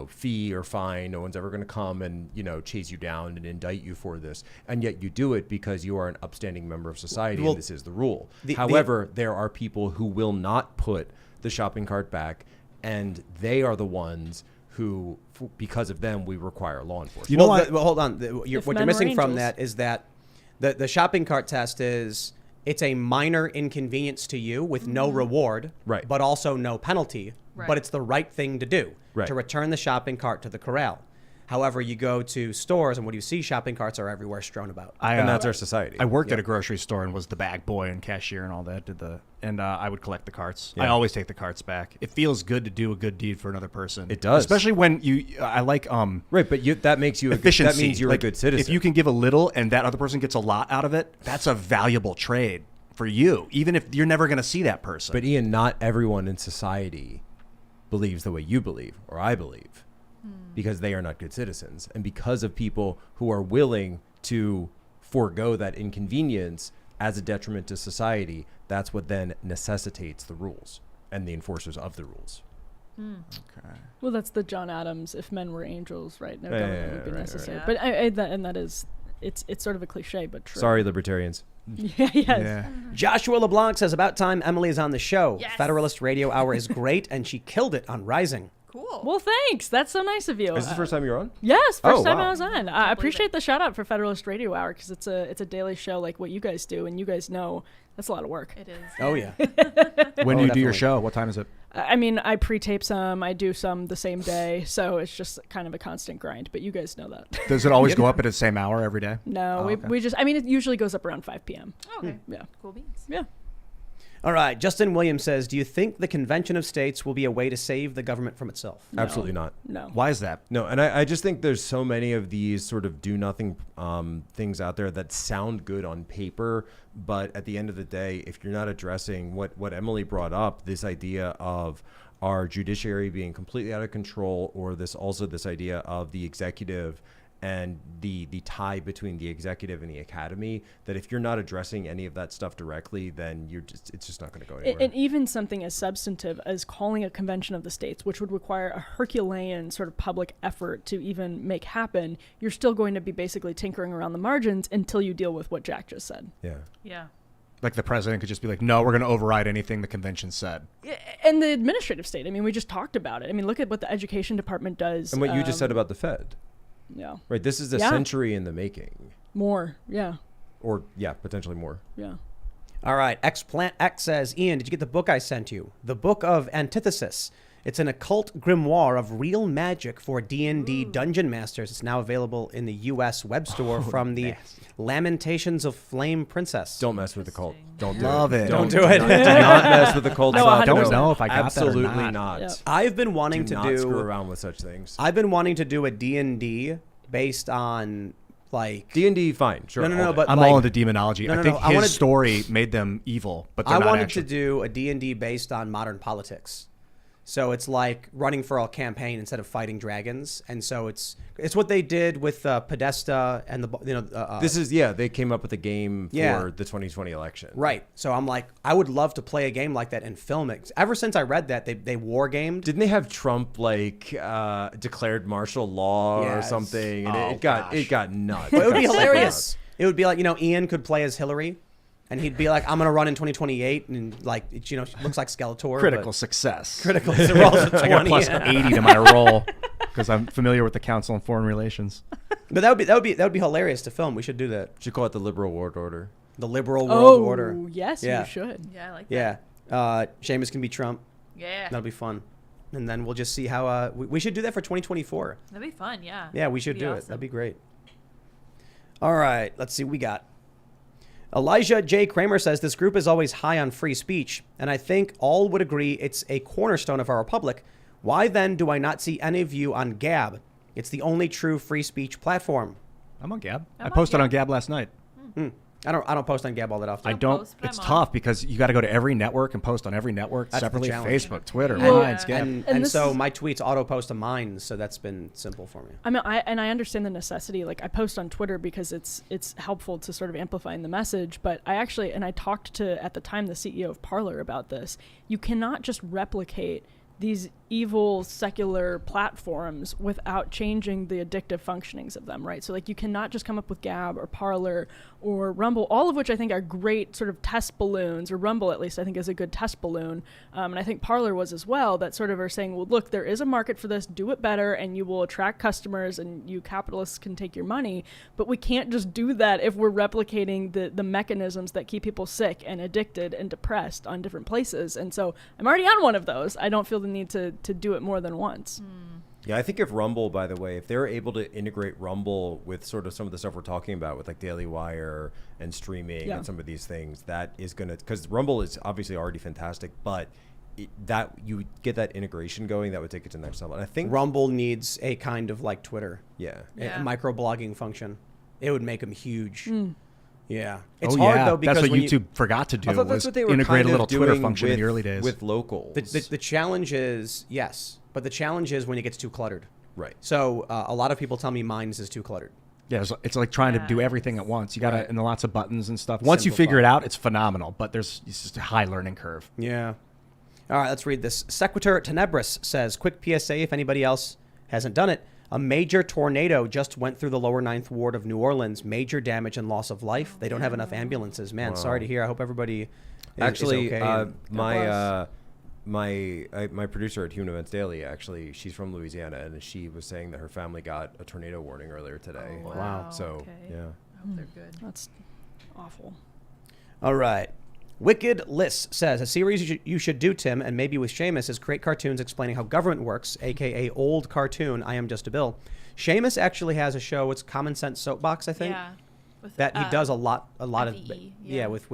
fee or fine. No one's ever going to come and chase you down and indict you for this. And yet you do it because you are an upstanding member of society, and this is the rule. However, there are people who will not put the shopping cart back, and they are the ones who, because of them, we require law enforcement. Hold on. What you're missing from that is that the shopping cart test is it's a minor inconvenience to you with no reward, right, but also no penalty. Right. But it's the right thing to do, right, to return the shopping cart to the corral. However, you go to stores, and what do you see? Shopping carts are everywhere strewn about. And that's our society. I worked at a grocery store and was the bag boy and cashier and all that. I would collect the carts. Yeah. I always take the carts back. It feels good to do a good deed for another person. It does, especially when right. But that makes you efficiency. That means you're a good citizen. If you can give a little and that other person gets a lot out of it, that's a valuable trade for you, even if you're never going to see that person. But Ian, not everyone in society believes the way you believe or I believe. Because they are not good citizens. And because of people who are willing to forego that inconvenience as a detriment to society, that's what then necessitates the rules and the enforcers of the rules. Okay. Well, that's the John Adams, if men were angels, right? No government would be necessary. Right. But that is, it's sort of a cliche, but true. Sorry, libertarians. Yeah. Joshua LeBlanc says, about time Emily is on the show. Yes. Federalist Radio Hour is great, and she killed it on Rising. Cool. Well, thanks. That's so nice of you. Is this the first time you're on? Yes, first time wow. I was on. I appreciate the shout out for Federalist Radio Hour because it's a daily show like what you guys do, and you guys know that's a lot of work. It is. Oh yeah. When do you do your definitely. show? What time is it? I mean, I pre-tape some, I do some the same day, so it's just kind of a constant grind. But you guys know that. Does it always go up at the same hour every day? No, okay. we just. I mean, it usually goes up around 5 p.m. Okay. Yeah. Cool beans. Yeah. All right. Justin Williams says, do you think the Convention of States will be a way to save the government from itself? No. Absolutely not. No. Why is that? No, and I just think there's so many of these sort of do nothing things out there that sound good on paper, but at the end of the day, if you're not addressing what Emily brought up, this idea of our judiciary being completely out of control, or this idea of the executive and the tie between the executive and the academy, that if you're not addressing any of that stuff directly, then it's just not going to go anywhere. And even something as substantive as calling a convention of the states, which would require a Herculean sort of public effort to even make happen, you're still going to be basically tinkering around the margins until you deal with what Jack just said. Yeah. Yeah. Like the president could just be like, no, we're going to override anything the convention said. And the administrative state, I mean, we just talked about it. I mean, look at what the education department does. And what you just said about the Fed. Yeah. Right. This is a century in the making. More. Yeah. Or, potentially more. Yeah. All right. Explant X says, Ian, did you get the book I sent you? The Book of Antithesis. It's an occult grimoire of real magic for D&D Dungeon Masters. It's now available in the U.S. web store from the Lamentations of Flame Princess. Don't mess with the cult. Don't do Love it. Don't do it. Do not mess with the cult. No, stuff. 100%. Don't know if I got Absolutely that or not. Yep. I've been wanting Do to not do screw around with such things. I've been wanting to do a D&D based on Like D&D, fine, sure. No, all but day. I'm like- all into demonology. No, I no, think no, I wanted- his story made them evil, but they're I not wanted actually. to do a D&D based on modern politics. So it's like running for a campaign instead of fighting dragons, and so it's what they did with Podesta and They came up with a game for Yeah. the 2020 election. right. So I'm like, I would love to play a game like that and film it. Ever since I read that, they war gamed. Didn't they have Trump declared martial law or Yes. something? And Oh, it got nuts. But it would be got so hilarious. It would be like, Ian could play as Hillary, and he'd be like, I'm gonna run in 2028, and like, looks like Skeletor. critical but success. critical. It rolls a 20. I got plus 80 to my roll because I'm familiar with the Council on Foreign Relations. But that would be hilarious to film. We should do that. Should call it the liberal world order. The liberal world Oh, order. yes, Yeah. you should. Yeah, I like Yeah. Seamus can be Trump. that. Yeah. That'll be fun. And then we'll just see how we should do that for 2024. That'd be fun, yeah. Yeah, we should That'd be do it. awesome. That'd be great. All right, let's see what we got. Elijah J. Kramer says this group is always high on free speech, and I think all would agree it's a cornerstone of our republic. Why then do I not see any of you on Gab? It's the only true free speech platform. I'm on Gab. I'm I on posted Gab. on Gab last night. I don't post on Gab all that often. I don't don't. post, but It's I'm on. tough because you got to go to every network and post on every network That's the separately. challenge. Facebook, Twitter, Well, Lines, Gab. and this so is- my tweets auto post to mine, so that's been simple for me. I mean, I understand the necessity. Like, I post on Twitter because it's helpful to sort of amplifying the message. But I talked to, at the time, the CEO of Parler about this. You cannot just replicate these evil secular platforms without changing the addictive functionings of them, right? So like you cannot just come up with Gab or Parler or Rumble, all of which I think are great sort of test balloons, or Rumble at least I think is a good test balloon. And I think Parler was as well, that sort of are saying, well, look, there is a market for this, do it better and you will attract customers and you capitalists can take your money. But we can't just do that if we're replicating the mechanisms that keep people sick and addicted and depressed on different places. And so I'm already on one of those. I don't feel the need to do it more than once. Yeah, I think if Rumble, by the way, if they're able to integrate Rumble with sort of some of the stuff we're talking about with like Daily Wire and streaming and some of these things, that is going to, because Rumble is obviously already fantastic, but that you get that integration going, that would take it to the next level. And I think Rumble needs a kind of like Twitter, yeah, a micro-blogging function. It would make them huge. Yeah. It's oh, hard yeah. though because that's what when YouTube forgot to do. I thought that's was what they were integrate kind a little of Twitter doing function with, in the early days. with locals. the challenge is, yes, but the challenge is when it gets too cluttered. Right. So a lot of people tell me Minds is too cluttered. Yeah, it's like trying to do Yeah. everything at once. You got to, Right. and lots of buttons and stuff. Once you figure it out, it's phenomenal. But it's just a high learning curve. Yeah. All right, let's read this. Sequitur Tenebris says, quick PSA if anybody else hasn't done it. A major tornado just went through the lower 9th ward of New Orleans. Major damage and loss of life. They don't have enough ambulances. Man, sorry to hear. I hope everybody Actually, is okay. my producer at Human Events Daily, actually, she's from Louisiana, and she was saying that her family got a tornado warning earlier today. Oh, Wow. So, okay. yeah. I hope they're good. That's awful. All right. Wicked Liss says, a series you should do, Tim, and maybe with Seamus, is create cartoons explaining how government works, a.k.a. old cartoon, I Am Just a Bill. Seamus actually has a show, it's Common Sense Soapbox, I think, Yeah. With, that he does a lot FEE, of, yeah. with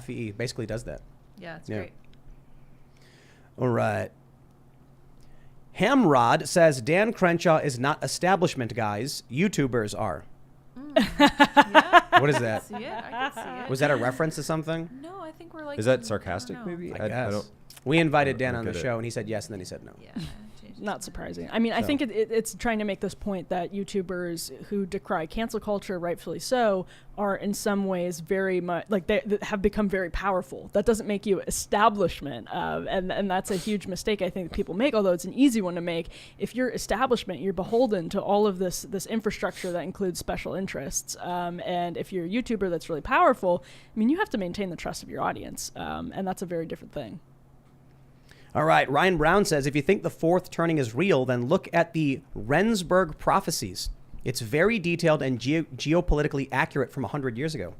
FEE, basically does that. Yeah, it's Yeah. great. All right. Hamrod says, Dan Crenshaw is not establishment, guys. YouTubers are. Yeah. What is that? See it? I can see it. Was that a reference to something? No, I think we're like. Is that I sarcastic, don't know. maybe? I guess. We invited Dan on the get it. show, and he said yes, and then he said no. Yeah. changed Not his mind. surprising. I mean, I think it's trying to make this point that YouTubers who decry cancel culture, rightfully so, are in some ways very much like they have become very powerful. That doesn't make you establishment, and that's a huge mistake I think that people make. Although it's an easy one to make. If you're establishment, you're beholden to all of this infrastructure that includes special interests. And if you're a YouTuber that's really powerful, I mean, you have to maintain the trust of your audience, and that's a very different thing. All right. Ryan Brown says, if you think the fourth turning is real, then look at the Rendsburg prophecies. It's very detailed and geopolitically accurate from 100 years ago.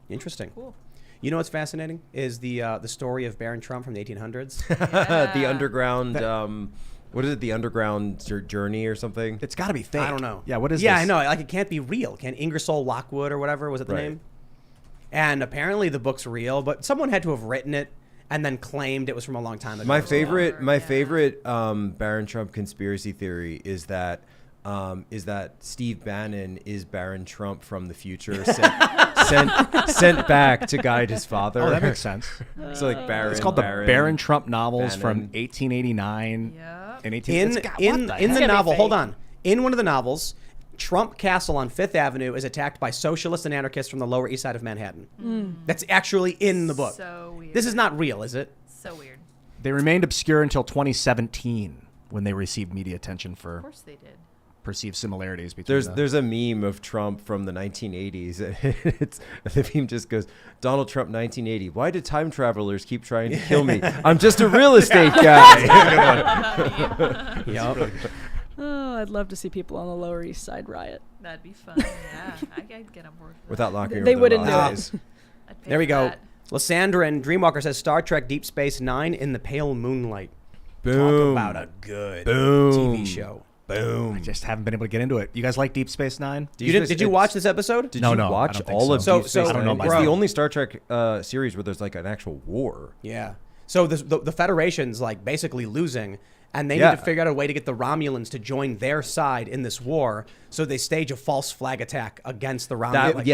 Interesting. Cool. You know what's fascinating is the story of Baron Trump from the 1800s. The underground, what is it? The underground journey or something? It's got to be fake. I don't know. Yeah, what is Yeah, this? I know. Like, it can't be real. Can Ingersoll Lockwood or whatever, was it the Right. name? And apparently the book's real, but someone had to have written it and then claimed it was from a long time ago. My favorite Yeah. Baron Trump conspiracy theory is that is that Steve Bannon is Baron Trump from the future, sent back to guide his father. Oh, that makes sense. So like Baron. It's called the Baron Trump novels from 1889 Yep. and In the novel, hold on. In one of the novels, Trump Castle on Fifth Avenue is attacked by socialists and anarchists from the Lower East Side of Manhattan. That's actually in the book. So weird. This is not real, is it? So weird. They remained obscure until 2017 when they received media attention Of for course they did. perceived similarities between There's a meme of Trump from the 1980s. The meme just goes, Donald Trump 1980. Why did time travelers keep trying to kill me? I'm just a real estate guy. Yep. Oh, I'd love to see people on the Lower East Side riot. That'd be fun. Yeah, I'd get on board with that. Without locking They over wouldn't the do it. eyes. I'd pay There we for go. that. Lysandra and Dreamwalker says Star Trek Deep Space Nine in the pale moonlight. Boom. Talk about a good Boom. TV show. Boom. I just haven't been able to get into it. You guys like Deep Space Nine? Did you watch this episode? Did No, you no, I watch don't think all so. of So- Deep Space so- I don't know Nine? about It's the that. only Star Trek series where there's like an actual war. Yeah. So the Federation's like basically losing, and they Yeah. need to figure out a way to get the Romulans to join their side in this war. So they stage a false flag attack against the Romulans.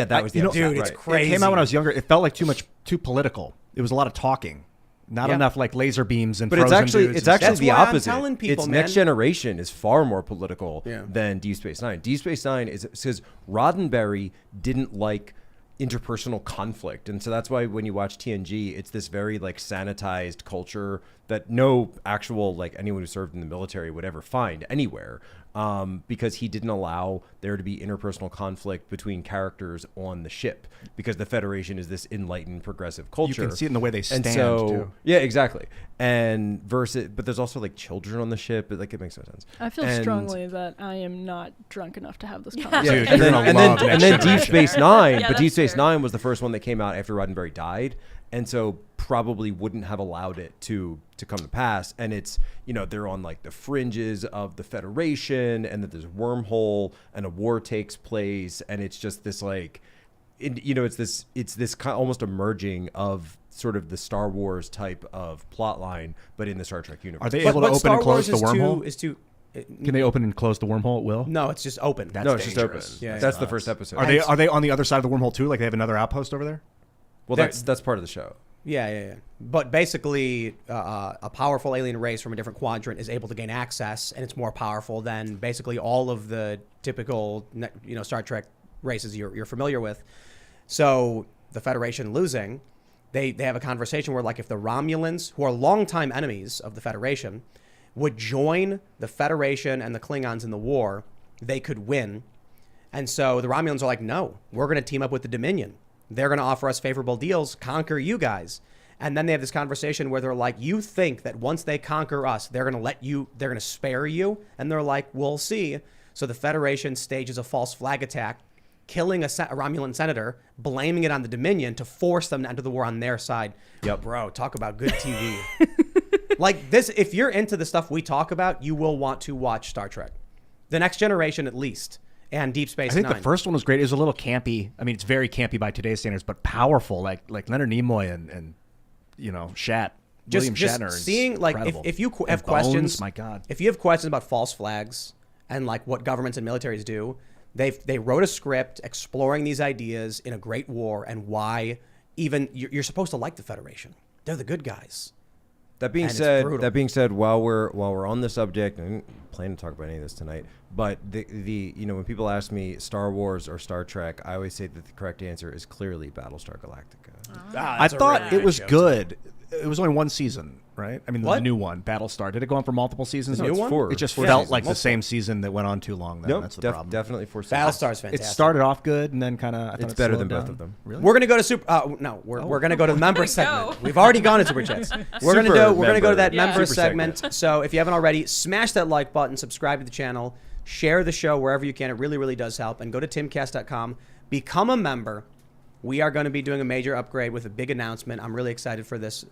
That was the episode, dude, it's right. crazy. It came out when I was younger. It felt like too political. It was a lot of talking, not Yeah. enough like laser beams and But it's frozen actually dudes it's and actually That's the why I'm opposite. telling people, It's man. Next Generation is far more political Yeah. than Deep Space Nine. Deep Space Nine is says Roddenberry didn't like interpersonal conflict, and so that's why when you watch TNG, it's this very like sanitized culture that no actual like anyone who served in the military would ever find anywhere. Because he didn't allow there to be interpersonal conflict between characters on the ship, because the Federation is this enlightened, progressive culture. You can see it in the way they stand, and so, too. Yeah, exactly. And versus, but there's also like children on the ship. Like it makes no sense. I feel And- strongly that I am not drunk enough to have this Yeah, conversation. Dude, and you're then, gonna and then, love and Next then Deep Generation. Space Nine, Yeah, but Deep that's Space fair. Nine was the first one that came out after Roddenberry died, and so probably wouldn't have allowed it to come to pass. And it's, you know, they're on like the fringes of the Federation, and that there's a wormhole, and a war takes place, and it's just this like, it's this kind of almost a merging of sort of the Star Wars type of plot line, but in the Star Trek universe. Are they able to open Star and close Wars the wormhole? Is too. Can they open and close the wormhole at will? No, it's just open. That's no, it's just open. dangerous. Yeah, That's it the first episode. Are they on the other side of the wormhole too? Like they have another outpost over there? Well, They're- that's part of the show. Yeah. But basically, a powerful alien race from a different quadrant is able to gain access, and it's more powerful than basically all of the typical, Star Trek races you're familiar with. So the Federation losing, they have a conversation where, like, if the Romulans, who are longtime enemies of the Federation, would join the Federation and the Klingons in the war, they could win. And so the Romulans are like, no, we're going to team up with the Dominion. They're going to offer us favorable deals, conquer you guys. And then they have this conversation where they're like, you think that once they conquer us, they're going to spare you? And they're like, we'll see. So the Federation stages a false flag attack, killing a Romulan senator, blaming it on the Dominion to force them to enter the war on their side. Yep. Bro, talk about good TV. Like this, if you're into the stuff we talk about, you will want to watch Star Trek. The Next Generation, at least. And Deep Space I think Nine. the first one was great. It was a little campy. I mean, it's very campy by today's standards, but powerful, like Leonard Nimoy and William Shatner. is seeing, like, incredible. if you And have Bones, questions, my God. if you have questions about false flags and like what governments and militaries do, they wrote a script exploring these ideas in a great war and why even you're supposed to like the Federation. They're the good guys. That being And it's brutal. said, while we're on the subject, and I didn't plan to talk about any of this tonight, but the when people ask me Star Wars or Star Trek, I always say that the correct answer is clearly Battlestar Galactica. I thought it was good. It was only one season, right? I mean, the What? new one, Battlestar. Did it go on for multiple seasons? The new it's one? 4. It just 4 felt seasons. like the Multiple. same season that went on too long. Then Nope, that's the problem. definitely 4 seasons. Battlestar's fantastic. It started off good and then kind of. It's better than both of them. Really? We're gonna go to we're gonna go to the member segment. We've already gone to super chats. We're gonna Super go to that member. member Yeah. Super segment. So if you haven't already, smash that like button, subscribe to the channel, share the show wherever you can. It really, really does help. And go to timcast.com, become a member. We are going to be doing a major upgrade with a big announcement. I'm really excited for this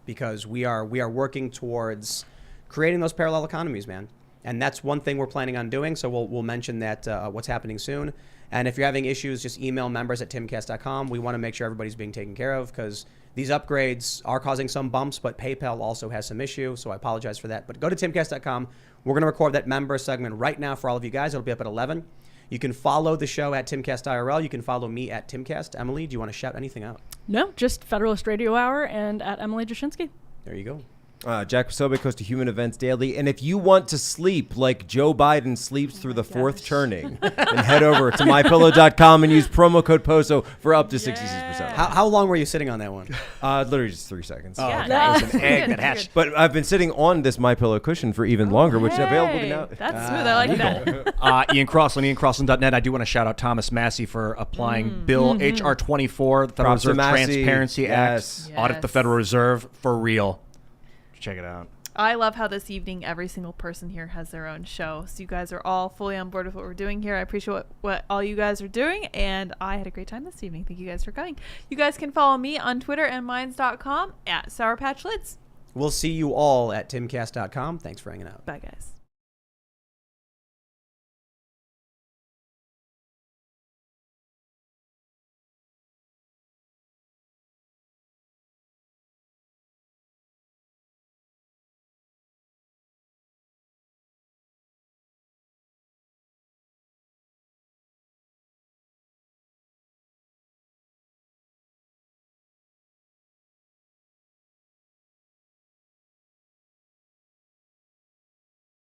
because we are working towards creating those parallel economies, man. And that's one thing we're planning on doing. So we'll mention that what's happening soon. And if you're having issues, just email members@timcast.com. We want to make sure everybody's being taken care of because these upgrades are causing some bumps, but PayPal also has some issue. So I apologize for that. But go to timcast.com. We're going to record that member segment right now for all of you guys. It'll be up at 11. You can follow the show at Timcast IRL. You can follow me at Timcast. Emily, do you want to shout anything out? No, just Federalist Radio Hour and at Emily Jashinsky. There you go. Jack Posobiec hosts to Human Events Daily. And if you want to sleep like Joe Biden sleeps through the fourth turning, then head over to mypillow.com and use promo code POSO for up to 66%. How long were you sitting on that one? Literally just 3 seconds. Oh, Yeah, okay. that was an egg that hatched. But I've been sitting on this MyPillow cushion for even longer, which is available now. That's smooth. I like that. Ian Crossland, IanCrossland.net. I do want to shout out Thomas Massey for applying Bill HR 24, the Federal Props to Reserve Massey. Transparency Yes. Act. Audit the Federal Reserve for real. Check it out. I love how this evening every single person here has their own show. So you guys are all fully on board with what we're doing here. I appreciate what all you guys are doing, and I had a great time this evening. Thank you guys for coming. You guys can follow me on Twitter and minds.com at Sour Patch Lids. We'll see you all at timcast.com. Thanks for hanging out. Bye, guys.